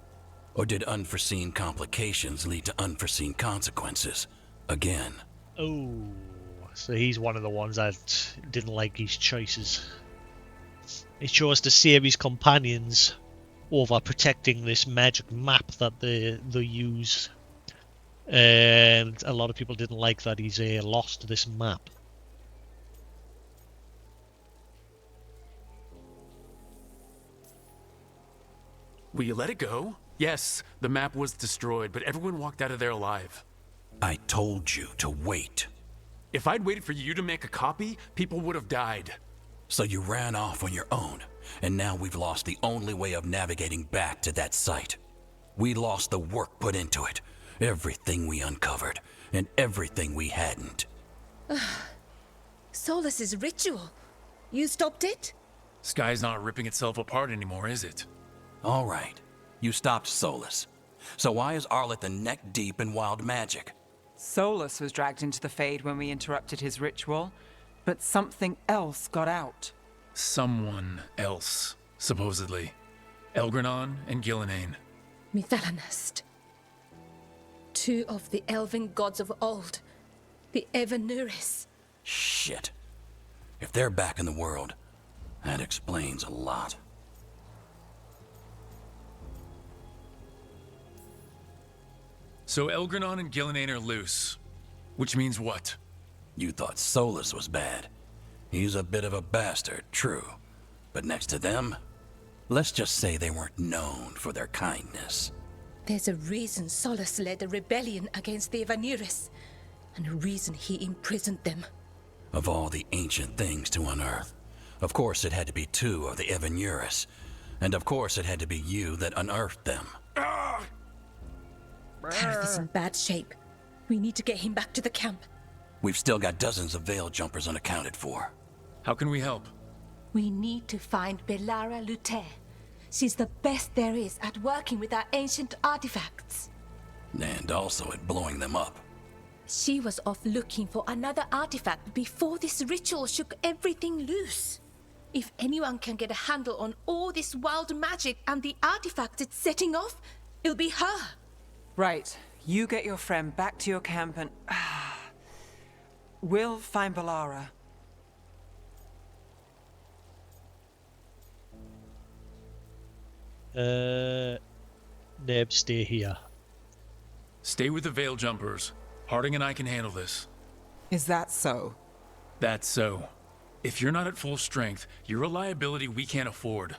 Or did unforeseen complications lead to unforeseen consequences? Again. Oh, so he's one of the ones that didn't like his choices. He chose to save his companions over protecting this magic map that they use And a lot of people didn't like that he's lost this map. Will you let it go? Yes, the map was destroyed, but everyone walked out of there alive. I told you to wait. If I'd waited for you to make a copy, people would have died. So you ran off on your own, and now we've lost the only way of navigating back to that site. We lost the work put into it, everything we uncovered, and everything we hadn't. Solus's ritual. You stopped it? Sky's not ripping itself apart anymore, is it? All right, you stopped Solus. So why is Arleth neck deep in wild magic? Solus was dragged into the Fade when we interrupted his ritual, but something else got out. Someone else, supposedly. Elgranon and Gillenane. Mithalanast. Two of the elven gods of old. The Evanuris. Shit. If they're back in the world, that explains a lot. So Elgranon and Gillenane are loose. Which means what? You thought Solus was bad. He's a bit of a bastard, true. But next to them, let's just say they weren't known for their kindness. There's a reason Solus led a rebellion against the Evanuris, and a reason he imprisoned them. Of all the ancient things to unearth, of course it had to be two of the Evanuris. And of course it had to be you that unearthed them. Harith is in bad shape. We need to get him back to the camp. We've still got dozens of Veil jumpers unaccounted for. How can we help? We need to find Belara Luther. She's the best there is at working with our ancient artifacts. And also at blowing them up. She was off looking for another artifact before this ritual shook everything loose. If anyone can get a handle on all this wild magic and the artifacts it's setting off, it'll be her. Right. You get your friend back to your camp and... we'll find Belara. Neb, stay here. Stay with the Veil jumpers. Harding and I can handle this. Is that so? That's so. If you're not at full strength, you're a liability we can't afford.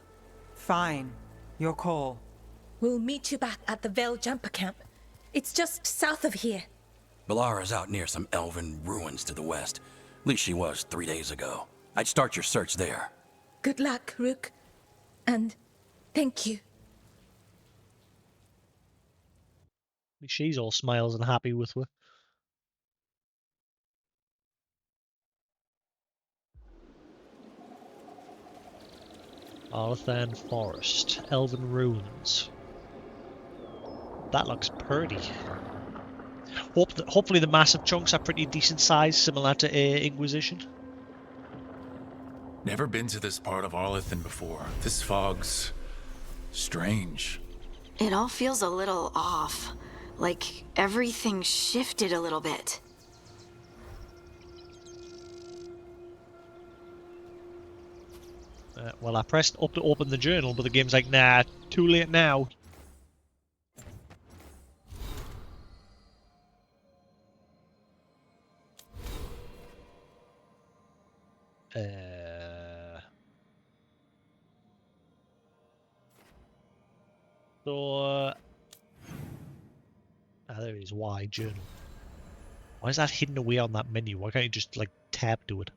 Fine. Your call. We'll meet you back at the Veil Jumper Camp. It's just south of here. Belara's out near some elven ruins to the west. At least she was 3 days ago. I'd start your search there. Good luck, Rook. And thank you. She's all smiles and happy with her. Arthan Forest, Elven Ruins. That looks pretty. Hopefully the massive chunks are pretty decent size, similar to Inquisition. Never been to this part of Arleth before. This fog's strange. It all feels a little off. Like everything shifted a little bit. Well, I pressed up to open the journal, but the game's like, nah, too late now. There it is, Y, journal. Why is that hidden away on that menu? Why can't you just, like, tab to it?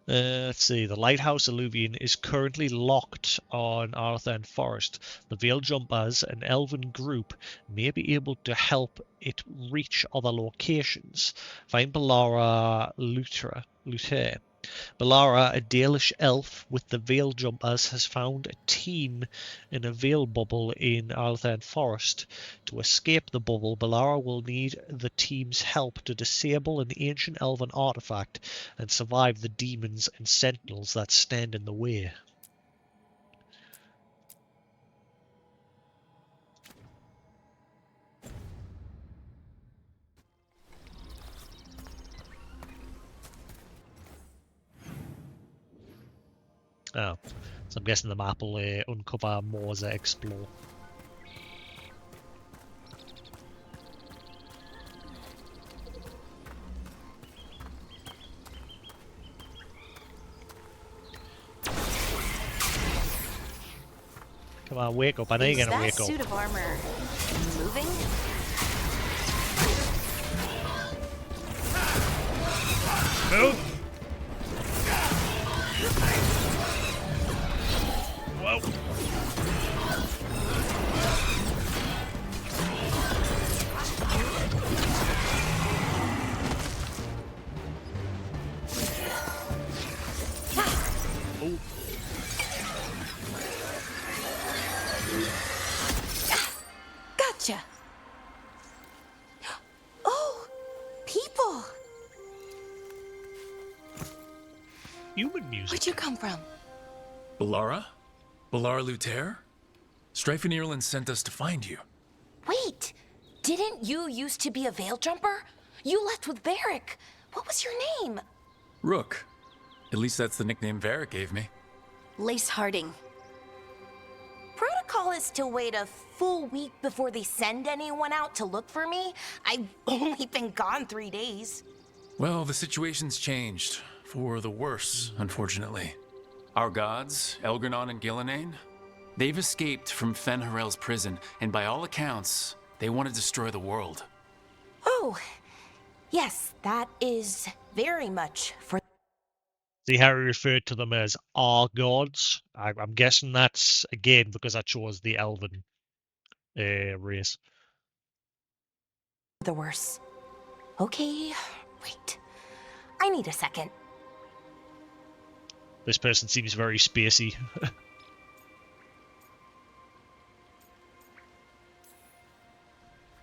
Let's see. The Lighthouse Alluvian is currently locked on Arthan Forest. The Veil Jumpers, an elven group, may be able to help it reach other locations. Find Belara Luther. Belara, a Dalish elf with the Veil Jumpers, has found a team in a Veil bubble in Arthan Forest. To escape the bubble, Belara will need the team's help to disable an ancient elven artifact and survive the demons and sentinels that stand in the way. Oh, so I'm guessing the map will uncover more as I explore. Come on, wake up. I know you're gonna wake Is that up. suit of armor moving? Move! Whoa! Oh. Gotcha. Oh, people. Human music. Where'd you come from? Balara? Balara Luther? Strife and Ireland sent us to find you. Wait, didn't you used to be a veil jumper? You left with Varric. What was your name? Rook. At least that's the nickname Varric gave me. Lace Harding. Protocol is to wait a full week before they send anyone out to look for me. I've only been gone 3 days. Well, the situation's changed. For the worse, unfortunately. Our gods, Elgranon and Gillenane, they've escaped from Fen'Harel's prison, and by all accounts, they want to destroy the world. Oh, yes, that is very much for... See how he referred to them as our gods? I'm guessing that's, again, because I chose the elven race. the worse. Okay, wait. I need a second. This person seems very spacey.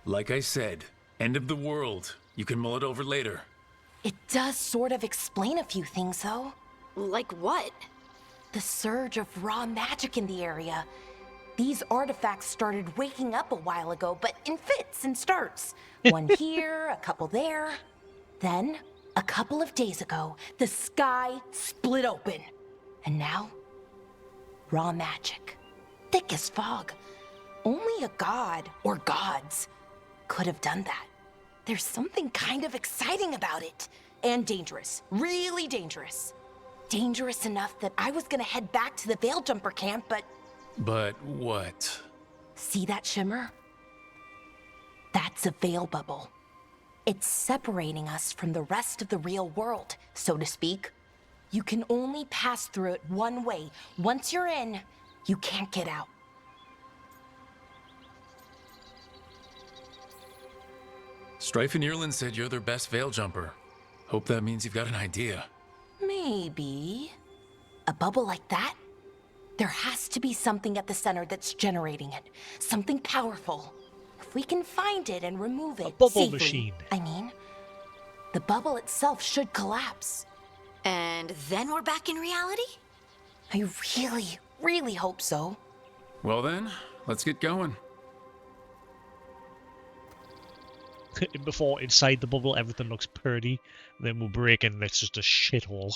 Like I said, end of the world. You can mull it over later. It does sort of explain a few things, though. Like what? The surge of raw magic in the area. These artifacts started waking up a while ago, but in fits and starts. One here, a couple there. Then, a couple of days ago, the sky split open. And now, raw magic. Thick as fog. Only a god, or gods, could have done that. There's something kind of exciting about it. And dangerous. Really dangerous. Dangerous enough that I was gonna head back to the Veil Jumper camp, but... But what? See that shimmer? That's a veil bubble. It's separating us from the rest of the real world, so to speak. You can only pass through it one way. Once you're in, you can't get out. Strife and Ireland said you're their best veil jumper. Hope that means you've got an idea. Maybe. A bubble like that? There has to be something at the center that's generating it. Something powerful. If we can find it and remove it A bubble safely, machine. I mean, the bubble itself should collapse. And then we're back in reality? I really, really hope so. Well then, let's get going. Before inside the bubble everything looks pretty, then we'll break in and it's just a shithole.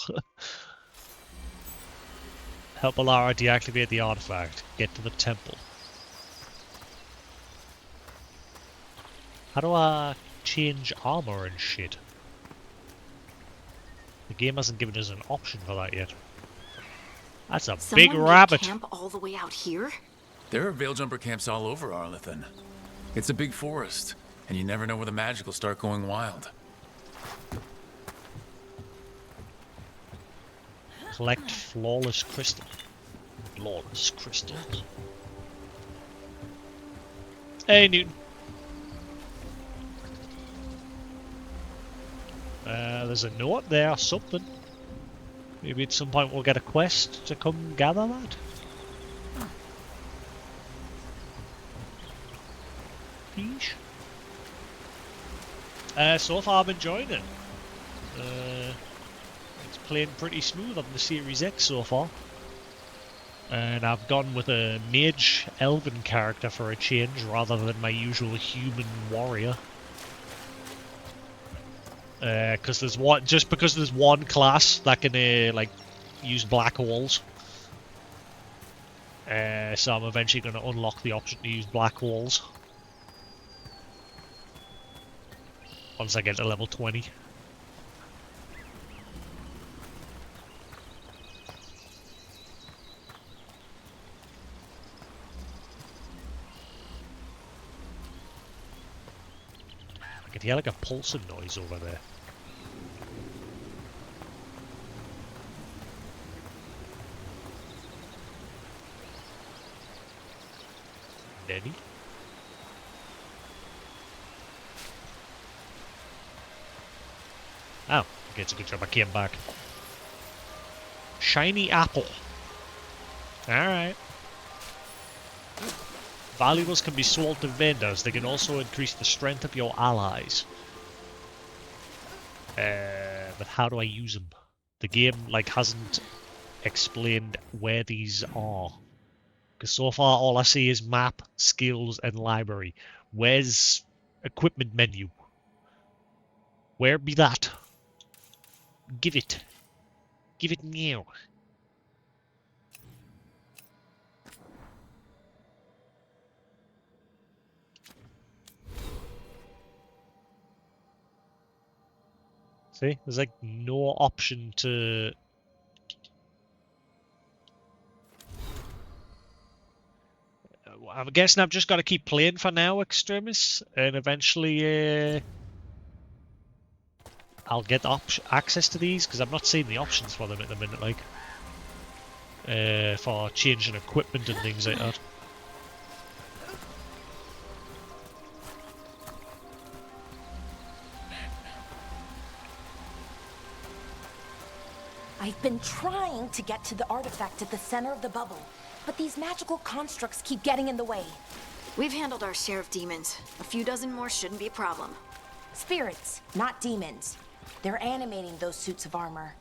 Help Alara deactivate the artifact. Get to the temple. How do I change armor and shit? The game hasn't given us an option for that yet. That's a big Someone made rabbit. camp all the way out here? There are veil jumper camps all over Arlethan. It's a big forest, and you never know where the magic will start going wild. Collect flawless crystal. Flawless crystals. Hey, Newton. There's a note there, something. Maybe at some point we'll get a quest to come gather that. Please. So far I'm enjoying it. It's playing pretty smooth on the Series X so far. And I've gone with a mage elven character for a change rather than my usual human warrior. Because there's one, just because there's one class that can like use black holes. So I'm eventually going to unlock the option to use black holes once I get to level 20. could hear like a pulsing noise over there. Nanny? Oh, okay, it's a good job I came back. Shiny apple. Alright. Valuables can be sold to vendors. They can also increase the strength of your allies. But how do I use them? The game like hasn't explained where these are. Because so far all I see is map, skills, and library. Where's equipment menu? Where be that? Give it. Give it now. See, there's like no option to... I'm guessing I've just got to keep playing for now, Extremis, and eventually I'll get access to these, because I'm not seeing the options for them at the minute, like, for changing equipment and things like that. I've been trying to get to the artifact at the center of the bubble, but these magical constructs keep getting in the way. We've handled our share of demons. A few dozen more shouldn't be a problem. Spirits, not demons. They're animating those suits of armor.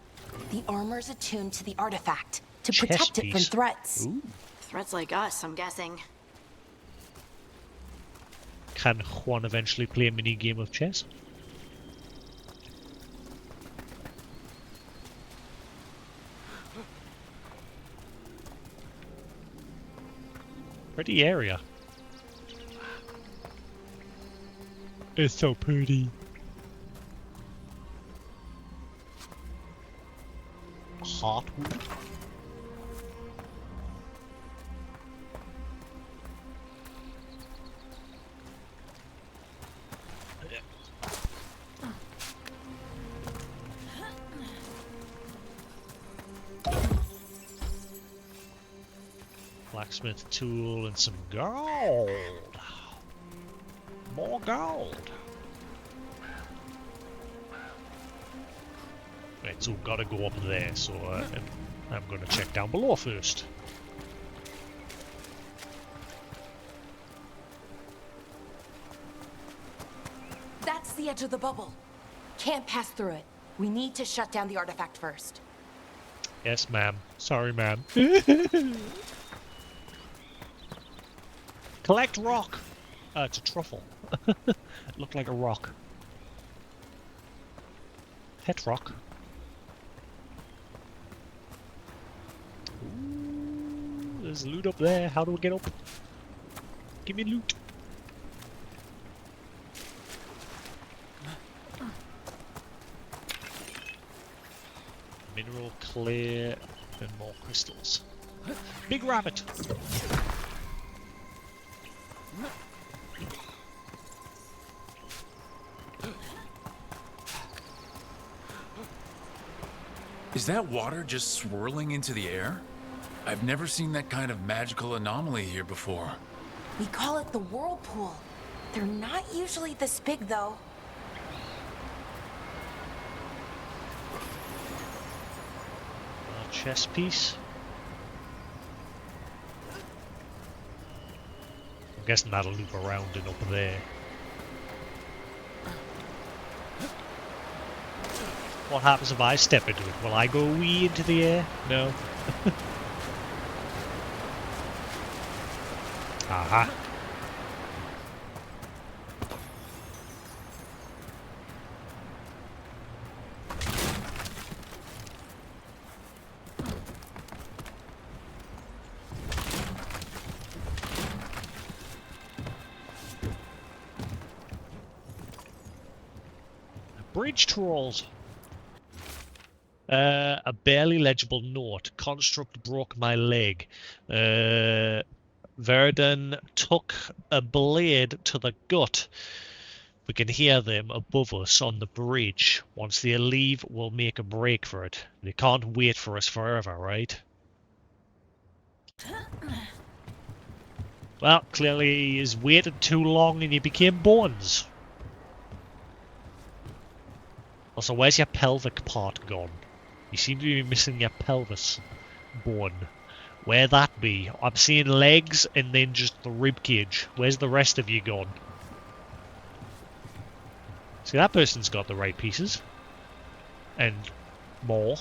The armor's attuned to the artifact to protect it from threats. Ooh. Threats like us, I'm guessing. Can Juan eventually play a mini game of chess? Pretty area. It's so pretty. Heartwood. Blacksmith tool and some gold. More gold. Right, so we've got to go up there, so I'm going to check down below first. That's the edge of the bubble. Can't pass through it. We need to shut down the artifact first. Yes, ma'am. Sorry, ma'am. Collect rock. It's a truffle. It looked like a rock. Pet rock. Ooh, there's loot up there. How do we get up? Give me loot. Mineral clear and more crystals. Big rabbit. Is that water just swirling into the air? I've never seen that kind of magical anomaly here before. We call it the whirlpool. They're not usually this big, though. A chess piece. I'm guessing that'll loop around and up there. What happens if I step into it? Will I go wee into the air? No. Aha. Bridge trolls. A barely legible note. Construct broke my leg. Verdun took a blade to the gut. We can hear them above us on the bridge. Once they leave, we'll make a break for it. They can't wait for us forever, right? Well, clearly he's waited too long and he became bones. Also, where's your pelvic part gone? You seem to be missing your pelvis bone. Where that be? I'm seeing legs and then just the rib cage. Where's the rest of you gone? See, that person's got the right pieces. And more.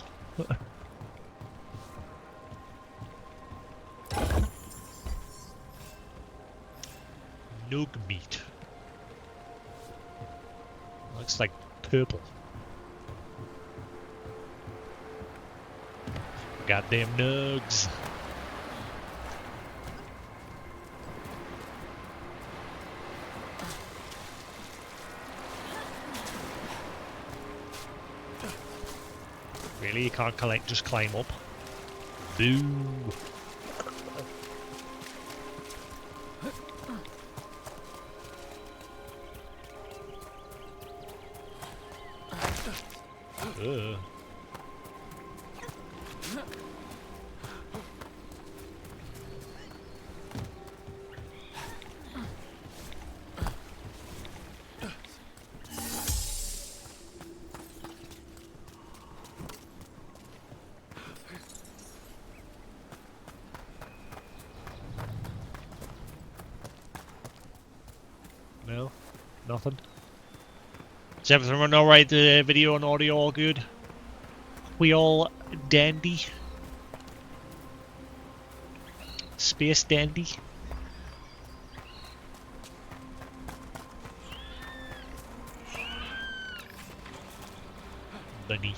Nug meat. Looks like purple. Goddamn nugs. Really? You can't collect, just climb up? Boo. No? Nothing? Is everything running alright? The video and audio all good? We all dandy? Space dandy? Bunny.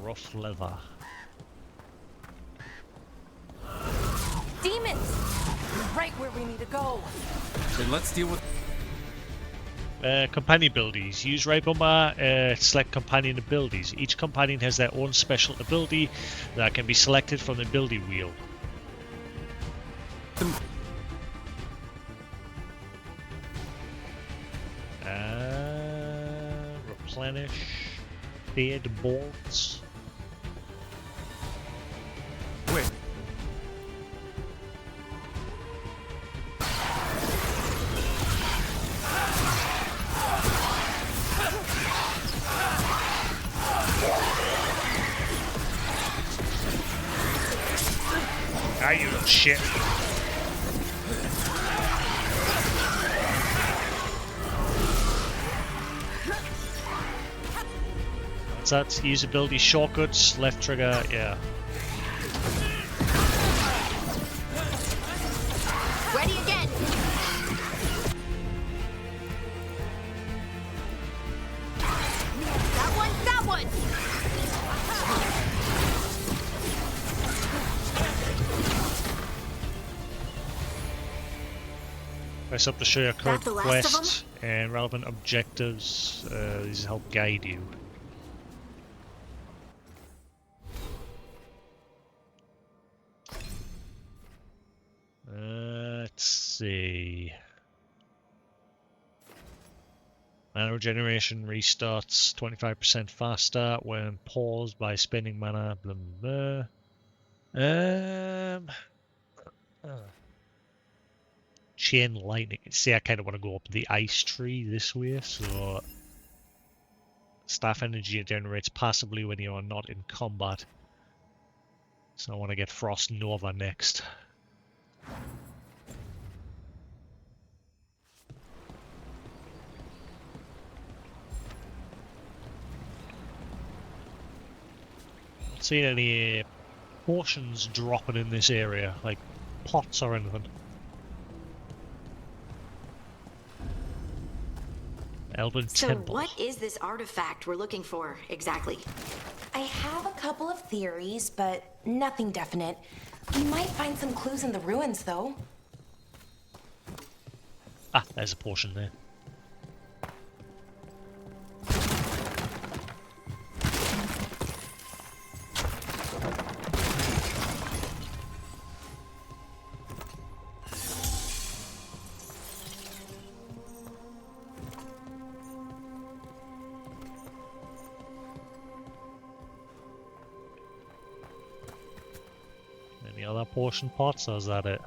Rough leather. Demons! Right where we need to go. Then let's deal with... Companion abilities. Use right bumper, select companion abilities. Each companion has their own special ability that can be selected from the ability wheel. Replenish. Fade bolts. Wait. Ah, you little shit. What's that? Use ability shortcuts, left trigger, yeah. Ready again. That one. Press up to show your current the last of quest and relevant objectives. These help guide you. Let's see. Mana regeneration restarts 25% faster when paused by spending mana. Blah, blah, blah. Chain lightning. See, I kind of want to go up the ice tree this way, so staff energy generates passively when you are not in combat. So I want to get Frost Nova next. Not seeing any potions dropping in this area, like pots or anything. Elven So temple. what is this artifact we're looking for, exactly? I have a couple of theories, but nothing definite. We might find some clues in the ruins, though. Ah, there's a portion there. Any other portion pots, or is that it?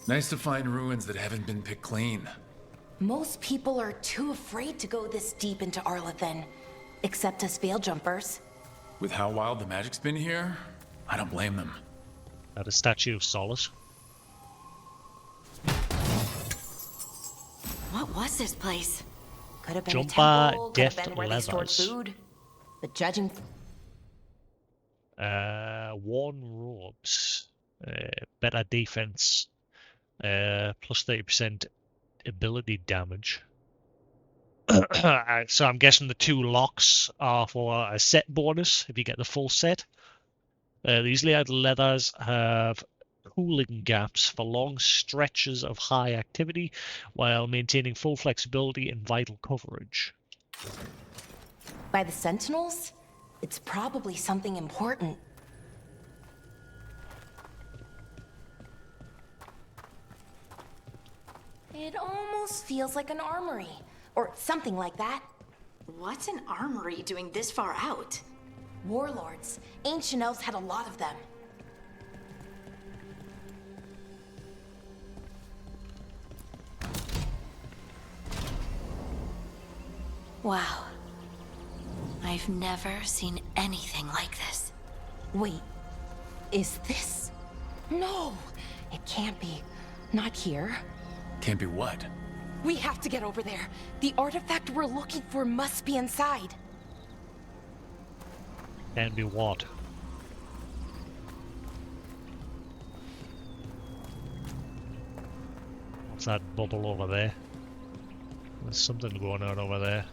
Nice to find ruins that haven't been picked clean. Most people are too afraid to go this deep into Arlathan, except us veil jumpers. With how wild the magic's been here, I don't blame them. That a statue of Solace. What was this place? Could have been Jumper, a temple, could have deft been where they stored leathers. food. But judging... Worn robes. Better defense. Plus 30% ability damage. So I'm guessing the 2 locks are for a set bonus if you get the full set. These layered leathers have cooling gaps for long stretches of high activity while maintaining full flexibility and vital coverage. By the Sentinels? It's probably something important. It almost feels like an armory, or something like that. What's an armory doing this far out? Warlords. Ancient elves had a lot of them. Wow. I've never seen anything like this. Wait, is this? No, it can't be. Not here. Can't be what? We have to get over there. The artifact we're looking for must be inside. Can be what? What's that bubble over there? There's something going on over there.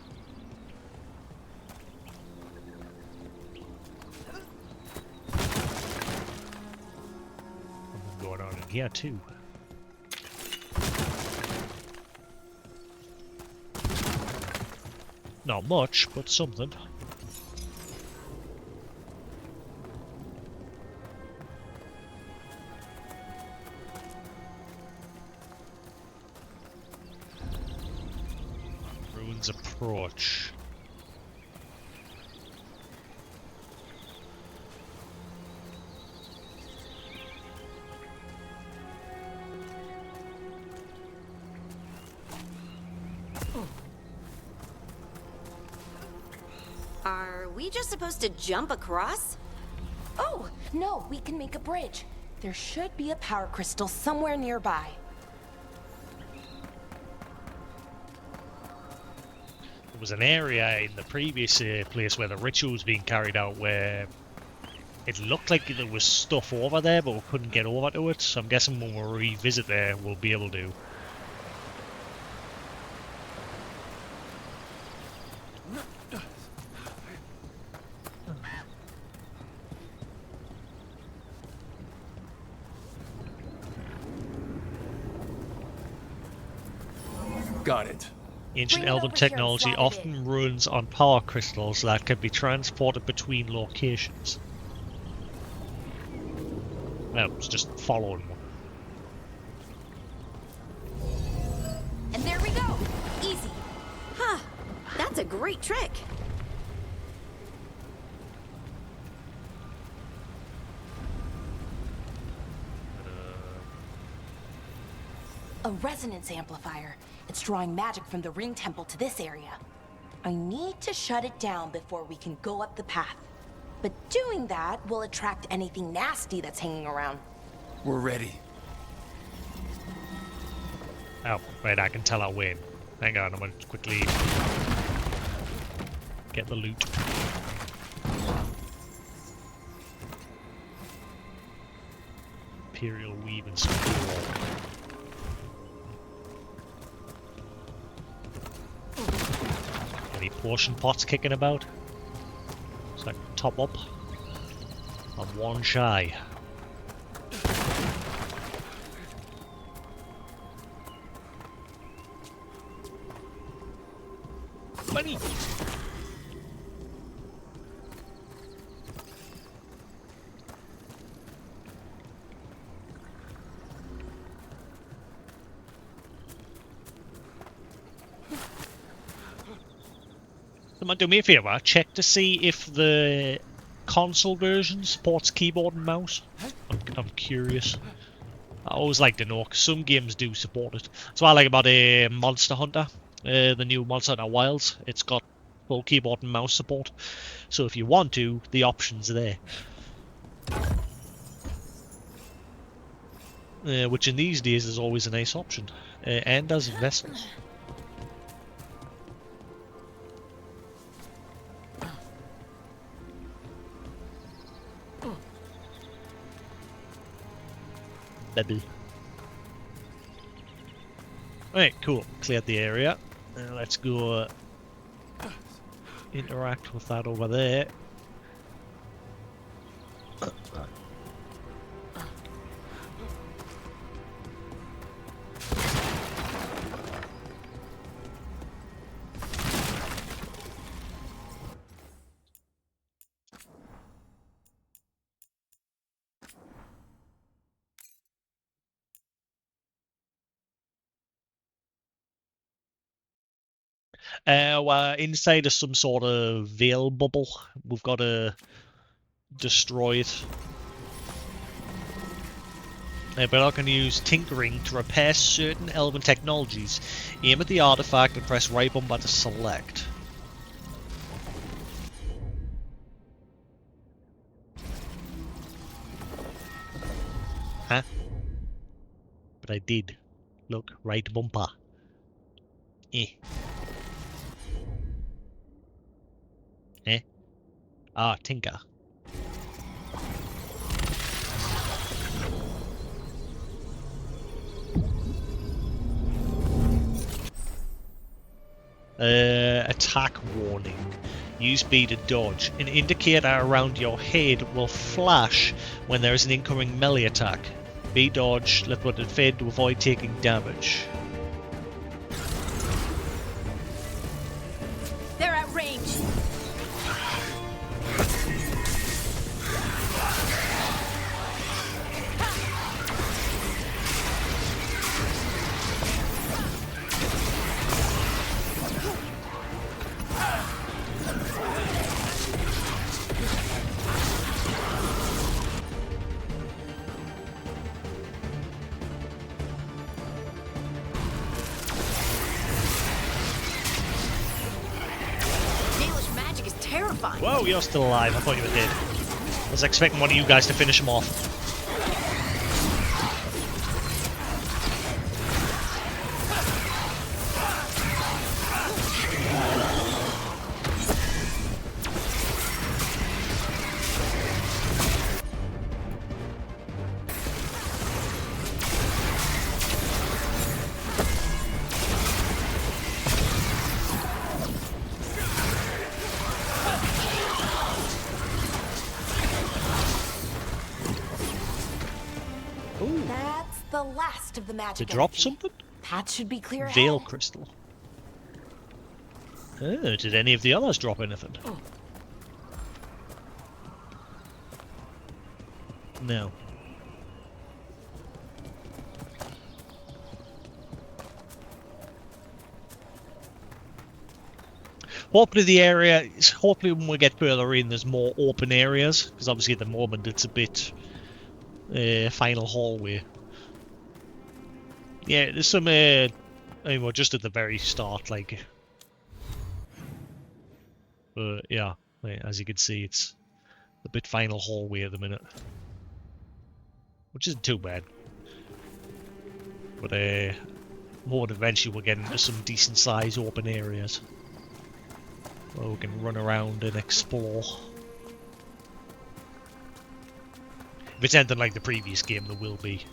Something going on in here too. Not much, but something. Ruins approach. Are we just supposed to jump across? Oh, no, we can make a bridge. There should be a power crystal somewhere nearby. There was an area in the previous place where the ritual was being carried out where it looked like there was stuff over there, but we couldn't get over to it. So I'm guessing when we revisit there, we'll be able to. Got it. Ancient Bring it elven over here and technology slide it often runs on power crystals that can be transported between locations. Well, it's just following one. And there we go. Easy. Huh. That's a great trick. A resonance amplifier. It's drawing magic from the ring temple to this area. I need to shut it down before we can go up the path. But doing that will attract anything nasty that's hanging around. We're ready. Oh, right, I can tell I win. Hang on, I'm gonna quickly get the loot. Imperial weave and scroll. Potion pots kicking about. So I can top up. I'm one shy. Money! Someone do me a favour, check to see if the console version supports keyboard and mouse. I'm curious. I always like to know, because some games do support it. That's what I like about Monster Hunter, the new Monster Hunter Wilds. It's got full keyboard and mouse support. So if you want to, the option's there. Which in these days is always a nice option. And as vessels. Baby. Alright, cool. Cleared the area. Let's go interact with that over there. Well, inside is some sort of veil bubble. We've got to destroy it. But I can use tinkering to repair certain elven technologies. Aim at the artifact and press right bumper to select. Huh? But I did. Look, right bumper. Eh. Eh? Ah, tinker. Attack warning. Use B to dodge. An indicator around your head will flash when there is an incoming melee attack. B dodge, left button fade to avoid taking damage. They're at range. Whoa, you're still alive. I thought you were dead. I was expecting one of you guys to finish him off. The last of the magic. To drop something? That should be clear. Veil crystal. Oh, did any of the others drop anything? No. Hopefully the area, hopefully when we get further in there's more open areas, because obviously at the moment it's a bit final hallway. Yeah, there's some, I mean, we're just at the very start, like, yeah, as you can see, it's a bit final hallway at the minute, which isn't too bad, but, more than eventually we'll get into some decent sized open areas, where we can run around and explore. If it's anything like the previous game, there will be.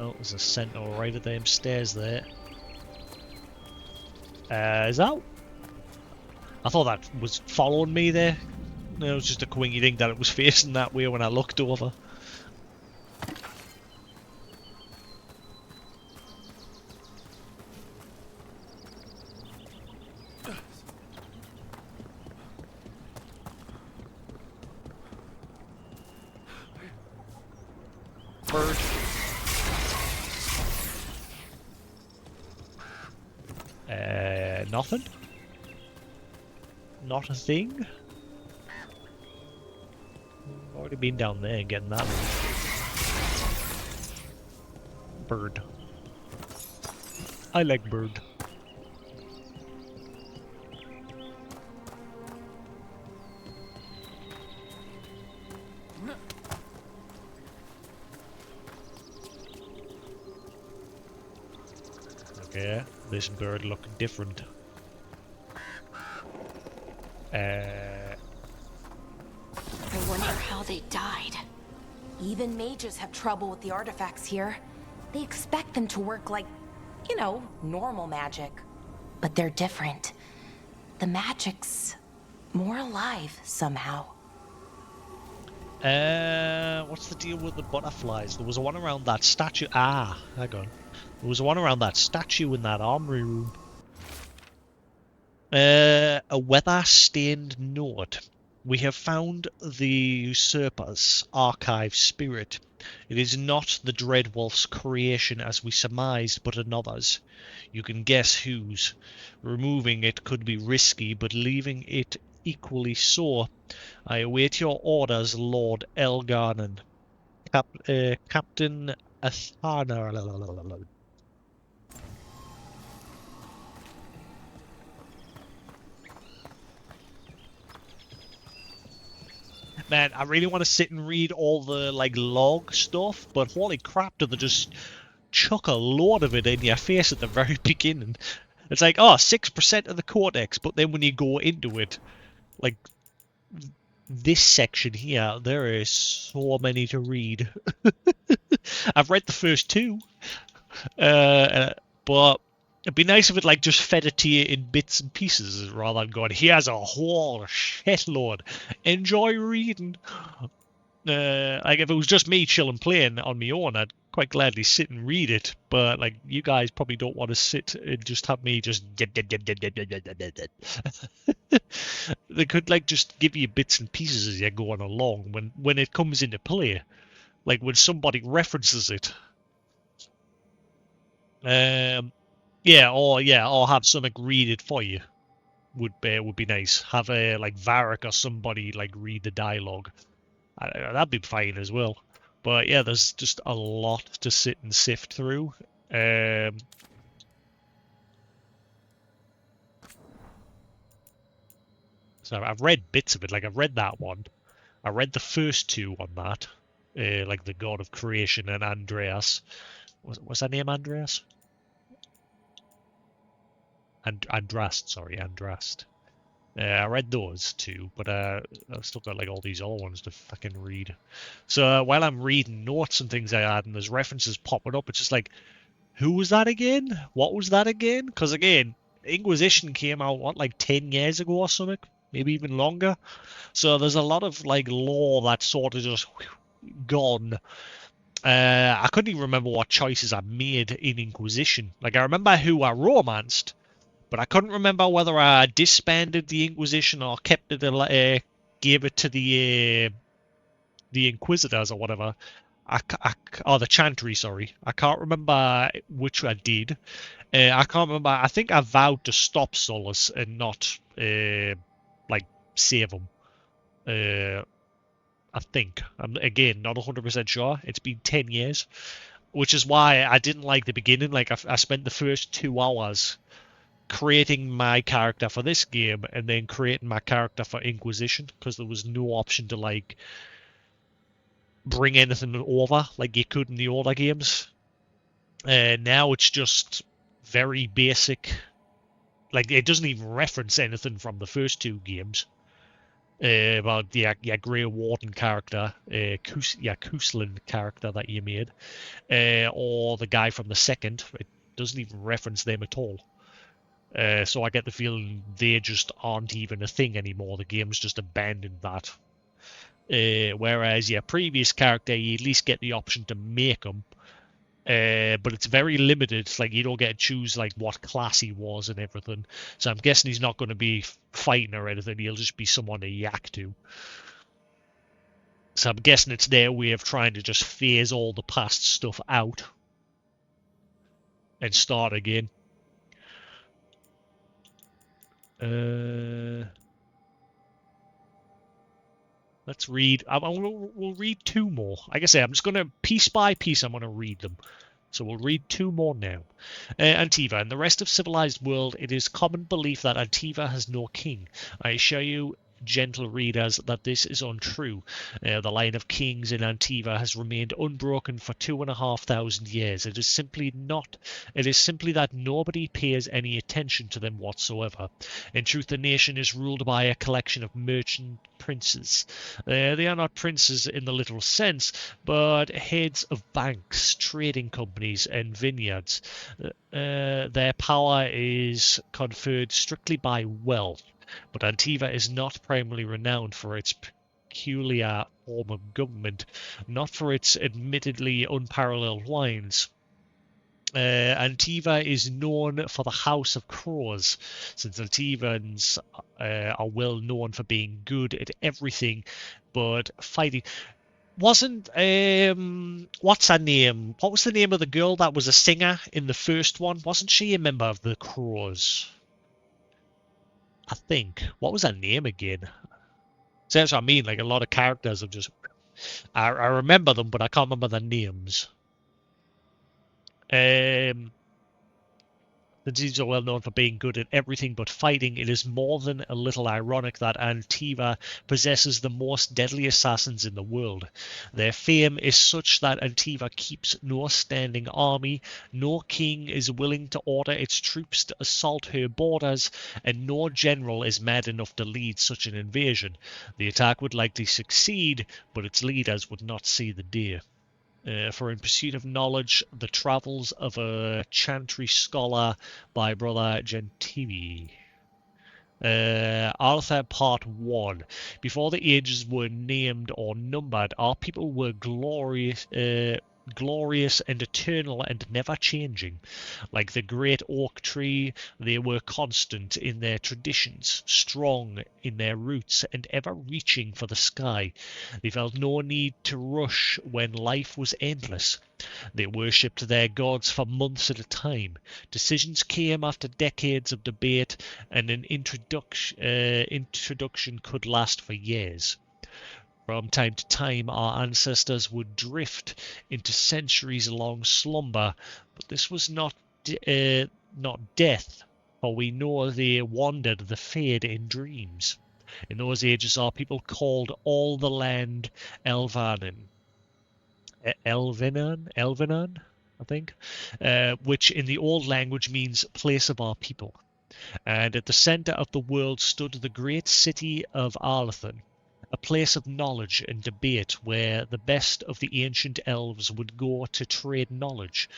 Oh, there's a sentinel right at them stairs there. Is that? I thought that was following me there. No, it was just a quingy thing that it was facing that way when I looked over. Bird. Nothing? Not a thing? I've already been down there and getting that bird. I like bird. Okay, this bird looking different. I wonder how they died. Even mages have trouble with the artifacts here. They expect them to work like, you know, normal magic. But they're different. The magic's more alive somehow. What's the deal with the butterflies? There was one around that statue. Ah, hang on. There was one around that statue in that armory room. A weather-stained note. We have found the usurper's archive spirit. It is not the Dreadwolf's creation as we surmised, but another's. You can guess whose. Removing it could be risky, but leaving it equally so. I await your orders, Lord Elgarnan. Captain Athana. Man, I really want to sit and read all the like log stuff, but holy crap, do they just chuck a load of it in your face at the very beginning. It's like, oh, 6% of the codex, but then when you go into it, like this section here, there is so many to read. I've read the first two, but it'd be nice if it like just fed it to you in bits and pieces rather than going, here's a whole shitload. Enjoy reading. Like if it was just me chilling playing on my own, I'd quite gladly sit and read it. But like you guys probably don't want to sit and just have me just. They could like just give you bits and pieces as you're going along when it comes into play, like when somebody references it. Or have something read it for you. Would be nice. Have a like Varric or somebody like read the dialogue. That'd be fine as well. But yeah, there's just a lot to sit and sift through. So I've read bits of it. Like I've read that one. I read the first two on that. Like the God of Creation and Andreas. Was that name Andreas? Andrast, sorry, Andrast. I read those two, but I've still got like all these other ones to fucking read. So while I'm reading notes and things like that, and there's references popping up, it's just like, who was that again? What was that again? Because again, Inquisition came out, what, like 10 years ago or something? Maybe even longer. So there's a lot of like lore that's sort of just gone. I couldn't even remember what choices I made in Inquisition. Like I remember who I romanced, but I couldn't remember whether I disbanded the Inquisition or kept it, gave it to the Inquisitors or whatever. Or the Chantry, sorry. I can't remember which I did. I can't remember. I think I vowed to stop Solus and not, like, save him. I think. I'm, again, not 100% sure. It's been 10 years. Which is why I didn't like the beginning. Like, I spent the first 2 hours creating my character for this game and then creating my character for Inquisition, because there was no option to like bring anything over like you could in the older games. Now it's just very basic. Like it doesn't even reference anything from the first 2 games. about the Grey Warden character, Kuslin character that you made, or the guy from the second. It doesn't even reference them at all. So I get the feeling they just aren't even a thing anymore. The game's just abandoned that. Whereas your previous character, you at least get the option to make them. But it's very limited. Like, you don't get to choose like what class he was and everything. So I'm guessing he's not going to be fighting or anything. He'll just be someone to yak to. So I'm guessing it's their way of trying to just phase all the past stuff out and start again. Let's read. We'll read two more. Like I say, I'm just going to, piece by piece, I'm going to read them. So we'll read two more now. Antiva. In the rest of civilized world, it is common belief that Antiva has no king. I assure you, gentle readers, that this is untrue. The line of kings in Antiva has remained unbroken for 2,500 years. It is simply that nobody pays any attention to them whatsoever. In truth, the nation is ruled by a collection of merchant princes. They are not princes in the literal sense, but heads of banks, trading companies, and vineyards. Their power is conferred strictly by wealth. But Antiva is not primarily renowned for its peculiar form of government, not for its admittedly unparalleled wines. Antiva is known for the House of Crows, since Antivans are well known for being good at everything but fighting. Wasn't what's her name? What was the name of the girl that was a singer in the first one? Wasn't she a member of the Crows? I think. What was her name again? So that's what I mean. Like, a lot of characters have just... I remember them, but I can't remember their names. The Zeeds are well known for being good at everything but fighting. It is more than a little ironic that Antiva possesses the most deadly assassins in the world. Their fame is such that Antiva keeps no standing army, no king is willing to order its troops to assault her borders, and no general is mad enough to lead such an invasion. The attack would likely succeed, but its leaders would not see the day. For In Pursuit of Knowledge, The Travels of a Chantry Scholar by Brother Gentivi. Arthur Part 1. Before the ages were named or numbered, our people were glorious and eternal and never changing. Like the great oak tree, they were constant in their traditions, strong in their roots, and ever reaching for the sky. They felt no need to rush when life was endless. They worshipped their gods for months at a time. Decisions came after decades of debate, and an introduction could last for years. From time to time, our ancestors would drift into centuries-long slumber, but this was not death, for we know they wandered the fade in dreams. In those ages, our people called all the land Elvanan, I think, which in the old language means place of our people. And at the center of the world stood the great city of Arlathan, a place of knowledge and debate where the best of the ancient elves would go to trade knowledge,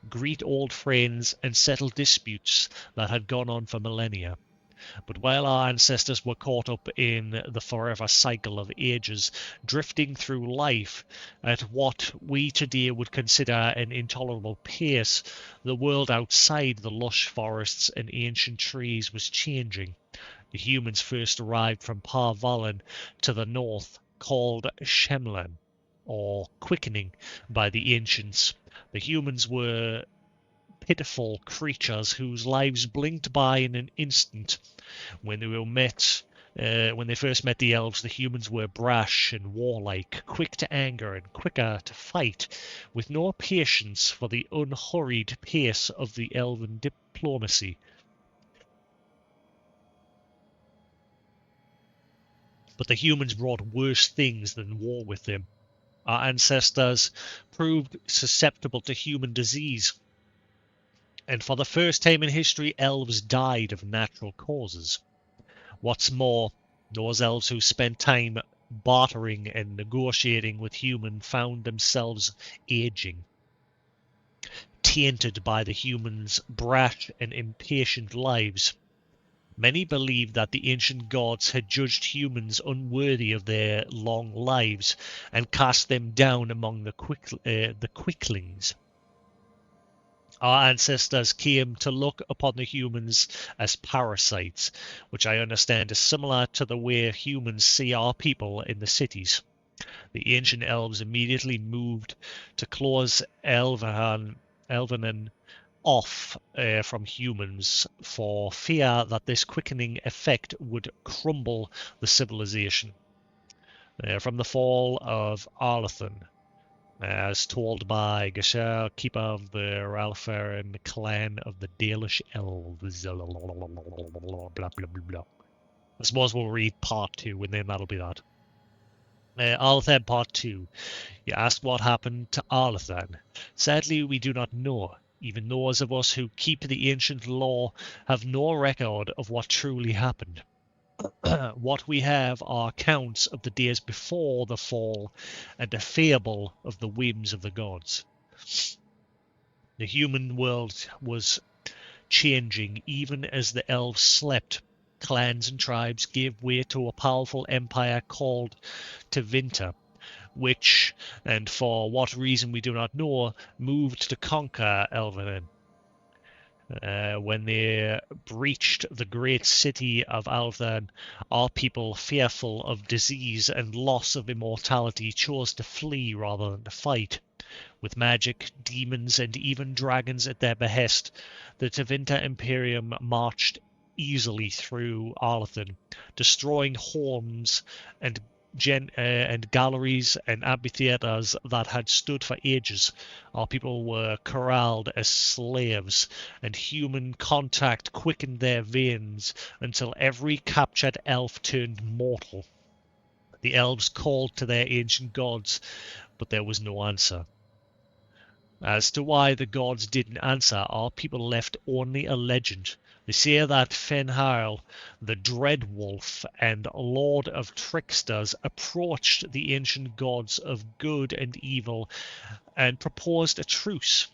greet old friends, and settle disputes that had gone on for millennia. But while our ancestors were caught up in the forever cycle of ages, drifting through life at what we today would consider an intolerable pace, the world outside the lush forests and ancient trees was changing. The humans first arrived from Par Vollen to the north, called Shemlan, or Quickening, by the ancients. The humans were pitiful creatures whose lives blinked by in an instant. When they first met the elves, the humans were brash and warlike, quick to anger and quicker to fight, with no patience for the unhurried pace of the elven diplomacy. But the humans brought worse things than war with them. Our ancestors proved susceptible to human disease, and for the first time in history, elves died of natural causes. What's more, Those elves who spent time bartering and negotiating with humans found themselves aging, tainted by the humans' brash and impatient lives. Many believed that the ancient gods had judged humans unworthy of their long lives and cast them down among the quicklings. Our ancestors came to look upon the humans as parasites, which I understand is similar to the way humans see our people in the cities. The ancient elves immediately moved to close Elvenan off from humans for fear that this quickening effect would crumble the civilization. From the fall of Arlathan, as told by Gashar, keeper of the Ralfarin clan of the Dalish Elves. Blah, blah, blah, blah. I suppose we'll read part 2 and then that'll be that. Arlathan Part 2. You asked what happened to Arlathan. Sadly, we do not know. Even those of us who keep the ancient law have no record of what truly happened. What we have are accounts of the days before the fall and a fable of the whims of the gods. The human world was changing even as the elves slept. Clans and tribes gave way to a powerful empire called Tevinter, which, and for what reason we do not know, moved to conquer Elvenan. When they breached the great city of Alvdan, our people, fearful of disease and loss of immortality, chose to flee rather than to fight. With magic, demons, and even dragons at their behest, the Tevinter Imperium marched easily through Arlathan, destroying homes and galleries and amphitheaters that had stood for ages. Our people were corralled as slaves, and human contact quickened their veins until every captured elf turned mortal. The elves called to their ancient gods, but there was no answer. As to why the gods didn't answer, our people left only a legend. They say that Fenhael, the Dread Wolf and Lord of Tricksters, approached the ancient gods of good and evil and proposed a truce.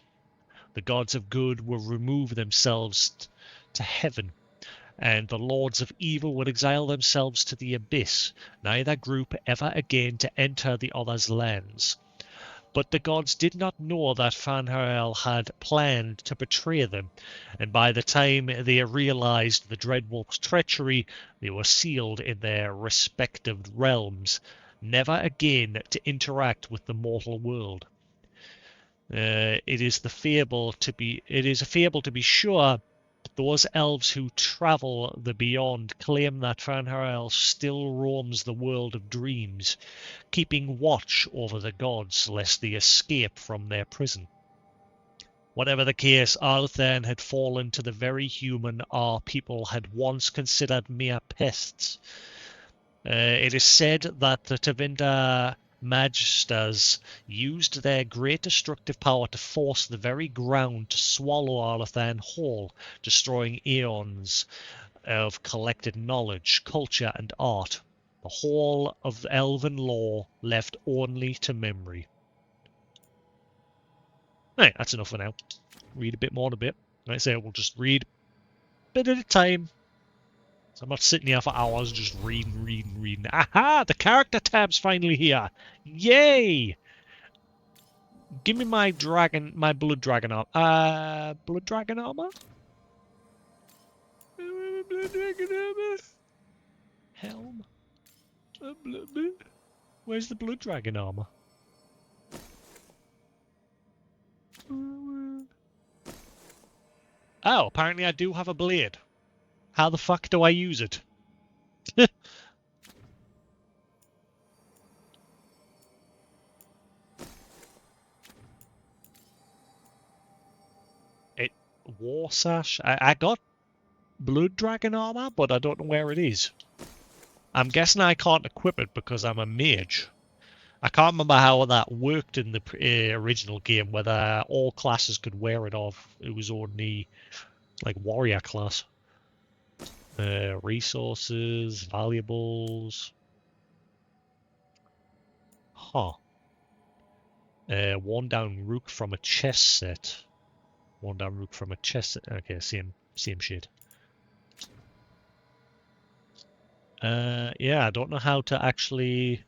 The gods of good will remove themselves to heaven, and the lords of evil would exile themselves to the abyss, neither group ever again to enter the other's lands. But the gods did not know that Fenhael had planned to betray them, and by the time they realized the Dreadwolf's treachery, they were sealed in their respective realms, never again to interact with the mortal world. It is a fable to be sure. Those elves who travel the beyond claim that Fenhael still roams the world of dreams, keeping watch over the gods lest they escape from their prison. Whatever the case, Arlathan had fallen to the very human our people had once considered mere pests. It is said that the Tevinter Magisters used their great destructive power to force the very ground to swallow Arlathan whole, destroying aeons of collected knowledge, culture, and art. The whole of elven lore left only to memory. Right, that's enough for now. Read a bit more in a bit. Like I say, we'll just read a bit at a time. So I'm not sitting here for hours just reading. Aha! The character tab's finally here! Yay! Give me my blood dragon armor. Blood dragon armor? Blood dragon armor? Helm? Where's the blood dragon armor? Oh, apparently I do have a blade. How the fuck do I use it? War sash? I got blood dragon armor, but I don't know where it is. I'm guessing I can't equip it because I'm a mage. I can't remember how that worked in the original game, whether all classes could wear it or it was only like warrior class. Resources, valuables. Huh. Worn down rook from a chest set. Worn down rook from a chest set. Okay, same shit. Yeah, I don't know how to actually.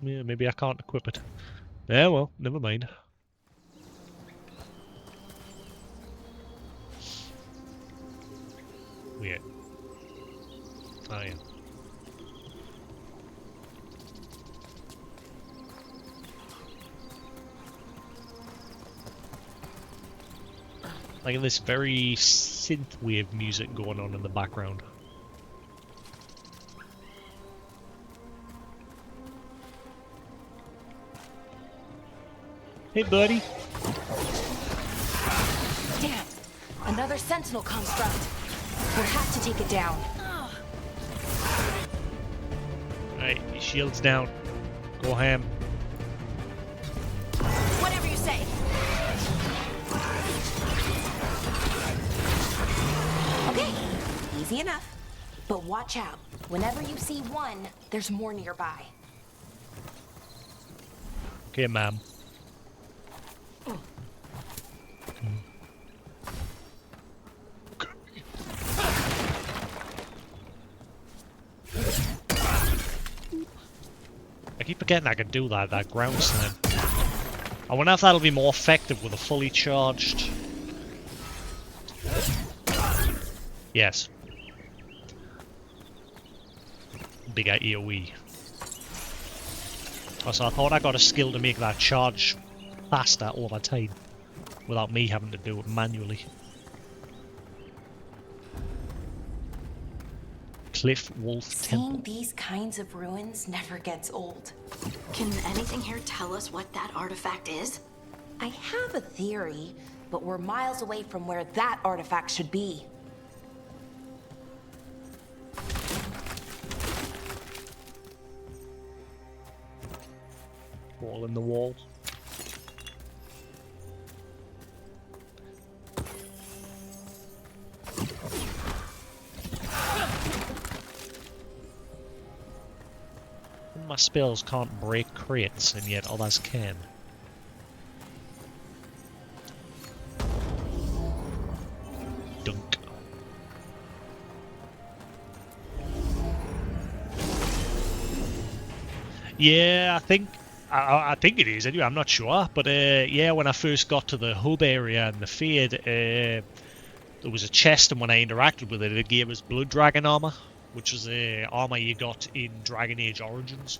Yeah, maybe I can't equip it. Yeah, well, never mind. Weird. Oh yeah. Like this very synthwave music going on in the background. Hey, buddy. Damn! Another sentinel construct. We'll have to take it down. Alright, your shield's down. Go ham. Whatever you say. Okay, easy enough. But watch out. Whenever you see one, there's more nearby. Okay, ma'am. I keep forgetting I can do that ground slam. I wonder if that'll be more effective with a fully charged... Yes. Bigger AoE. So I thought I got a skill to make that charge faster over time, without me having to do it manually. Cliff Wolf Temple. Seeing these kinds of ruins never gets old. Can anything here tell us what that artifact is? I have a theory, but we're miles away from where that artifact should be. Wall in the wall. My spells can't break crates, and yet others can. Dunk. Yeah, I think it is anyway, I'm not sure, but yeah, when I first got to the hub area and the Fade, there was a chest, and when I interacted with it, it gave us Blood Dragon armor, which is armor you got in Dragon Age Origins.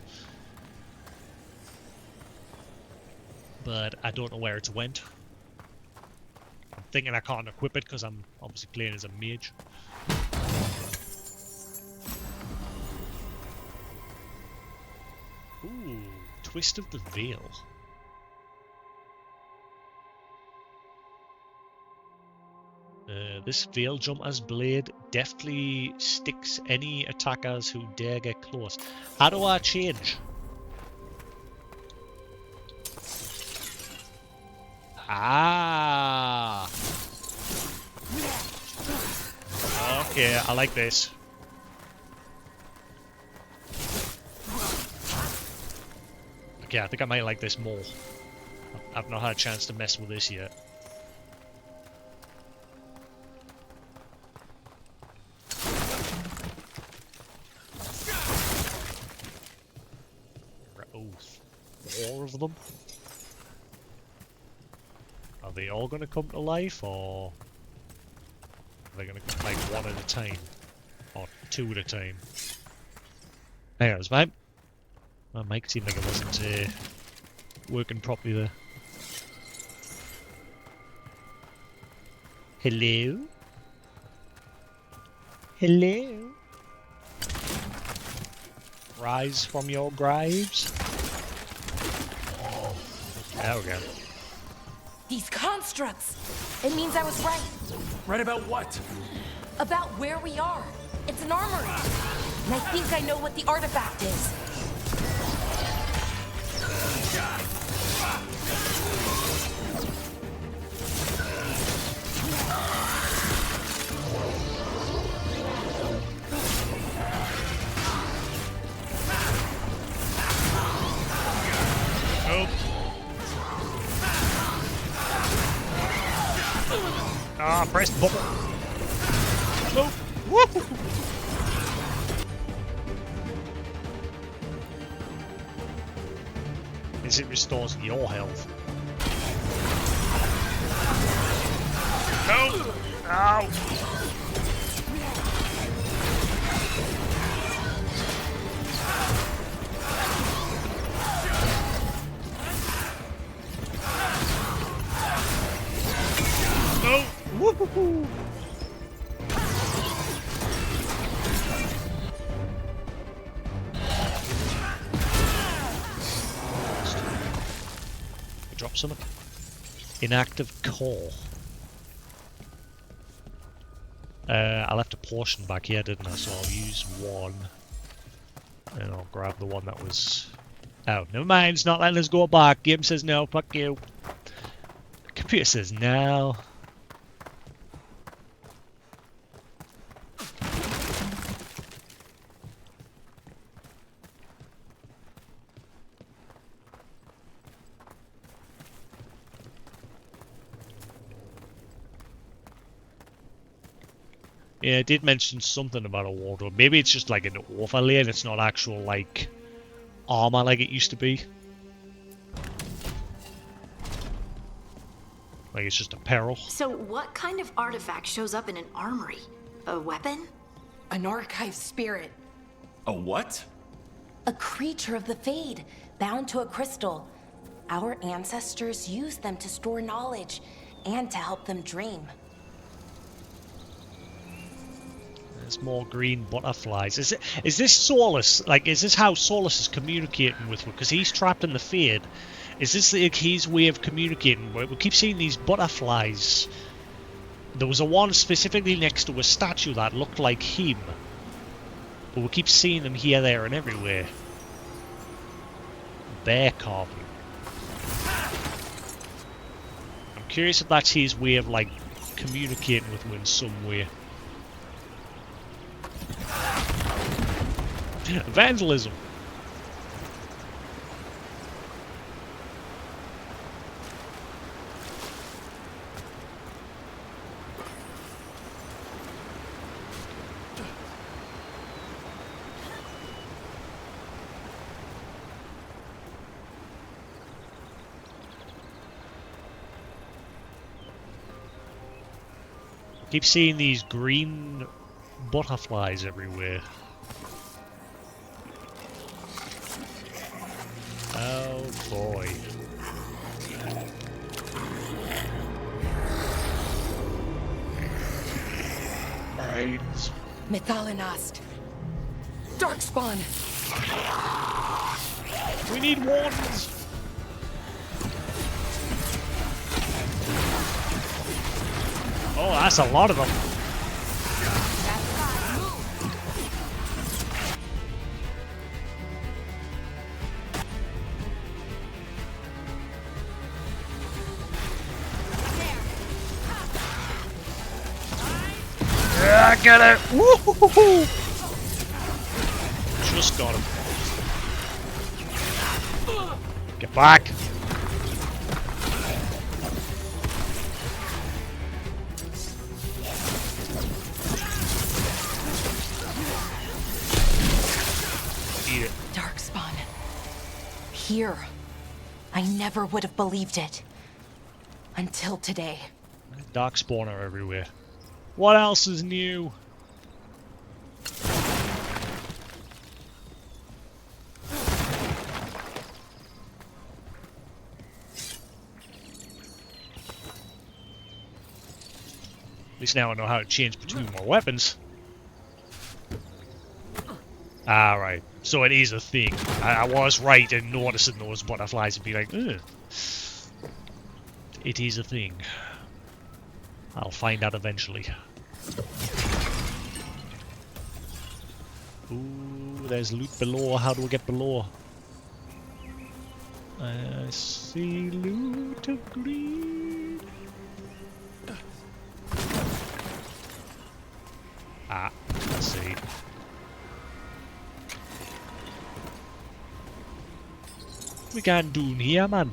But I don't know where it's went. I'm thinking I can't equip it because I'm obviously playing as a mage. Ooh, Twist of the Veil. This Veil Jumper's blade deftly sticks any attackers who dare get close. How do I change? Ah! Okay, I like this. Okay, I think I might like this more. I've not had a chance to mess with this yet. Oh, 4 of them? Are they all going to come to life, or are they going to come like 1 at a time? Or 2 at a time? Anyways, mate. My mic seemed like it wasn't working properly there. Hello? Hello? Rise from your graves? There we go. These constructs! It means I was right. Right about what? About where we are. It's an armory. And I think I know what the artifact is. Ah, press the button. No. Woo! As it restores your health. No! Ow! No! Woo-hoo-hoo! Drop something. Inactive core. I left a portion back here, didn't I? So I'll use one. And I'll grab the one that was... Oh, never mind, it's not letting us go back. Game says no, fuck you. Computer says no. Yeah, it did mention something about a wardrobe. Maybe it's just like an overlay and it's not actual, like, armor like it used to be. Like it's just apparel. So what kind of artifact shows up in an armory? A weapon? An archive spirit. A what? A creature of the Fade, bound to a crystal. Our ancestors used them to store knowledge and to help them dream. There's more green butterflies. Is this Solus? Like, is this how Solus is communicating with? Because he's trapped in the Fade. Is this like his way of communicating? We keep seeing these butterflies. There was a one specifically next to a statue that looked like him, but we keep seeing them here, there, and everywhere. Bear carving. I'm curious if that's his way of like communicating with me in some way. Vandalism. Keep seeing these green butterflies everywhere. Oh boy. Right. Methalinast. Darkspawn. We need wardens. Oh, that's a lot of them. Yeah, I get it. Woo-hoo-hoo-hoo. Just got him. Get back. Eat it. Darkspawn. Here. I never would have believed it. Until today. Dark spawner everywhere. What else is new? At least now I know how to change between my weapons. Alright, so it is a thing. I was right in noticing those butterflies and be like, ugh. It is a thing. I'll find out eventually. Ooh, there's loot below. How do we get below? I see loot of green. Ah, let's see. We can do here, man.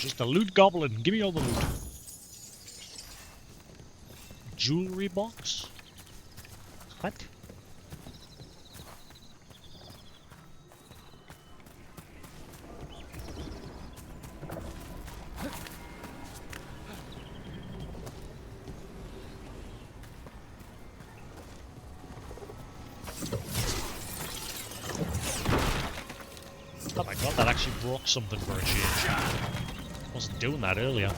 Just a loot goblin. Give me all the loot. Jewelry box? What? Oh my god, that actually broke something for a change. Wasn't doing that earlier.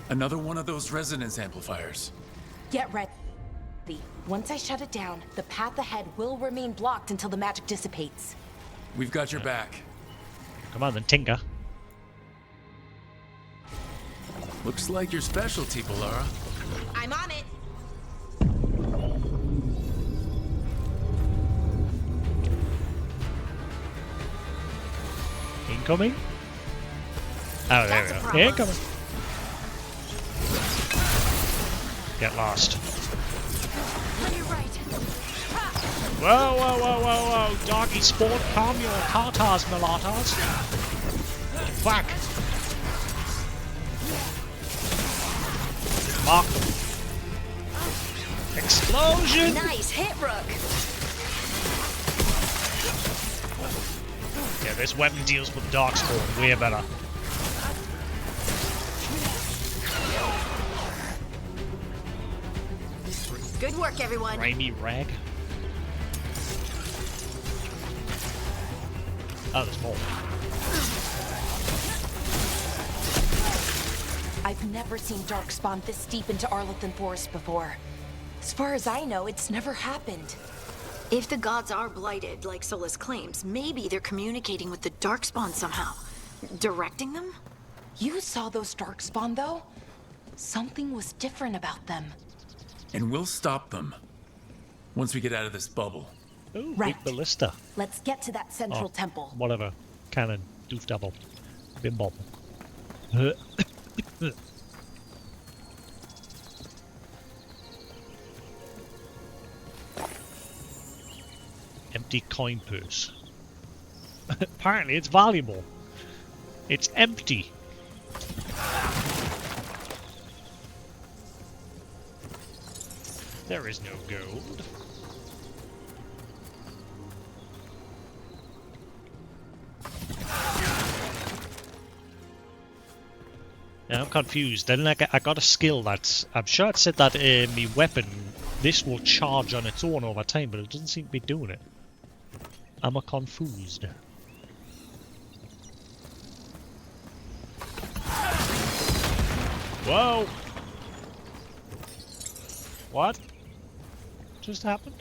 Another one of those resonance amplifiers. Get ready. Once I shut it down, the path ahead will remain blocked until the magic dissipates. We've got your back. Come on then, Tinker. Looks like your specialty, Balara. I'm on it. Incoming? Oh, there we go. Incoming. Get lost. Whoa, whoa, whoa, whoa, whoa. Doggy sport, calm your tartars, mulattas. Fuck. Mark them. Explosion! Nice hit, Rook. Yeah, this weapon deals with darkspawn way better. Good work, everyone. Grimy rag. Oh, there's more. I've never seen darkspawn this deep into Arlothan Forest before. As far as I know, it's never happened. If the gods are blighted, like Solus claims, maybe they're communicating with the darkspawn somehow. Directing them? You saw those darkspawn, though? Something was different about them. And we'll stop them. Once we get out of this bubble. Ooh, right. Big ballista. Let's get to that central temple. Whatever. Cannon. Doof double. Bim bobble. Empty coin purse. Apparently it's valuable. It's empty. There is no gold. Now I'm confused. Then I got a skill that's... I'm sure it said that me weapon, this will charge on its own over time, but it doesn't seem to be doing it. I'm confused. Whoa! What just happened?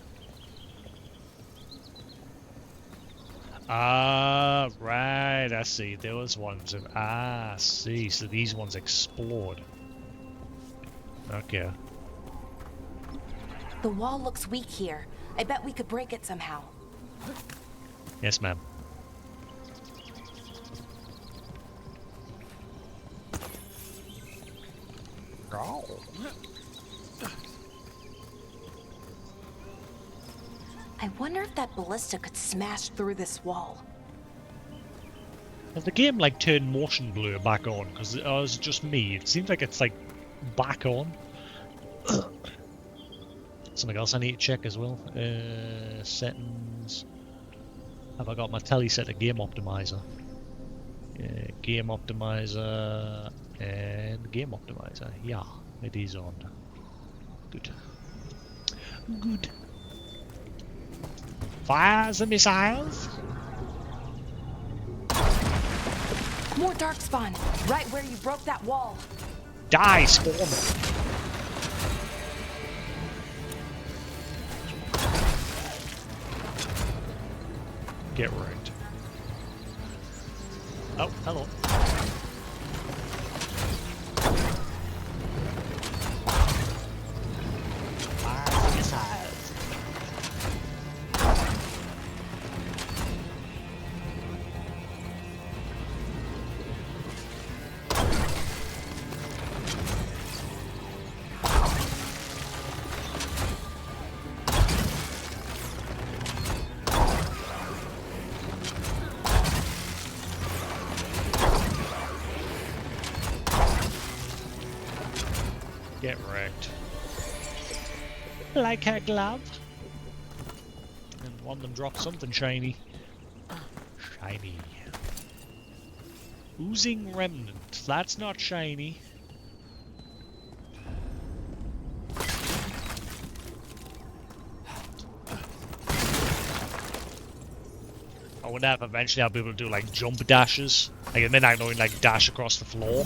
Ah, right, I see. Those ones. I see. So these ones explode. Okay. The wall looks weak here. I bet we could break it somehow. Yes, ma'am. Oh. I wonder if that ballista could smash through this wall. Has the game like turned motion blur back on? Because it was just me. It seems like it's like back on. Something else I need to check as well. Settings. Have I got my telly set to game optimizer? Game optimizer and game optimizer. Yeah, it is on. Good. Good. Fire the missiles. More darkspawn, right where you broke that wall. Die, spawn. Get right. Oh, hello. Fire missiles. Get wrecked. Like a glove. And one of them dropped something shiny. Shiny. Oozing remnant. That's not shiny. I wonder if eventually I'll be able to do like jump dashes. Like, and then I can like dash across the floor.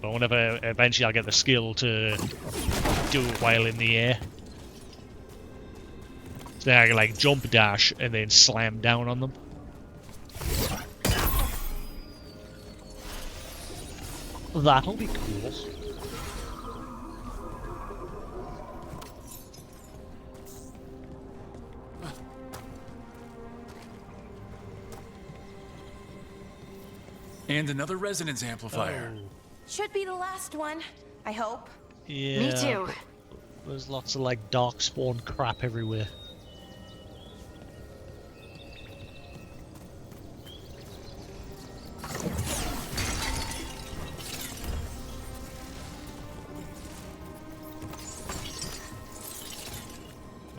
But whenever eventually I'll get the skill to do it while in the air. So then I can like jump dash and then slam down on them. That'll be cool. And another resonance amplifier. Oh. Should be the last one, I hope. Yeah. Me too. There's lots of like dark spawn crap everywhere.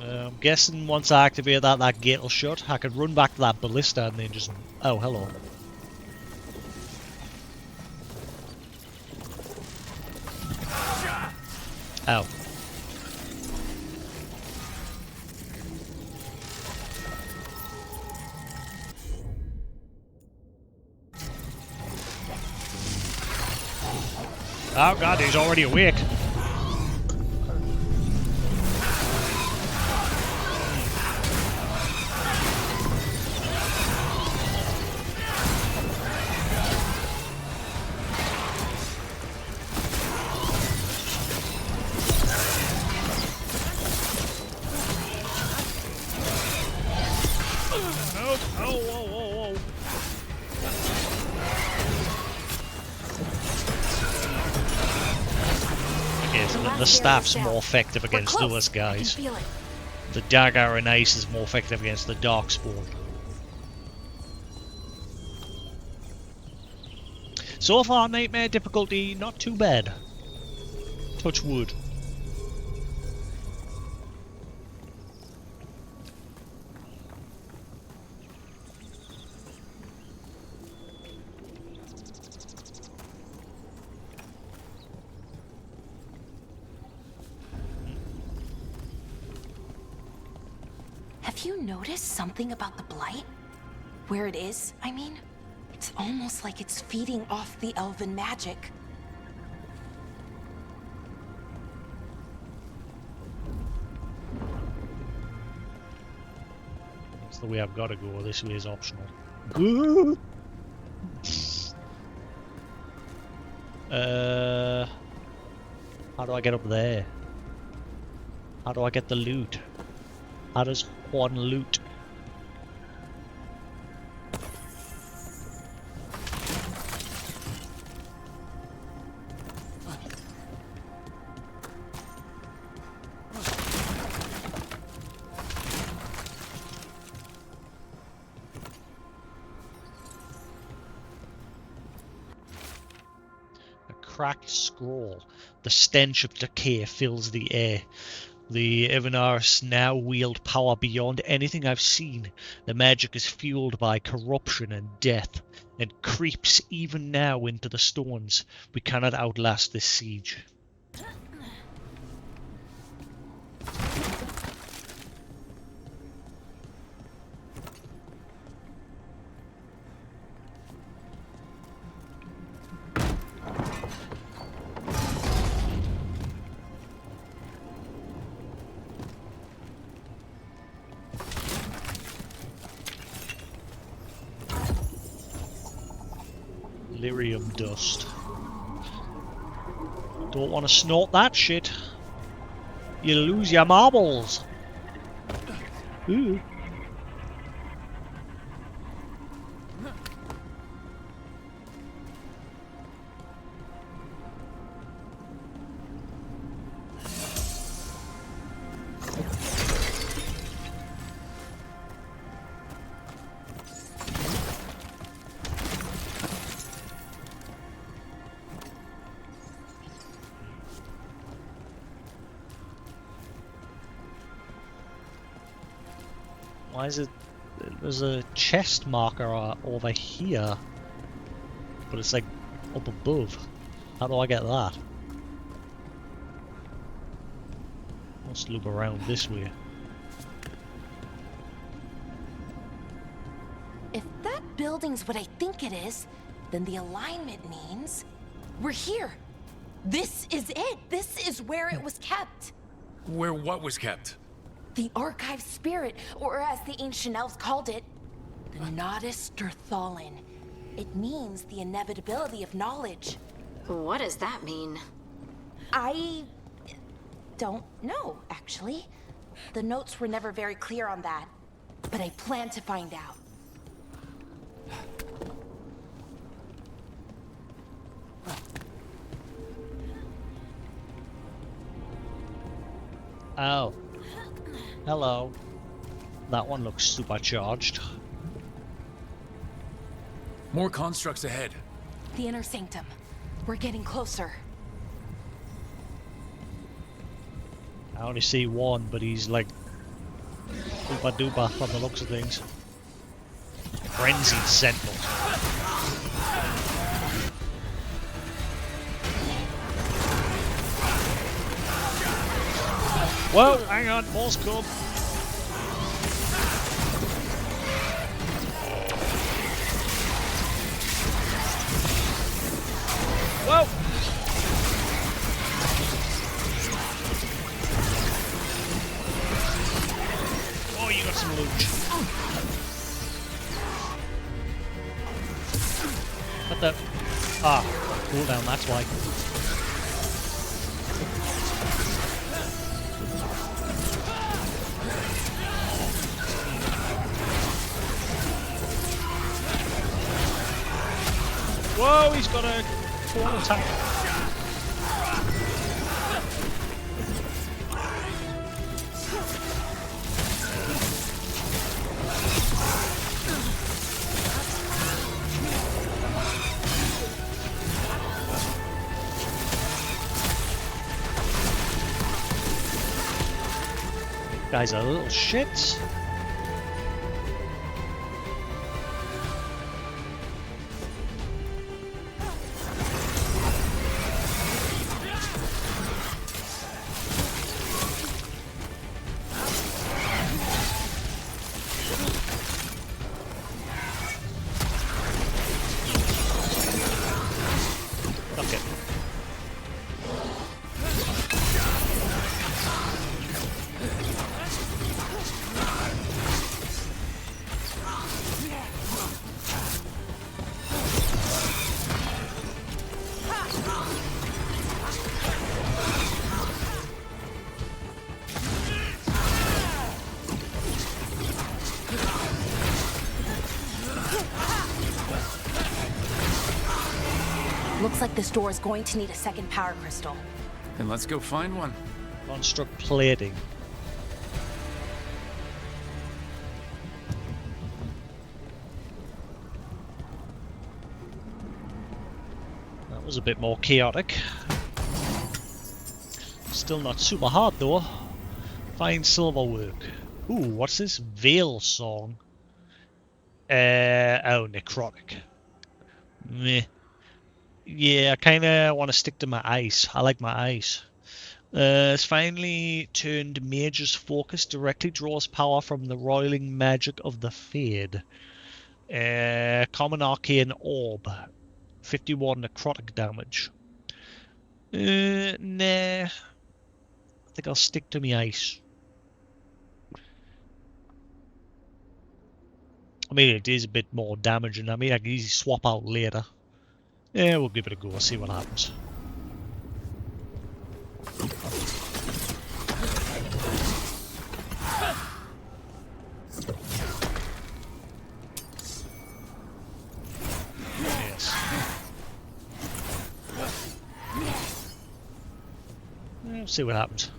I'm guessing once I activate that gate will shut. I could run back to that ballista and then just... Oh, hello. Oh. Oh god, he's already awake. The staff's more effective against those guys. The dagger and ice is more effective against the darkspawn. So far, nightmare difficulty not too bad. Touch wood. Have you noticed something about the blight? Where it is, I mean? It's almost like it's feeding off the elven magic. That's the way I've got to go. This way is optional. How do I get up there? How do I get the loot? How does one loot? A cracked scroll. The stench of decay fills the air. The Evanars now wield power beyond anything I've seen. The magic is fueled by corruption and death, and creeps even now into the stones. We cannot outlast this siege. Lyrium dust. Don't want to snort that shit. You'll lose your marbles. Ooh. Why is it... There's a chest marker over here. But it's like up above. How do I get that? Let's loop around this way. If that building's what I think it is, then the alignment means we're here. This is it. This is where it was kept. Where what was kept? The archive spirit, or as the ancient elves called it, the Nodus Derthalin. It means the inevitability of knowledge. What does that mean? I don't know, actually. The notes were never very clear on that, but I plan to find out. Oh. Hello. That one looks supercharged. More constructs ahead. The inner sanctum. We're getting closer. I only see one, but he's like super duper from the looks of things. Frenzied Sentinel. Whoa, hang on, more's come. Whoa! Oh, you got some loot. What the? Ah, cooldown, that's why. Whoa, he's got a full attack. Guys are little shits. Looks like this door is going to need a second power crystal. Then let's go find one. Construct plating. That was a bit more chaotic. Still not super hard though. Find silverwork. Ooh, what's this? Veil song. Oh, necrotic. Meh. Yeah, I kind of want to stick to my ice. I like my ice. It's finally turned Mage's focus directly draws power from the roiling magic of the Fade. Common Arcane Orb. 51 necrotic damage. Nah. I think I'll stick to my ice. I mean, it is a bit more damage, and I mean, I can easily swap out later. Yeah, we'll give it a go, see what happens. Yes. We'll see what happens.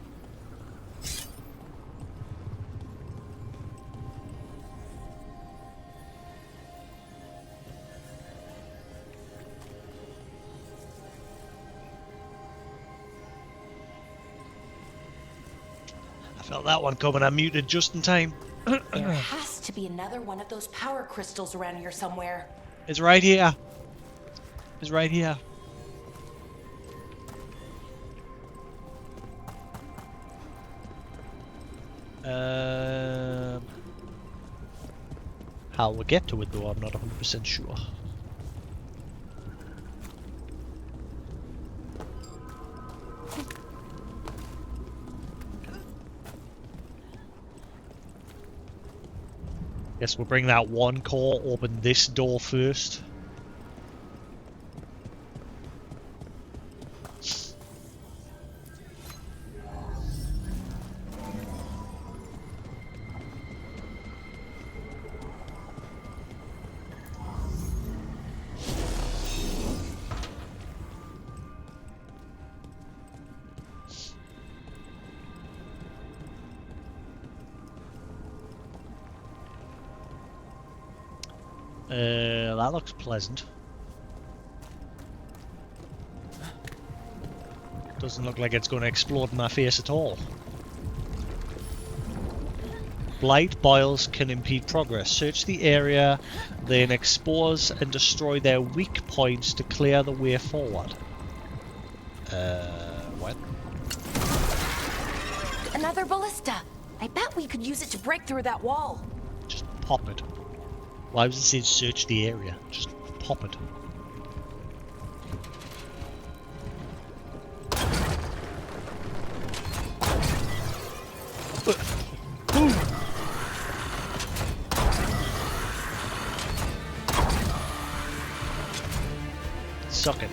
Felt that one coming. I muted just in time. There has to be another one of those power crystals around here somewhere. It's right here. It's right here. How we'll get to it though, I'm not 100% sure. Guess we'll bring that one core, open this door first. That looks pleasant. Doesn't look like it's going to explode in my face at all. Blight boils can impede progress. Search the area, then expose and destroy their weak points to clear the way forward. What? Another ballista! I bet we could use it to break through that wall. Just pop it. Why does it say search the area? Just pop it. Boom! Suck it.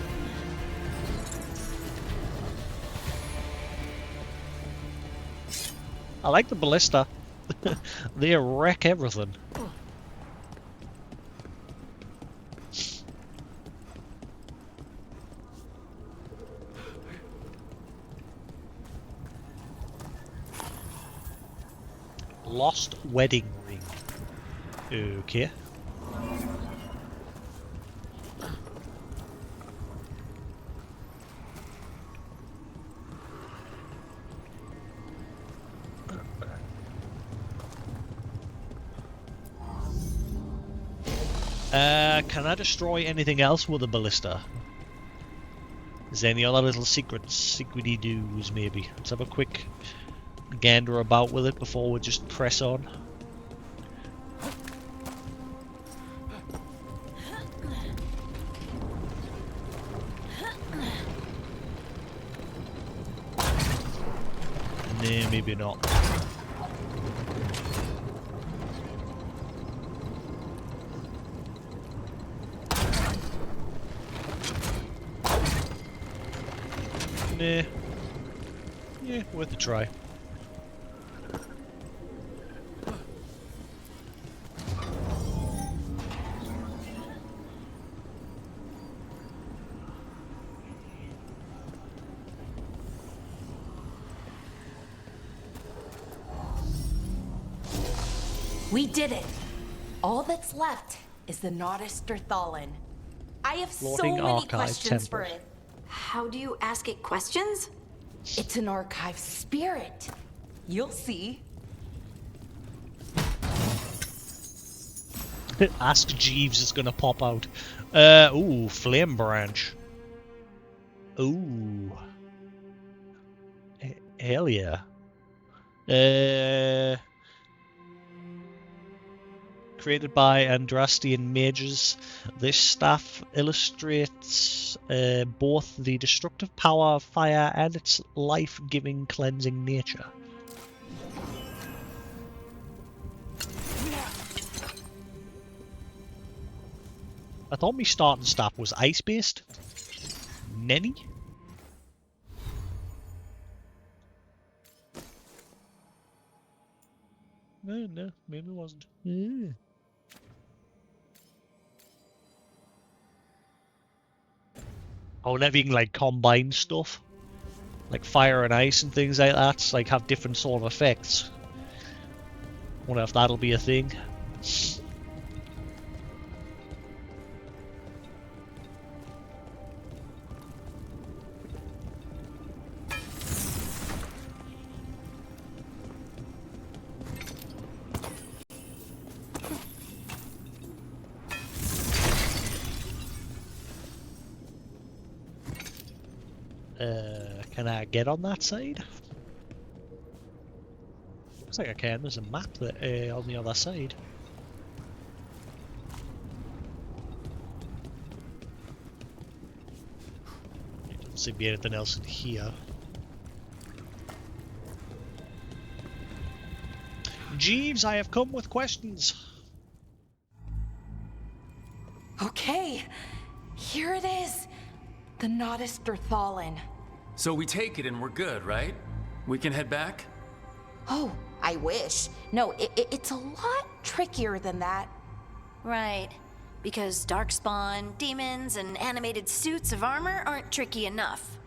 I like the ballista. They wreck everything. Lost wedding ring. Okay. Can I destroy anything else with a ballista? Is there any other little secrety doos maybe? Let's have a quick gander about with it before we just press on. Nah, maybe not. Nah. Yeah, worth a try. We did it! All that's left is the Nodus Thallen. I have Floating so many archive questions for temple. it. How do you ask it questions? It's an archive spirit. You'll see. Ask Jeeves is gonna pop out. Ooh, flame branch. Ooh. Hell yeah. Created by Andrastian mages, this staff illustrates both the destructive power of fire and its life-giving, cleansing nature. I thought my starting staff was ice-based. Nenny? No, maybe it wasn't. Oh, never even like combine stuff, like fire and ice and things like that, like have different sort of effects. Wonder if that'll be a thing. Can I get on that side? Looks like I can. There's a map that, on the other side. There doesn't seem to be anything else in here. Jeeves, I have come with questions. Okay, here it is. The Nodus Derthalin. So we take it and we're good, right? We can head back? Oh, I wish. No, it's a lot trickier than that. Right. Because darkspawn, demons, and animated suits of armor aren't tricky enough.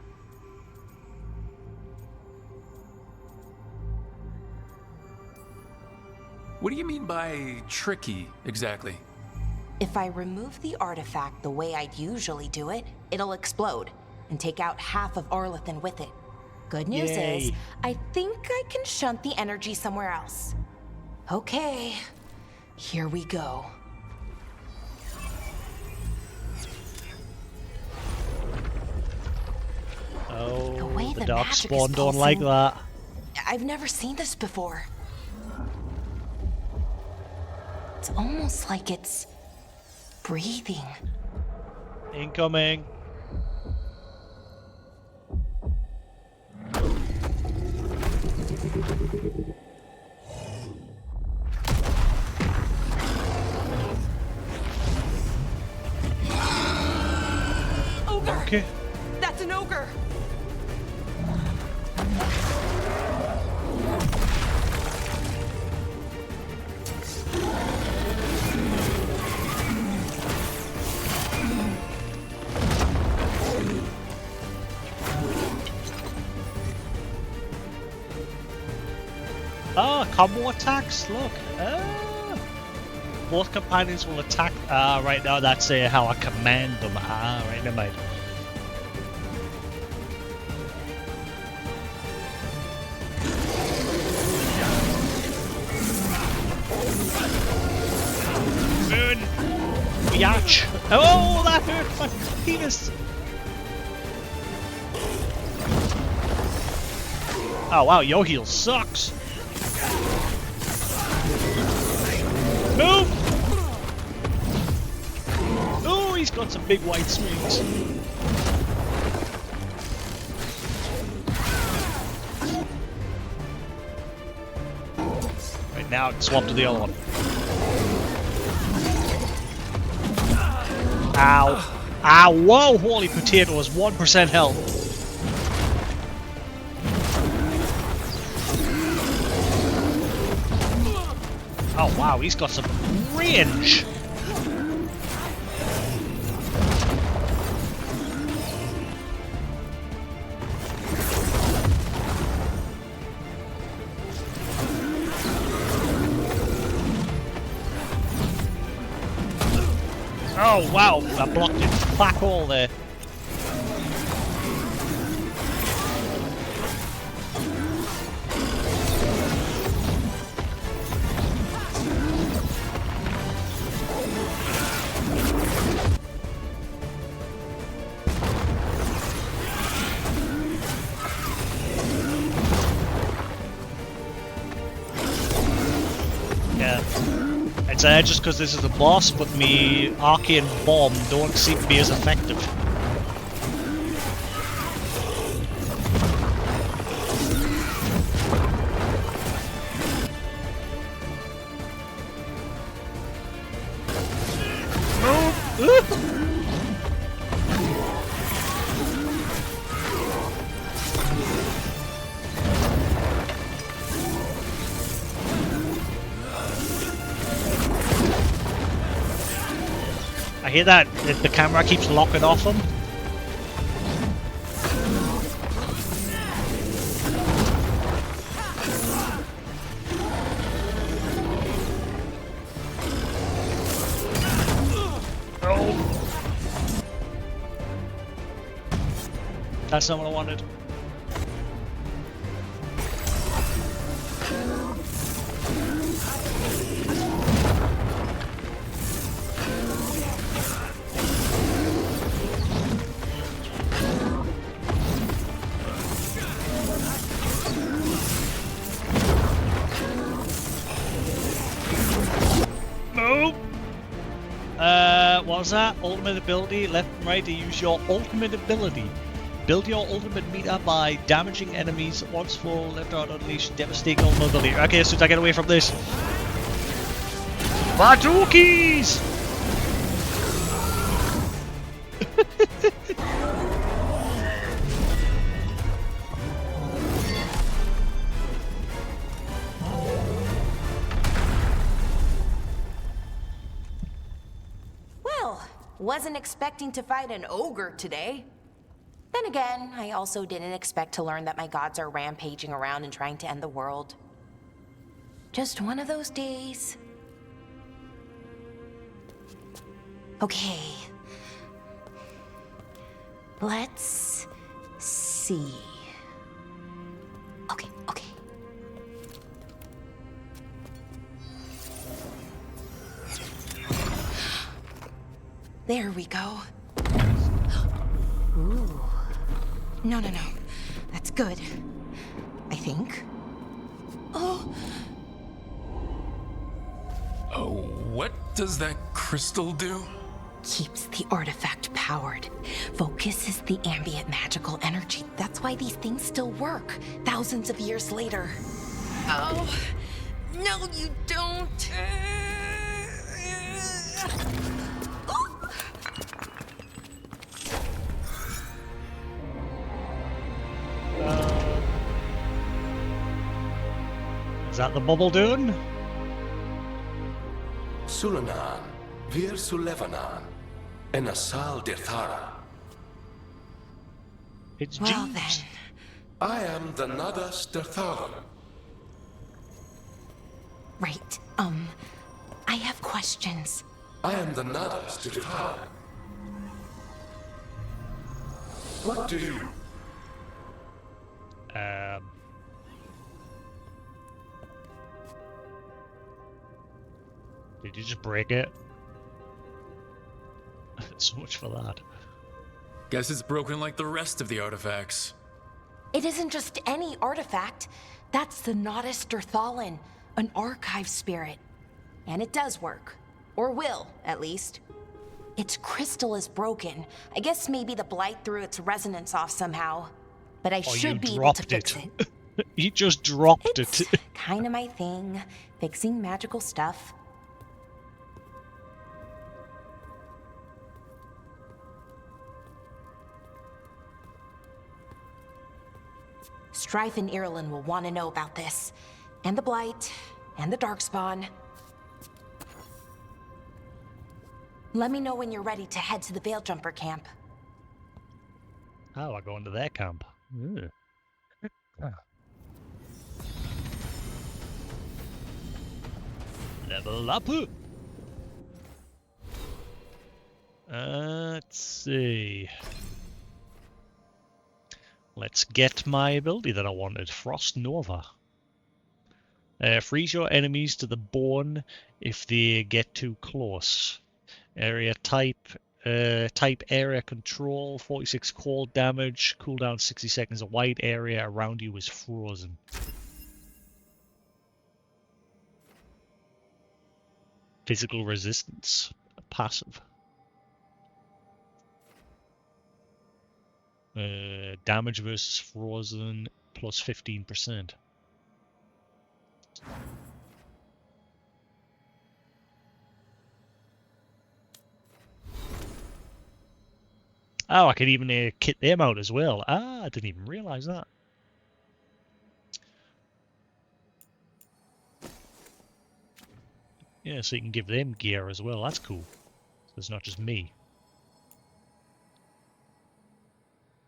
What do you mean by tricky, exactly? If I remove the artifact the way I'd usually do it, it'll explode and take out half of Arlethan with it. Good news is, I think I can shunt the energy somewhere else. Okay, here we go. Oh, the magic darkspawn is don't like pulsing. that. I've never seen this before. It's almost like it's breathing. Incoming. Ogre! Okay. That's an ogre! Ah, combo attacks, look. Ah. Both companions will attack. Ah, right now that's how I command them. Ah, right, never mind. Burn! Biatch! Oh, that hurt my penis! Oh wow, your heal sucks! Move! Oh, he's got some big white swings. Right now, swap to the other one. Ow. Ow, whoa, holy potato is 1% health. Oh wow, he's got some range! Oh wow, I blocked it. Black hole there. It's just because this is a boss, but me arcane bomb don't seem to be as effective. I hear that the camera keeps locking off him. Oh. That's not what I wanted. What was that? Ultimate ability, left and right to use your ultimate ability. Build your ultimate meter by damaging enemies once full, left or right, unleash devastating ultimate ability. Okay, as soon as I get away from this. Badookies! Well, wasn't expecting to fight an ogre today. Then again, I also didn't expect to learn that my gods are rampaging around and trying to end the world. Just one of those days. Okay. Let's see. Okay. There we go. Ooh. No. That's good. I think. Oh. Oh, what does that crystal do? Keeps the artifact powered. Focuses the ambient magical energy. That's why these things still work, thousands of years later. Oh. No, you don't. Is that the bubble doing? Sulanan, Vir Sulevanan, Enasal Dirthara. It's well Jeeves. then. I am the Nadas Dirthara. Right, I have questions. I am the Nadas Dirthara. What do you? Did you just break it? So much for that. Guess it's broken like the rest of the artifacts. It isn't just any artifact. That's the Nadas Dirthalan, an archive spirit. And it does work. Or will, at least. Its crystal is broken. I guess maybe the blight threw its resonance off somehow. But I should be able to fix it. You just dropped it. Kinda my thing. Fixing magical stuff. Strife and Irulan will want to know about this. And the Blight, and the Darkspawn. Let me know when you're ready to head to the Veil Jumper camp. Oh, I go into their camp. Level up. Let's see. Let's get my ability that I wanted. Frost Nova. Freeze your enemies to the bone if they get too close. Area type area control, 46 cold damage, cooldown 60 seconds. A wide area around you is frozen. Physical resistance, passive. Damage versus frozen plus 15%. Oh, I could even kit them out as well. Ah, I didn't even realize that. Yeah, so you can give them gear as well. That's cool. So it's not just me.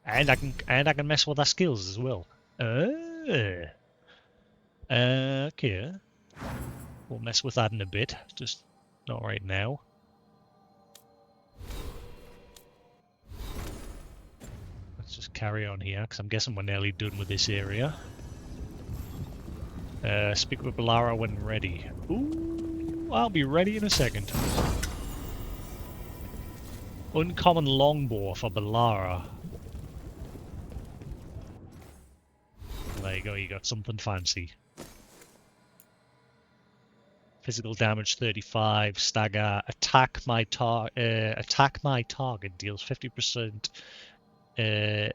And I can mess with their skills as well. Okay. We'll mess with that in a bit. Just not right now. Let's just carry on here, because I'm guessing we're nearly done with this area. Speak with Balara when ready. Ooh, I'll be ready in a second. Uncommon longbow for Balara. There you go, you got something fancy. Physical damage 35. Stagger. Attack my target deals 50%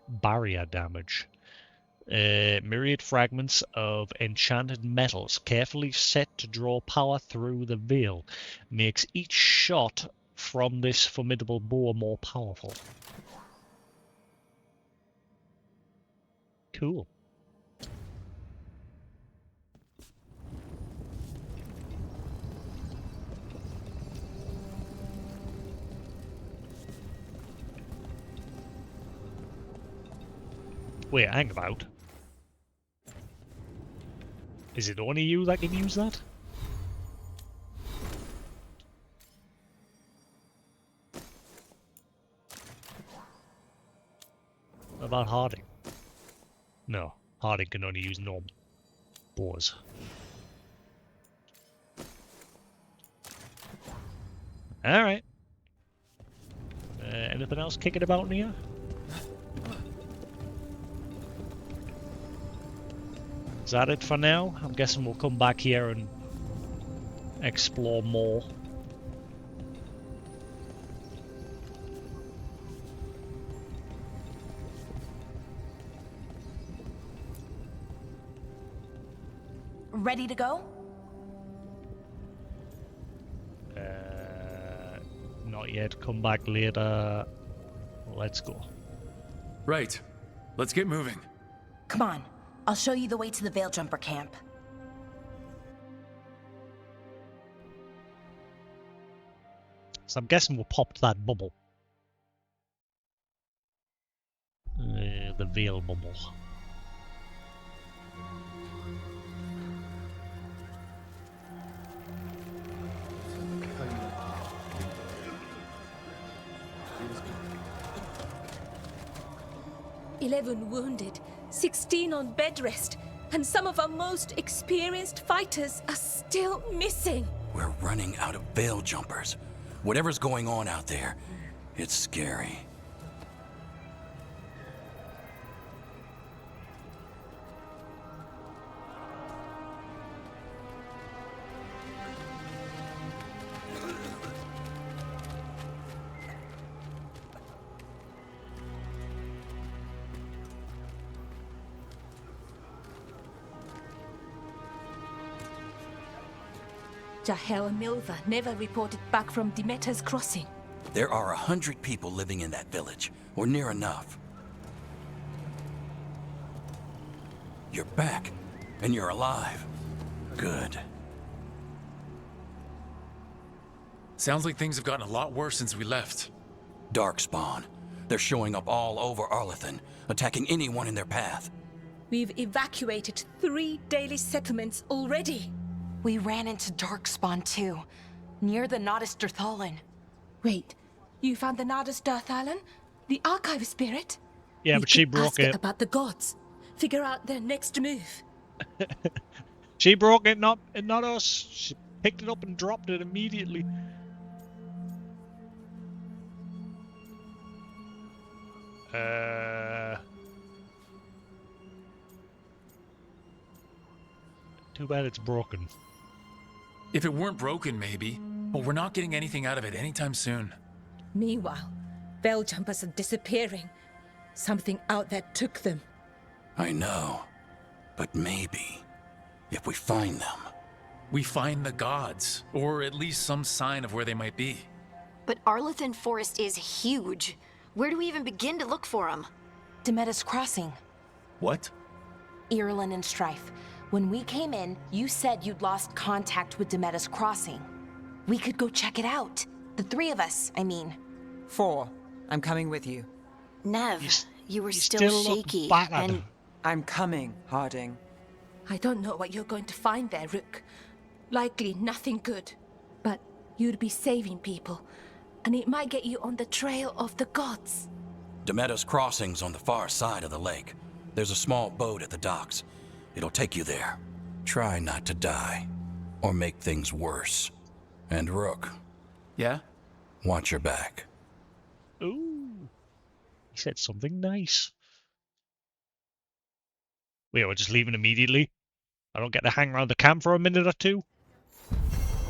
barrier damage. Myriad fragments of enchanted metals carefully set to draw power through the veil makes each shot from this formidable bow more powerful. Cool. Wait, hang about. Is it only you that can use that? What about Harding? No, Harding can only use normal bows. Alright. Anything else kicking about in here? Is that it for now? I'm guessing we'll come back here and explore more. Ready to go? Not yet. Come back later. Let's go. Right. Let's get moving. Come on. I'll show you the way to the Veil Jumper camp. So I'm guessing we'll pop to that bubble. The Veil bubble. "11 wounded, 16 on bed rest, and some of our most experienced fighters are still missing." We're running out of Veil Jumpers. Whatever's going on out there, it's scary. Jahel and Milva never reported back from Demeter's crossing. There are 100 people living in that village, or near enough. You're back, and you're alive. Good. Sounds like things have gotten a lot worse since we left. Darkspawn. They're showing up all over Arlethan, attacking anyone in their path. We've evacuated 3 daily settlements already. We ran into Darkspawn too, near the Nodus Dirthalan. Wait, you found the Nodus Dirthalan? The archive spirit? Yeah, but she broke it. About the gods. Figure out their next move. She broke it, not us. She picked it up and dropped it immediately. Too bad it's broken. If it weren't broken, maybe. But we're not getting anything out of it anytime soon. Meanwhile, Veil Jumpers are disappearing. Something out there took them. I know. But maybe, if we find them... We find the gods, or at least some sign of where they might be. But Arlethan Forest is huge. Where do we even begin to look for them? Demeter's Crossing. What? Irulan and Strife. When we came in, you said you'd lost contact with Demeter's Crossing. We could go check it out. The 3 of us, I mean. 4. I'm coming with you. Nev, you were still shaky, and... I'm coming, Harding. I don't know what you're going to find there, Rook. Likely nothing good. But you'd be saving people, and it might get you on the trail of the gods. Demeter's Crossing's on the far side of the lake. There's a small boat at the docks. It'll take you there. Try not to die, or make things worse. And Rook. Yeah? Watch your back. Ooh. He said something nice. Wait, we're just leaving immediately? I don't get to hang around the camp for a minute or two?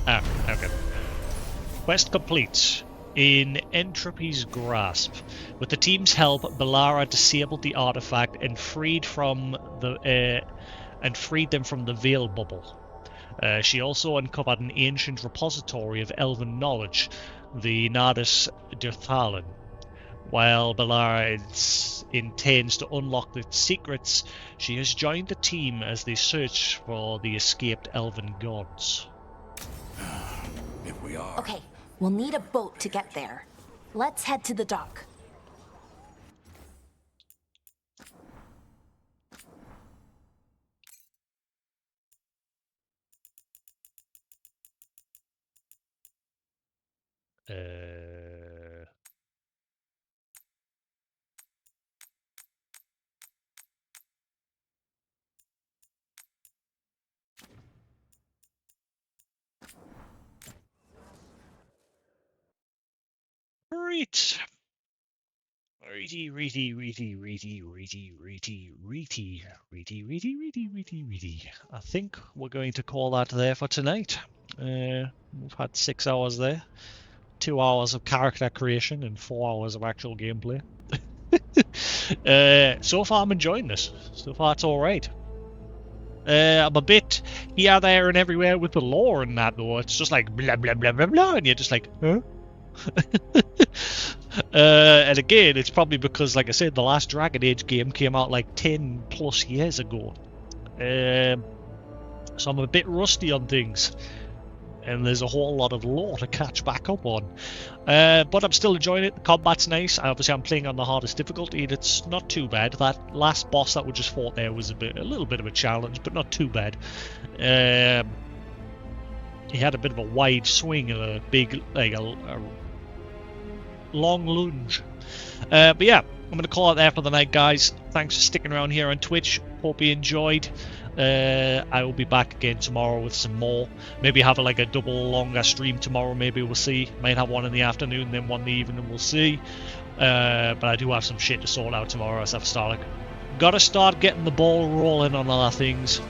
Ah, okay. Quest complete. In Entropy's grasp. With the team's help, Bellara disabled the artifact and freed them from the Veil bubble. She also uncovered an ancient repository of elven knowledge, the Nardus Dirthalin. While Bellara intends to unlock its secrets, she has joined the team as they search for the escaped elven gods. If we are. Okay, we'll need a boat to get there. Let's head to the dock. Right. I think we're going to call that there for tonight. We've had 6 hours there. 2 hours of character creation and 4 hours of actual gameplay. So far I'm enjoying this. So far it's alright. I'm a bit here, there and everywhere with the lore and that though. It's just like blah blah blah blah blah and you're just like, huh? And again, it's probably because, like I said, the last Dragon Age game came out like 10 plus years ago. So I'm a bit rusty on things. And there's a whole lot of lore to catch back up on. But I'm still enjoying it. The combat's nice. Obviously, I'm playing on the hardest difficulty, and it's not too bad. That last boss that we just fought there was a little bit of a challenge, but not too bad. He had a bit of a wide swing and a big, like a long lunge. But yeah, I'm going to call it there for the night, guys. Thanks for sticking around here on Twitch. Hope you enjoyed. I will be back again tomorrow with some more. Maybe have like a double longer stream tomorrow. Maybe we'll see. Might have one in the afternoon, then one in the evening. We'll see. But I do have some shit to sort out tomorrow. As I've started. Gotta start getting the ball rolling on other things.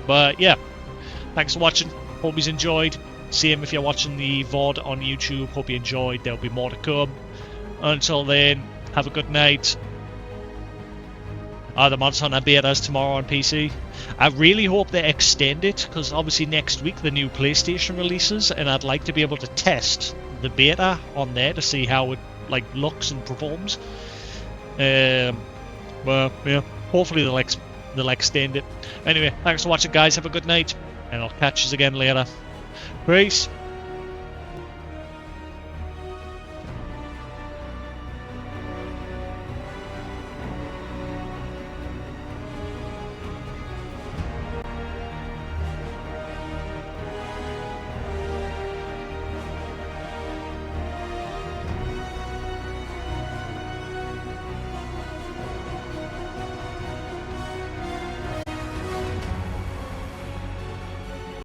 But yeah, thanks for watching. Hope you enjoyed. Same if you're watching the VOD on YouTube. Hope you enjoyed. There'll be more to come. Until then, have a good night. The Monster Hunter betas tomorrow on PC. I really hope they extend it, because obviously next week the new PlayStation releases, and I'd like to be able to test the beta on there to see how it like looks and performs. Well, yeah, hopefully they'll extend it. Anyway, thanks for watching, guys. Have a good night, and I'll catch you again later. Peace.